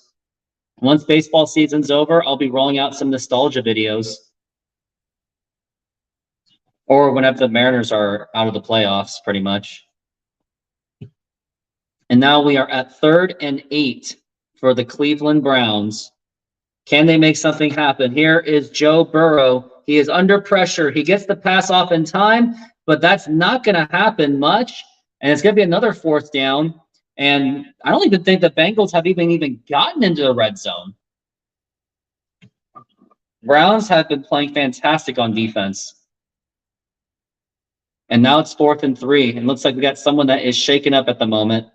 Once baseball season's over, I'll be rolling out some nostalgia videos. Or whenever the Mariners are out of the playoffs, pretty much. And now we are at 3rd and 8 for the Cleveland Browns. Can they make something happen? Here is Joe Burrow. He is under pressure. He gets the pass off in time, but that's not going to happen much. And it's going to be another 4th down. And I don't even think the Bengals have even gotten into the red zone. Browns have been playing fantastic on defense. And now it's 4th and 3. And it looks like we got someone that is shaken up at the moment.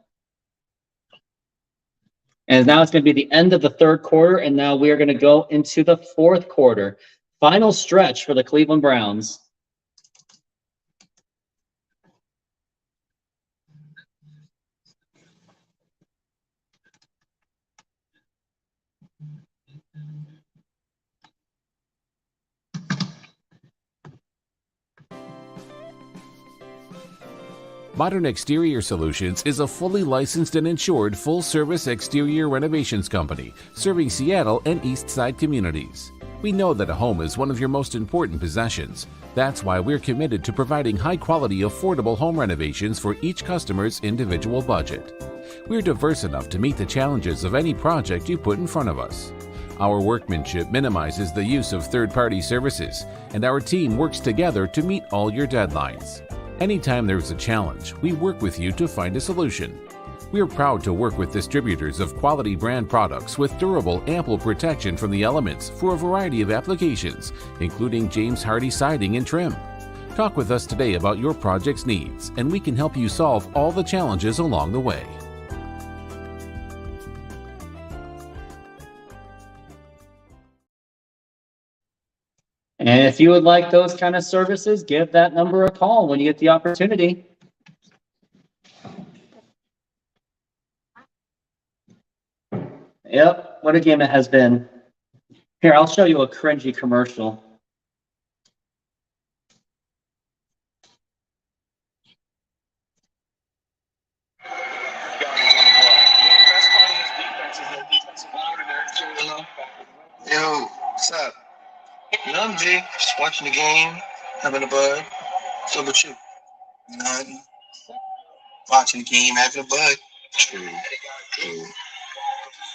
And now it's going to be the end of the 3rd quarter. And now we are going to go into the 4th quarter. Final stretch for the Cleveland Browns. Modern Exterior Solutions is a fully licensed and insured full-service exterior renovations company serving Seattle and East Side communities. We know that a home is one of your most important possessions. That's why we're committed to providing high-quality, affordable home renovations for each customer's individual budget. We're diverse enough to meet the challenges of any project you put in front of us. Our workmanship minimizes the use of third-party services, and our team works together to meet all your deadlines. Anytime there's a challenge, we work with you to find a solution. We are proud to work with distributors of quality brand products with durable, ample protection from the elements for a variety of applications, including James Hardie siding and trim. Talk with us today about your project's needs, and we can help you solve all the challenges along the way. And if you would like those kind of services, give that number a call when you get the opportunity. Yep, what a game it has been. Here, I'll show you a cringy commercial. Yo, what's up? Nothing, G. Just watching the game, having a bud. What's up with you? Nothing. Watching the game, having a bud. True.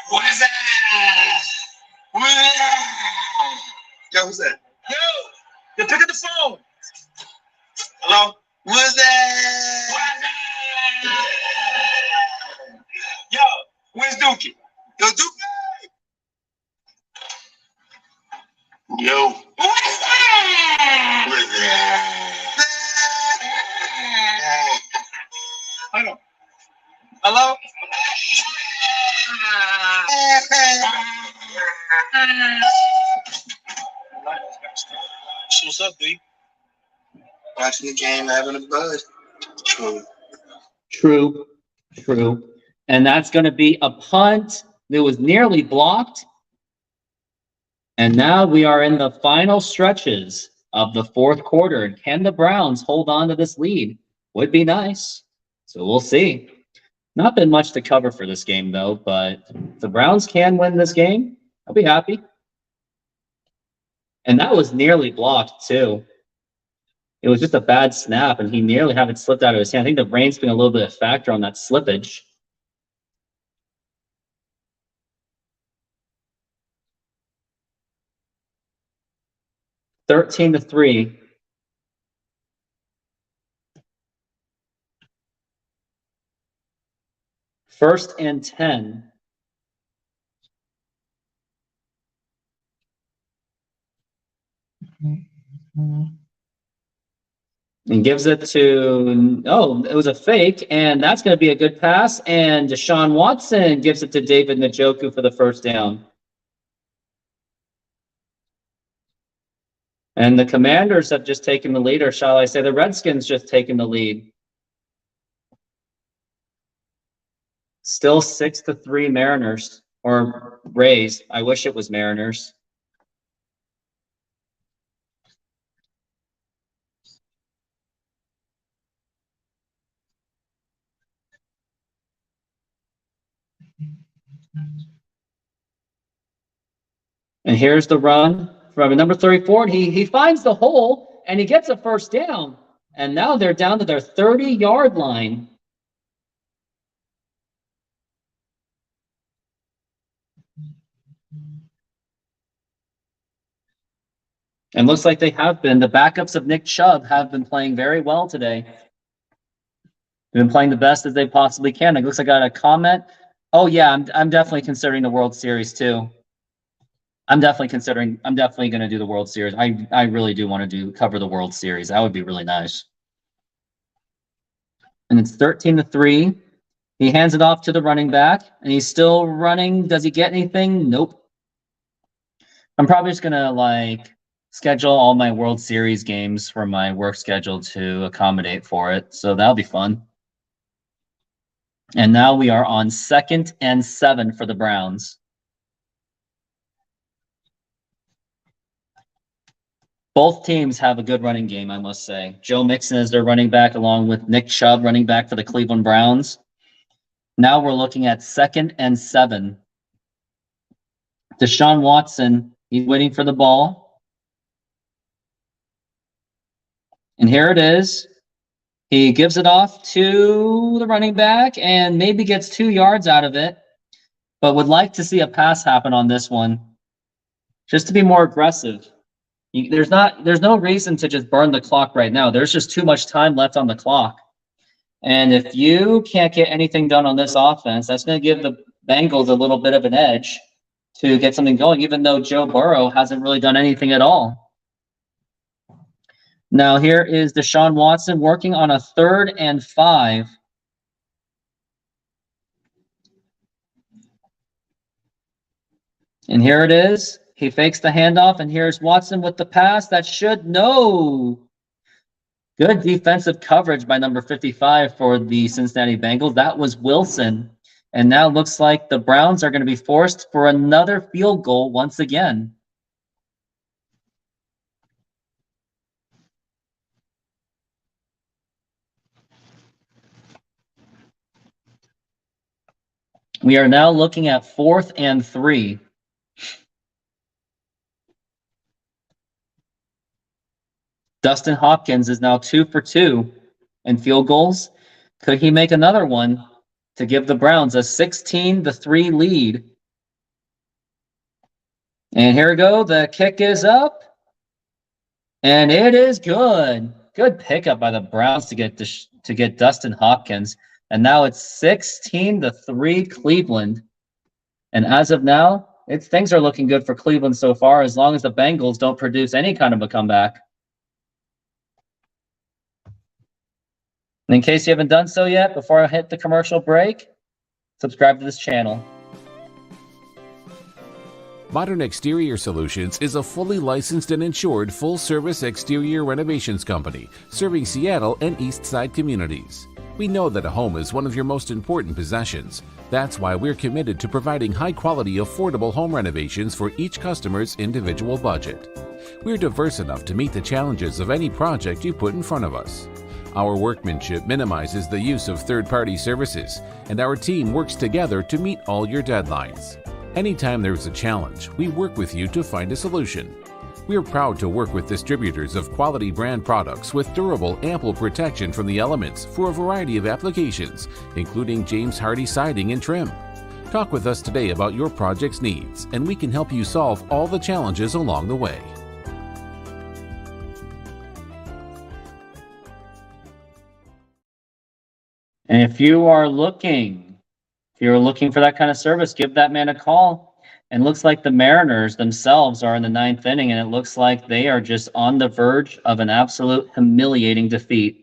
What is that? What is that? Yo, who's that? Yo, pick up the phone. Hello? What's that? What is that? Yo, where's Dookie? Yo, Dookie? Yo. What is that? What's up, D? Watching the game, having a buzz. True. And that's going to be a punt that was nearly blocked. And now we are in the final stretches of the fourth quarter. Can the Browns hold on to this lead? Would be nice. So we'll see. Not been much to cover for this game, though, but if the Browns can win this game, I'll be happy. And that was nearly blocked, too. It was just a bad snap, and he nearly had it slipped out of his hand. I think the rain's been a little bit of a factor on that slippage. Thirteen to 3. First and 10. And gives it to, it was a fake, and that's going to be a good pass. And Deshaun Watson gives it to David Njoku for the first down. And the Commanders have just taken the lead, or shall I say the Redskins just taken the lead. Still 6-3 Mariners, or Rays. I wish it was Mariners. And here's the run from number 34. He finds the hole, and he gets a first down. And now they're down to their 30-yard line. And looks like they have been. The backups of Nick Chubb have been playing very well today. They've been playing the best as they possibly can. It looks like I got a comment. Oh yeah, I'm definitely considering the World Series too. I'm definitely going to do the World Series. I really do want to cover the World Series. That would be really nice. And it's 13-3. He hands it off to the running back, and he's still running. Does he get anything? Nope. I'm probably just going to schedule all my World Series games for my work schedule to accommodate for it. So that'll be fun. And now we are on 2nd and 7 for the Browns. Both teams have a good running game, I must say. Joe Mixon is their running back, along with Nick Chubb, running back for the Cleveland Browns. Now we're looking at 2nd and 7. Deshaun Watson, he's waiting for the ball. And here it is. He gives it off to the running back and maybe gets 2 yards out of it, but would like to see a pass happen on this one, just to be more aggressive. There's no reason to just burn the clock right now. There's just too much time left on the clock. And if you can't get anything done on this offense, that's going to give the Bengals a little bit of an edge to get something going, even though Joe Burrow hasn't really done anything at all. Now here is Deshaun Watson working on a 3rd and 5. And here it is. He fakes the handoff, and here's Watson with the pass. That should no. Good defensive coverage by number 55 for the Cincinnati Bengals. That was Wilson. And now it looks like the Browns are going to be forced for another field goal once again. We are now looking at 4th and 3. Dustin Hopkins is now 2 for 2 in field goals. Could he make another one to give the Browns a 16-3 lead? And here we go. The kick is up. And it is good. Good pickup by the Browns to get Dustin Hopkins. And now it's 16-3 Cleveland. And as of now, things are looking good for Cleveland so far, as long as the Bengals don't produce any kind of a comeback. And in case you haven't done so yet, before I hit the commercial break, subscribe to this channel. Modern Exterior Solutions is a fully licensed and insured full-service exterior renovations company serving Seattle and East Side communities. We know that a home is one of your most important possessions. That's why we're committed to providing high-quality, affordable home renovations for each customer's individual budget. We're diverse enough to meet the challenges of any project you put in front of us. Our workmanship minimizes the use of third-party services, and our team works together to meet all your deadlines. Anytime there's a challenge, we work with you to find a solution. We are proud to work with distributors of quality brand products with durable, ample protection from the elements for a variety of applications, including James Hardie siding and trim. Talk with us today about your project's needs, and we can help you solve all the challenges along the way. And if you're looking for that kind of service, give that man a call. And looks like the Mariners themselves are in the 9th inning, and it looks like they are just on the verge of an absolute humiliating defeat.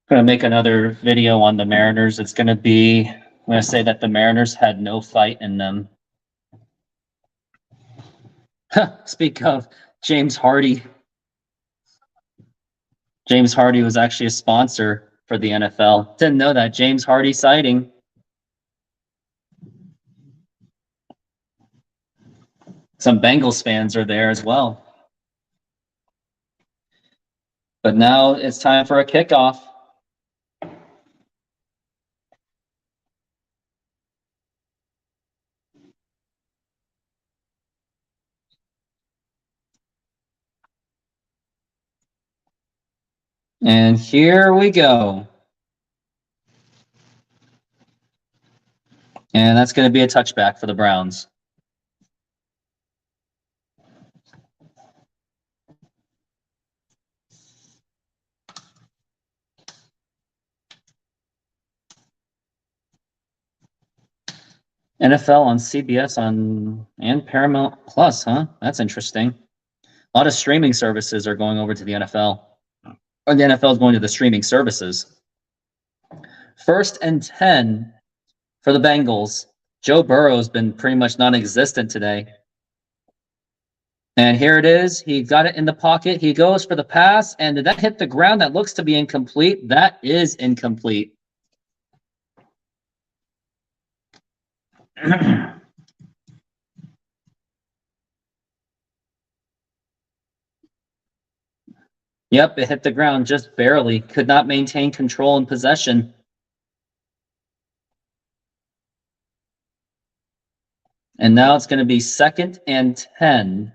I'm going to make another video on the Mariners. I'm going to say that the Mariners had no fight in them. Speak of James Hardie. James Hardie was actually a sponsor for the NFL. Didn't know that. James Hardie siding. Some Bengals fans are there as well. But now it's time for a kickoff. And here we go. And that's going to be a touchback for the Browns. NFL on CBS and Paramount Plus, huh? That's interesting. A lot of streaming services are going over to the NFL. Or the NFL is going to the streaming services. 1st and 10 for the Bengals. Joe Burrow has been pretty much non-existent today. And here it is. He got it in the pocket. He goes for the pass. And did that hit the ground? That looks to be incomplete. That is incomplete. Yep, it hit the ground just barely. Could not maintain control and possession. And now it's going to be 2nd and 10.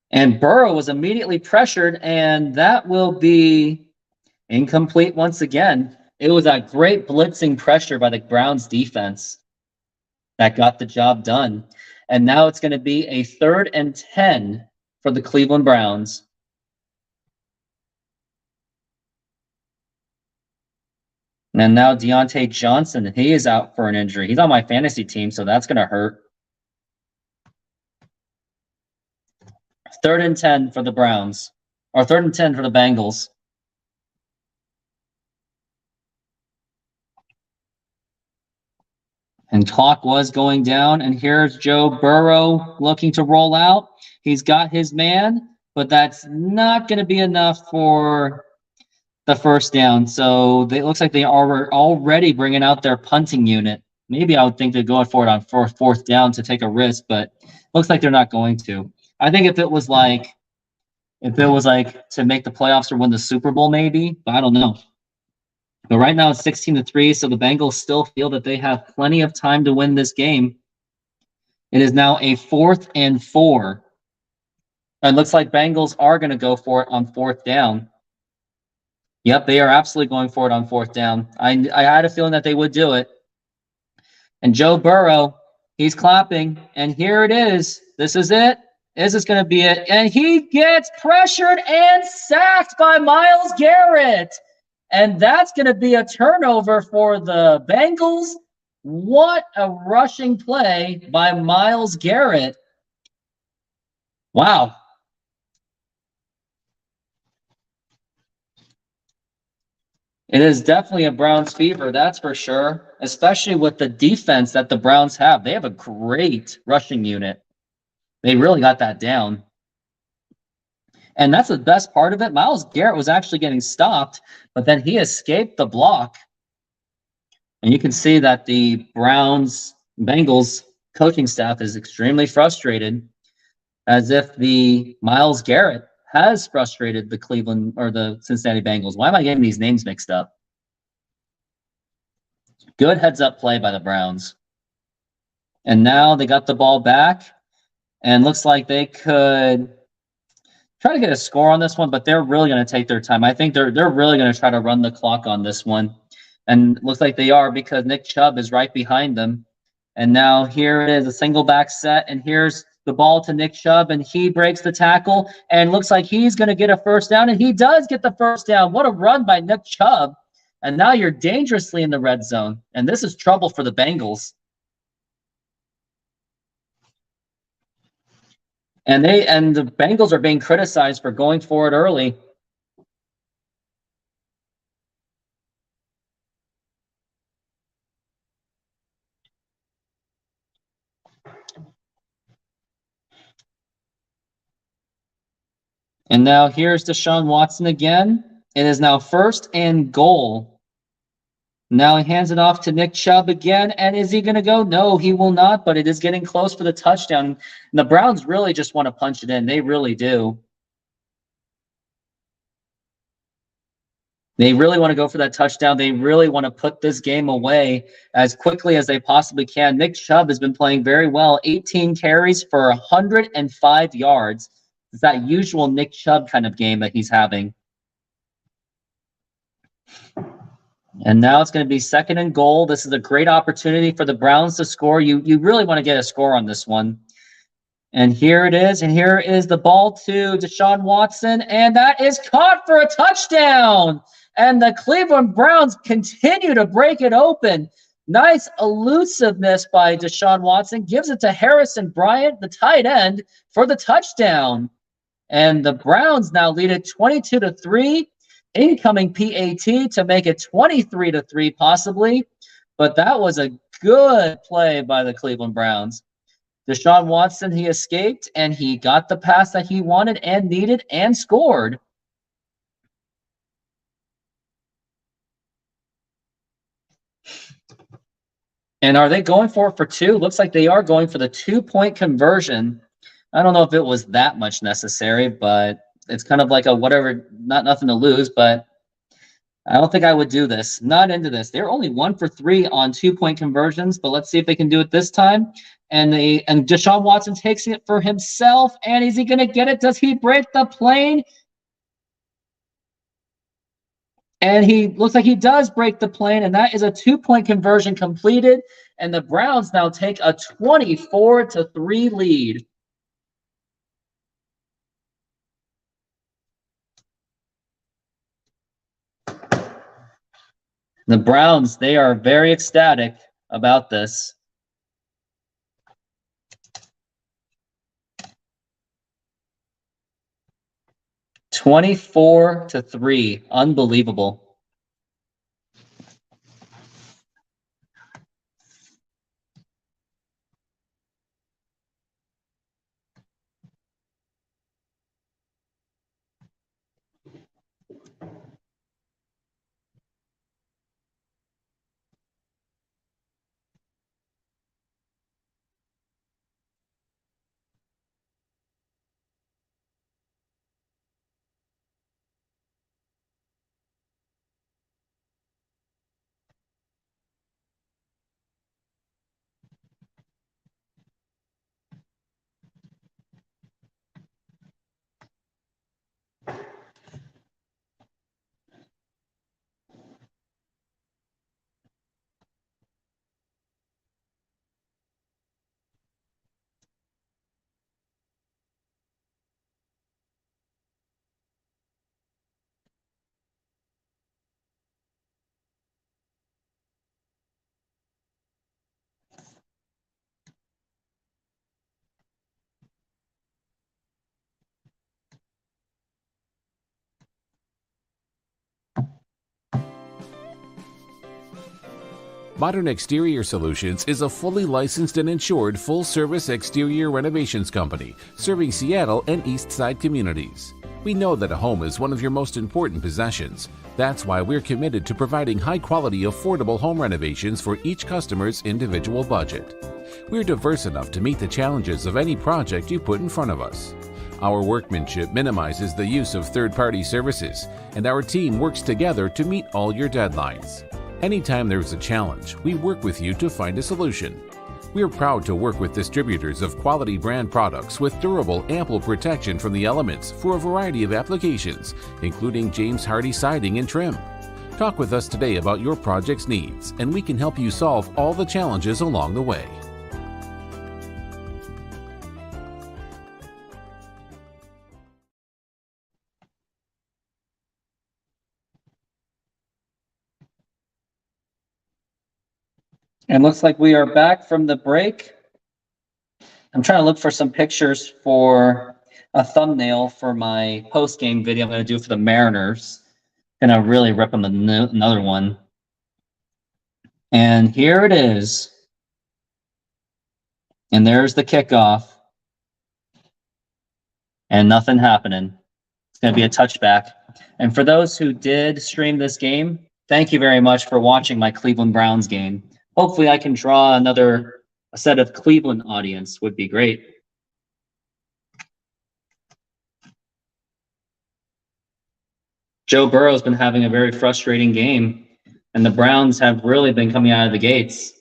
And Burrow was immediately pressured, and that will be incomplete once again. It was a great blitzing pressure by the Browns defense that got the job done. And now it's going to be a 3rd and 10 for the Cleveland Browns. And now Deontay Johnson, he is out for an injury. He's on my fantasy team, so that's going to hurt. 3rd and 10 for the Browns, or 3rd and 10 for the Bengals. And clock was going down, and here's Joe Burrow looking to roll out. He's got his man, but that's not going to be enough for the first down. So it looks like they are already bringing out their punting unit. Maybe I would think they'd go for it on fourth down to take a risk, but looks like they're not going to. I think if it was like to make the playoffs or win the Super Bowl, maybe, but I don't know. But right now it's 16-3, so the Bengals still feel that they have plenty of time to win this game. It is now a 4th and 4 And it looks like Bengals are going to go for it on 4th down. Yep, they are absolutely going for it on 4th down. I had a feeling that they would do it. And Joe Burrow, he's clapping, and here it is. This is it. This is going to be it. And he gets pressured and sacked by Myles Garrett. And that's going to be a turnover for the Bengals. What a rushing play by Myles Garrett. Wow. It is definitely a Browns fever, that's for sure, especially with the defense that the Browns have. They have a great rushing unit. They really got that down. And that's the best part of it. Myles Garrett was actually getting stopped, but then he escaped the block. And you can see that the Bengals coaching staff is extremely frustrated, as if the Myles Garrett has frustrated the Cleveland or the Cincinnati Bengals. Why am I getting these names mixed up? Good heads-up play by the Browns. And now they got the ball back, and looks like they could try to get a score on this one, but they're really going to take their time. I think they're really going to try to run the clock on this one. And looks like they are, because Nick Chubb is right behind them. And now here it is, a single back set, and here's the ball to Nick Chubb, and he breaks the tackle, and looks like he's going to get a first down, and he does get the first down. What a run by Nick Chubb. And now you're dangerously in the red zone, and this is trouble for the Bengals. And the Bengals are being criticized for going for it early. And now here's Deshaun Watson again. It is now 1st and goal. Now he hands it off to Nick Chubb again. And is he going to go? No, he will not, but it is getting close for the touchdown. And the Browns really just want to punch it in. They really do. They really want to go for that touchdown. They really want to put this game away as quickly as they possibly can. Nick Chubb has been playing very well. 18 carries for 105 yards. It's that usual Nick Chubb kind of game that he's having. And now it's going to be 2nd and goal. This is a great opportunity for the Browns to score. You really want to get a score on this one. And here it is. And here is the ball to Deshaun Watson. And that is caught for a touchdown. And the Cleveland Browns continue to break it open. Nice elusiveness by Deshaun Watson. Gives it to Harrison Bryant, the tight end, for the touchdown. And the Browns now lead it 22-3. Incoming PAT to make it 23-3 possibly. But that was a good play by the Cleveland Browns. Deshaun Watson, he escaped, and he got the pass that he wanted and needed and scored. And are they going for it for 2? Looks like they are going for the 2-point conversion. I don't know if it was that much necessary, but it's kind of like a whatever, nothing to lose, but I don't think I would do this. Not into this. They're only 1 for 3 on 2-point conversions, but let's see if they can do it this time. And Deshaun Watson takes it for himself, and is he going to get it? Does he break the plane? And he looks like he does break the plane, and that is a 2-point conversion completed. And the Browns now take a 24-3 lead. The Browns, they are very ecstatic about this. (24-3). Unbelievable. Modern Exterior Solutions is a fully licensed and insured full-service exterior renovations company serving Seattle and East Side communities. We know that a home is one of your most important possessions. That's why we're committed to providing high-quality, affordable home renovations for each customer's individual budget. We're diverse enough to meet the challenges of any project you put in front of us. Our workmanship minimizes the use of third-party services, and our team works together to meet all your deadlines. Anytime there's a challenge, we work with you to find a solution. We are proud to work with distributors of quality brand products with durable, ample protection from the elements for a variety of applications, including James Hardie siding and trim. Talk with us today about your project's needs, and we can help you solve all the challenges along the way. And looks like we are back from the break. I'm trying to look for some pictures for a thumbnail for my post-game video I'm going to do for the Mariners. Gonna really rip them another one. And here it is. And there's the kickoff. And nothing happening. It's going to be a touchback. And for those who did stream this game, thank you very much for watching my Cleveland Browns game. Hopefully I can draw a set of Cleveland audience, would be great. Joe Burrow's been having a very frustrating game, and the Browns have really been coming out of the gates.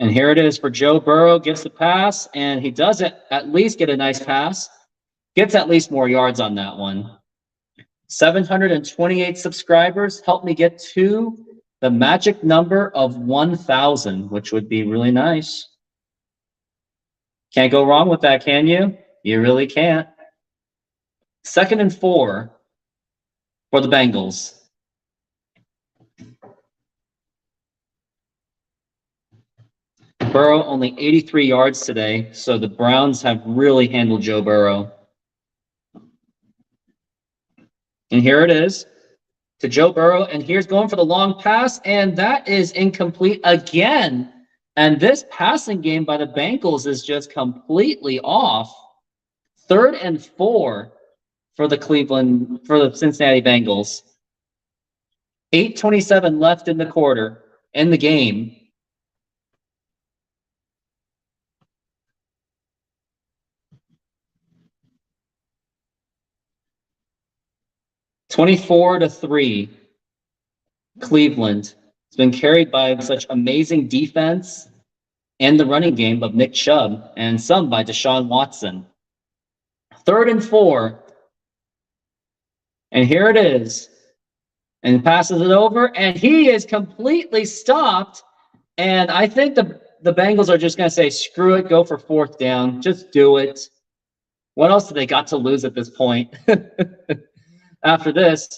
And here it is for Joe Burrow, gets the pass, and he does at least get a nice pass. Gets at least more yards on that one. 728 subscribers helped me get to the magic number of 1,000, which would be really nice. Can't go wrong with that, can you? You really can't. 2nd and 4 for the Bengals. Burrow only 83 yards today, so the Browns have really handled Joe Burrow. And here it is to Joe Burrow, and here's going for the long pass, and that is incomplete again. And this passing game by the Bengals is just completely off. 3rd and 4 for the Cincinnati Bengals. 8:27 left in the quarter, in the game. (24-3), Cleveland. It's been carried by such amazing defense and the running game of Nick Chubb, and some by Deshaun Watson. 3rd and 4. And here it is. And passes it over, and he is completely stopped. And I think the Bengals are just going to say, screw it, go for 4th down. Just do it. What else do they got to lose at this point? After this,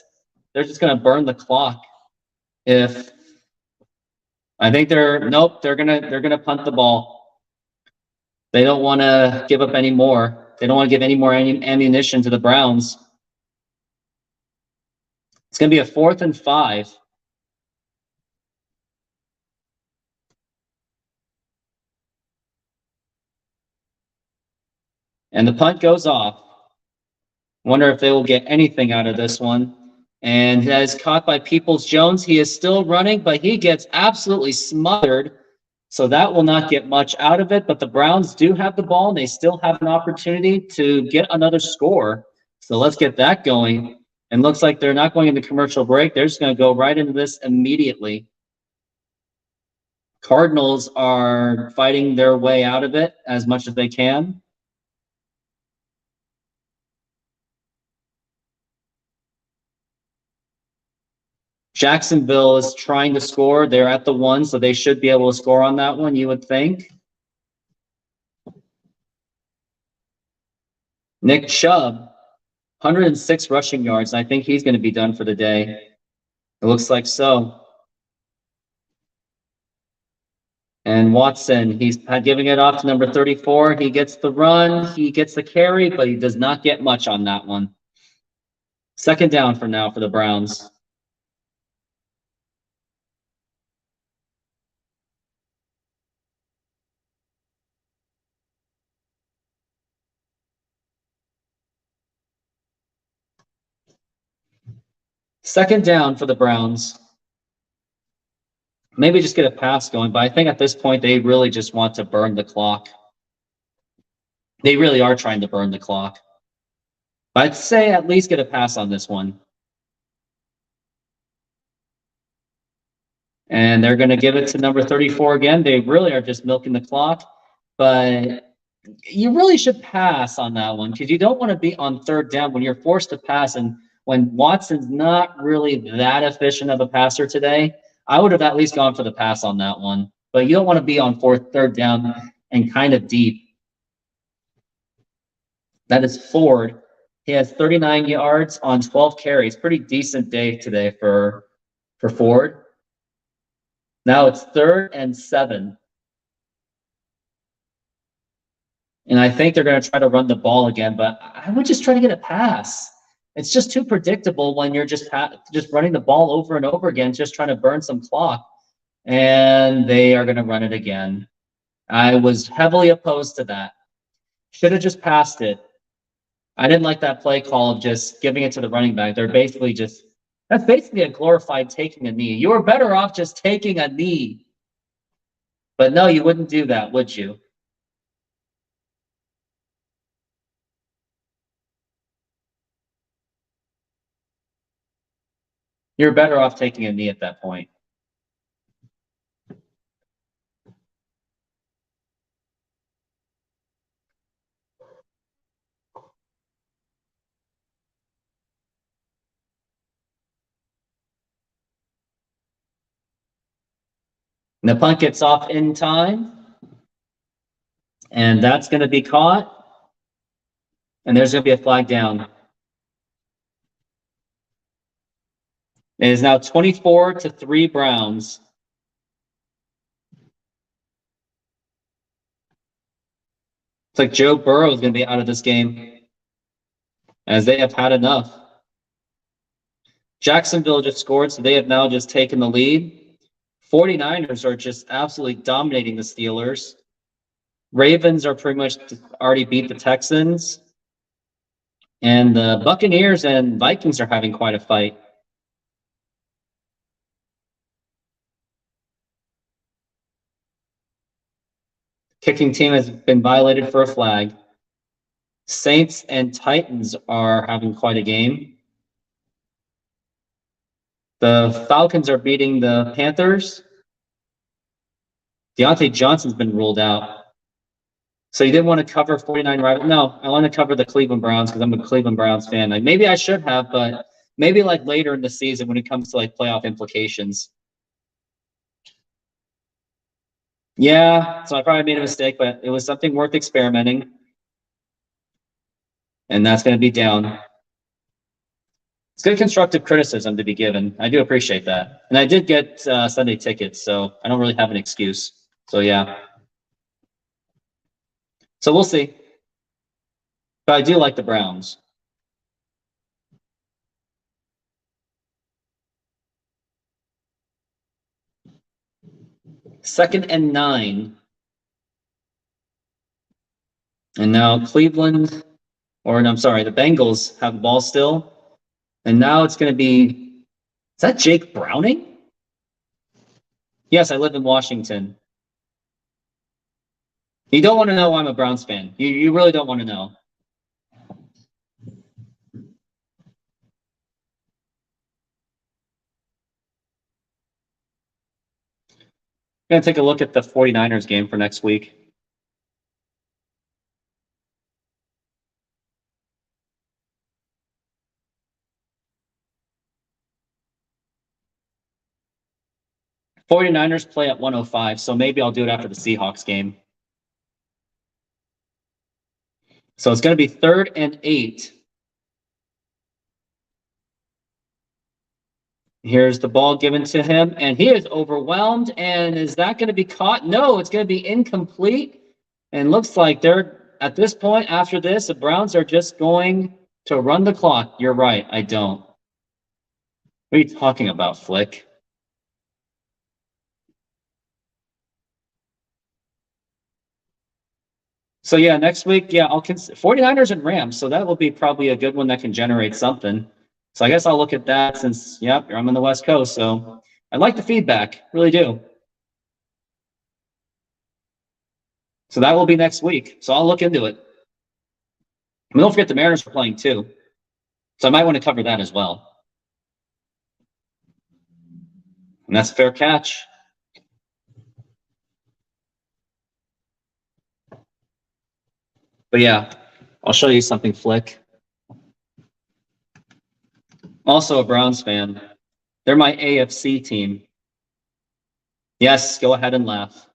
they're just going to burn the clock. I think they're going to punt the ball. They don't want to give up any more. They don't want to give any more ammunition to the Browns. It's going to be a 4th and 5. And the punt goes off. Wonder if they will get anything out of this one. And that is caught by Peoples-Jones. He is still running, but he gets absolutely smothered. So that will not get much out of it. But the Browns do have the ball, and they still have an opportunity to get another score. So let's get that going. And looks like they're not going into commercial break. They're just going to go right into this immediately. Cardinals are fighting their way out of it as much as they can. Jacksonville is trying to score. They're at the 1, so they should be able to score on that one, you would think. Nick Chubb, 106 rushing yards. I think he's going to be done for the day. It looks like so. And Watson, he's giving it off to number 34. He gets the run. He gets the carry, but he does not get much on that one. Second down for now for the Browns. Second down for the Browns. Maybe just get a pass going, but I think at this point they really just want to burn the clock. They really are trying to burn the clock. But I'd say at least get a pass on this one. And they're going to give it to number 34 again. They really are just milking the clock. But you really should pass on that one because you don't want to be on third down when you're forced to pass. And when Watson's not really that efficient of a passer today, I would have at least gone for the pass on that one. But you don't want to be on third down and kind of deep. That is Ford. He has 39 yards on 12 carries. Pretty decent day today for Ford. Now it's 3rd and 7. And I think they're going to try to run the ball again, but I would just try to get a pass. It's just too predictable when you're just running the ball over and over again, just trying to burn some clock. And they are going to run it again. I was heavily opposed to that. Should have just passed it. I didn't like that play call of just giving it to the running back. They're basically that's basically a glorified taking a knee. You were better off just taking a knee. But no, you wouldn't do that, would you? You're better off taking a knee at that point. And the punt gets off in time. And that's going to be caught. And there's going to be a flag down. It is now 24-3 Browns. It's like Joe Burrow is going to be out of this game, as they have had enough. Jacksonville just scored, so they have now just taken the lead. 49ers are just absolutely dominating the Steelers. Ravens are pretty much already beat the Texans. And the Buccaneers and Vikings are having quite a fight. Kicking team has been violated for a flag. Saints and Titans are having quite a game. The Falcons are beating the Panthers. Deontay Johnson's been ruled out. So you didn't want to cover 49 rivals? No, I want to cover the Cleveland Browns because I'm a Cleveland Browns fan. Like, maybe I should have, but maybe like later in the season when it comes to like playoff implications. Yeah, so I probably made a mistake, but it was something worth experimenting. And that's going to be down. It's good constructive criticism to be given. I do appreciate that. And I did get Sunday tickets, so I don't really have an excuse. So, yeah. So we'll see. But I do like the Browns. Second and 9. And now Cleveland, or I'm sorry, the Bengals have the ball still. And now it's going to be, is that Jake Browning? Yes, I live in Washington. You don't want to know why I'm a Browns fan. You really don't want to know. I'm going to take a look at the 49ers game for next week. '49ers play at 1:05, so maybe I'll do it after the Seahawks game. So it's going to be 3rd and 8. Here's the ball given to him, and he is overwhelmed. And is that going to be caught? No, it's going to be incomplete. And looks like they're, at this point, after this, the Browns are just going To run the clock, you're right, I don't. What are you talking about, Flick? So yeah, next week, yeah, I'll consider 49ers and Rams. So that will be probably a good one that can generate something. So I guess I'll look at that since, yep, I'm on the West Coast. So I like the feedback, really do. So that will be next week. So I'll look into it. And don't forget the Mariners are playing too. So I might want to cover that as well. And that's a fair catch. But yeah, I'll show you something, Flick. Also a Browns fan. They're my AFC team. Yes, go ahead and laugh.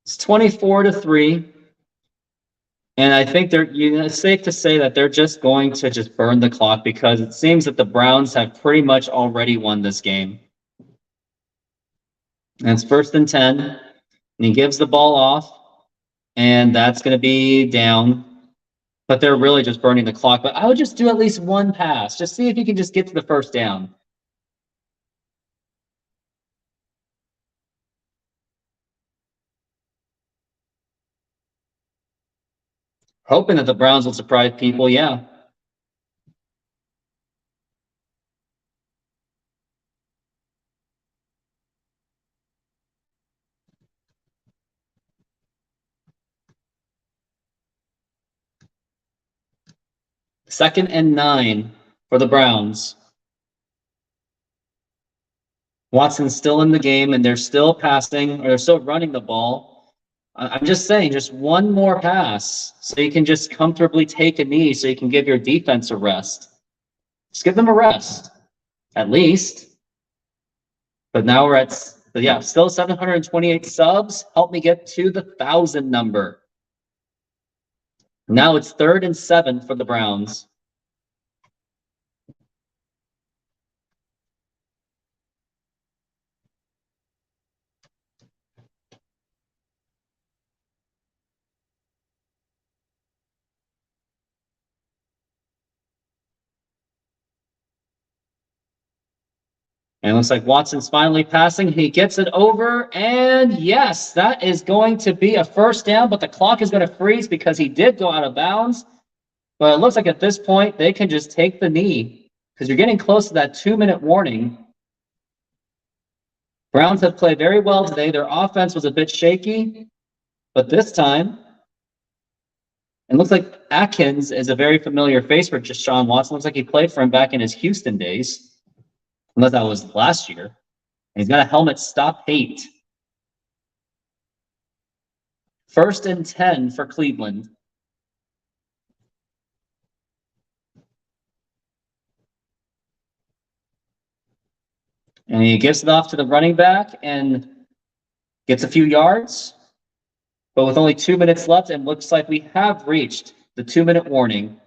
It's 24-3. And I think it's safe to say that they're just going to just burn the clock because it seems that the Browns have pretty much already won this game. And it's 1st and 10. And he gives the ball off. And that's going to be down. But they're really just burning the clock. But I would just do at least one pass. Just see if you can just get to the first down. Hoping that the Browns will surprise people, yeah. Second and 9 for the Browns. Watson's still in the game, and they're still passing, or they're still running the ball. I'm just saying, just one more pass so you can just comfortably take a knee so you can give your defense a rest. Just give them a rest, at least. But now we're at, still 728 subs. Help me get to the 1,000 number. Now it's 3rd and 7 for the Browns. And it looks like Watson's finally passing. He gets it over. And yes, that is going to be a first down, but the clock is going to freeze because he did go out of bounds. But it looks like at this point, they can just take the knee because you're getting close to that 2-minute warning. Browns have played very well today. Their offense was a bit shaky, but this time, it looks like Atkins is a very familiar face for Deshaun Watson. Looks like he played for him back in his Houston days. Unless that was last year. And he's got a helmet stop hate. 1st and 10 for Cleveland. And he gives it off to the running back and gets a few yards. But with only 2 minutes left, it looks like we have reached the 2-minute warning.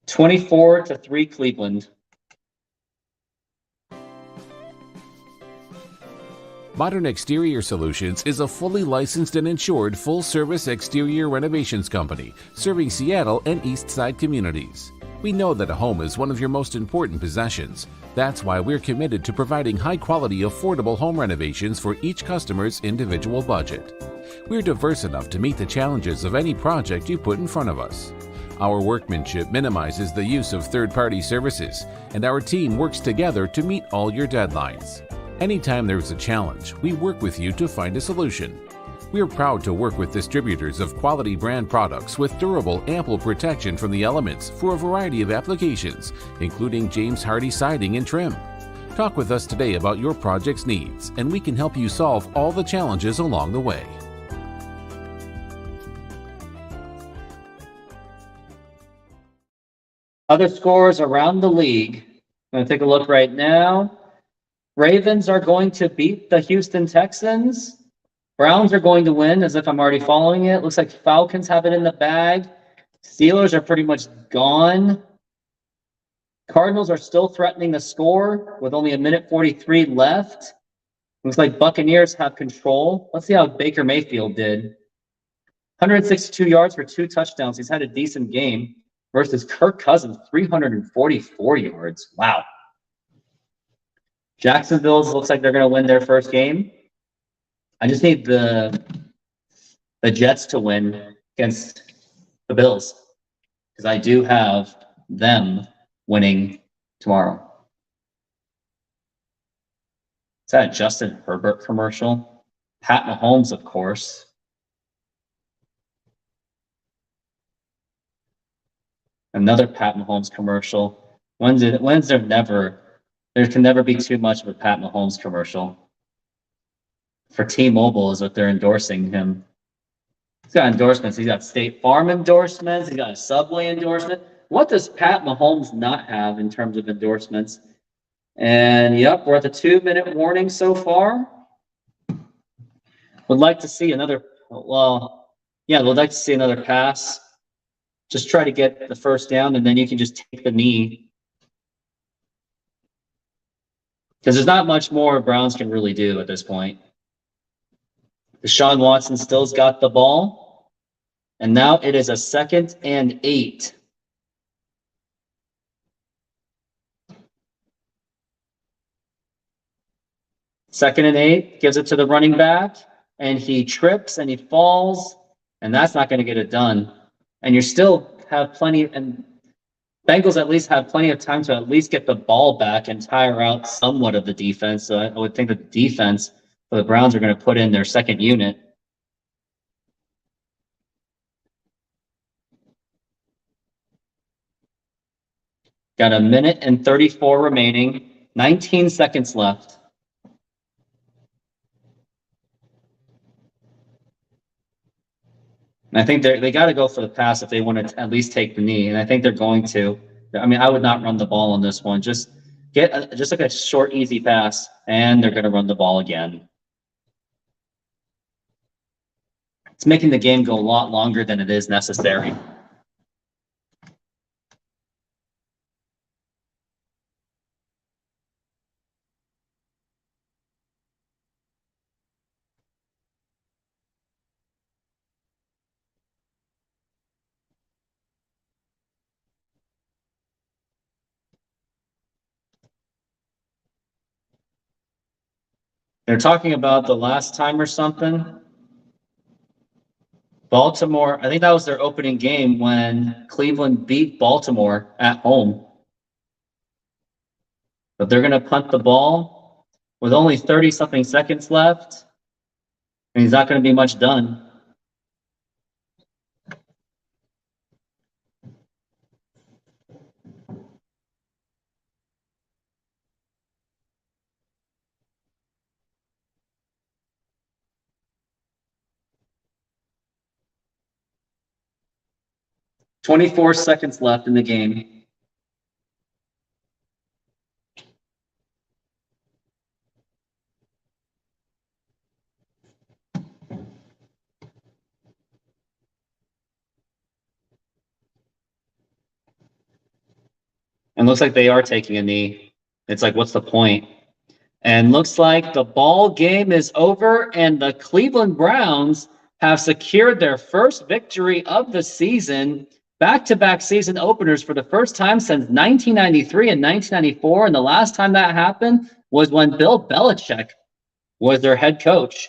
(24-3) Cleveland. Modern Exterior Solutions is a fully licensed and insured full-service exterior renovations company serving Seattle and East Side communities. We know that a home is one of your most important possessions. That's why we're committed to providing high-quality, affordable home renovations for each customer's individual budget. We're diverse enough to meet the challenges of any project you put in front of us. Our workmanship minimizes the use of third-party services, and our team works together to meet all your deadlines. Anytime there's a challenge, we work with you to find a solution. We're proud to work with distributors of quality brand products with durable, ample protection from the elements for a variety of applications, including James Hardie siding and trim. Talk with us today about your project's needs, and we can help you solve all the challenges along the way. Other scores around the league. I'm going to take a look right now. Ravens are going to beat the Houston Texans. Browns are going to win, as if I'm already following it. Looks like Falcons have it in the bag. Steelers are pretty much gone. Cardinals are still threatening to score with only 1:43 left. Looks like Buccaneers have control. Let's see how Baker Mayfield did. 162 yards for 2 touchdowns. He's had a decent game versus Kirk Cousins, 344 yards. Wow. Jacksonville looks like they're going to win their first game. I just need the Jets to win against the Bills because I do have them winning tomorrow. Is that a Justin Herbert commercial? Pat Mahomes, of course. Another Pat Mahomes commercial. There can never be too much of a Pat Mahomes commercial. For T-Mobile is what they're endorsing him. He's got endorsements. He's got State Farm endorsements. He's got a Subway endorsement. What does Pat Mahomes not have in terms of endorsements? And yep, we're at the 2-minute warning so far. Would like to see another, we'd like to see another pass. Just try to get the first down, and then you can just take the knee. Because there's not much more Browns can really do at this point. Deshaun Watson still's got the ball. And now it is a 2nd and 8. Second and 8, gives it to the running back, and he trips and he falls, and that's not going to get it done. And you still have plenty, and Bengals at least have plenty of time to at least get the ball back and tire out somewhat of the defense. So I would think that the defense for the Browns are going to put in their second unit. Got 1:34 remaining, 19 seconds left. And I think they got to go for the pass if they want to at least take the knee, and I think they're going to. I mean, I would not run the ball on this one. Just like a short, easy pass, and they're going to run the ball again. It's making the game go a lot longer than it is necessary. They're talking about the last time or something. Baltimore, I think that was their opening game when Cleveland beat Baltimore at home. But they're going to punt the ball with only 30-something seconds left. And he's not going to be much done. "24 seconds left in the game." And looks like they are taking a knee. It's like, what's the point? And looks like the ball game is over, and the Cleveland Browns have secured their first victory of the season. Back-to-back season openers for the first time since 1993 and 1994. And the last time that happened was when Bill Belichick was their head coach.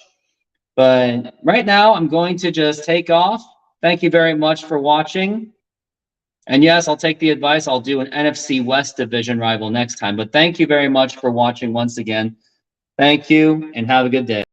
But right now, I'm going to just take off. Thank you very much for watching. And yes, I'll take the advice. I'll do an NFC West division rival next time. But thank you very much for watching once again. Thank you, and have a good day.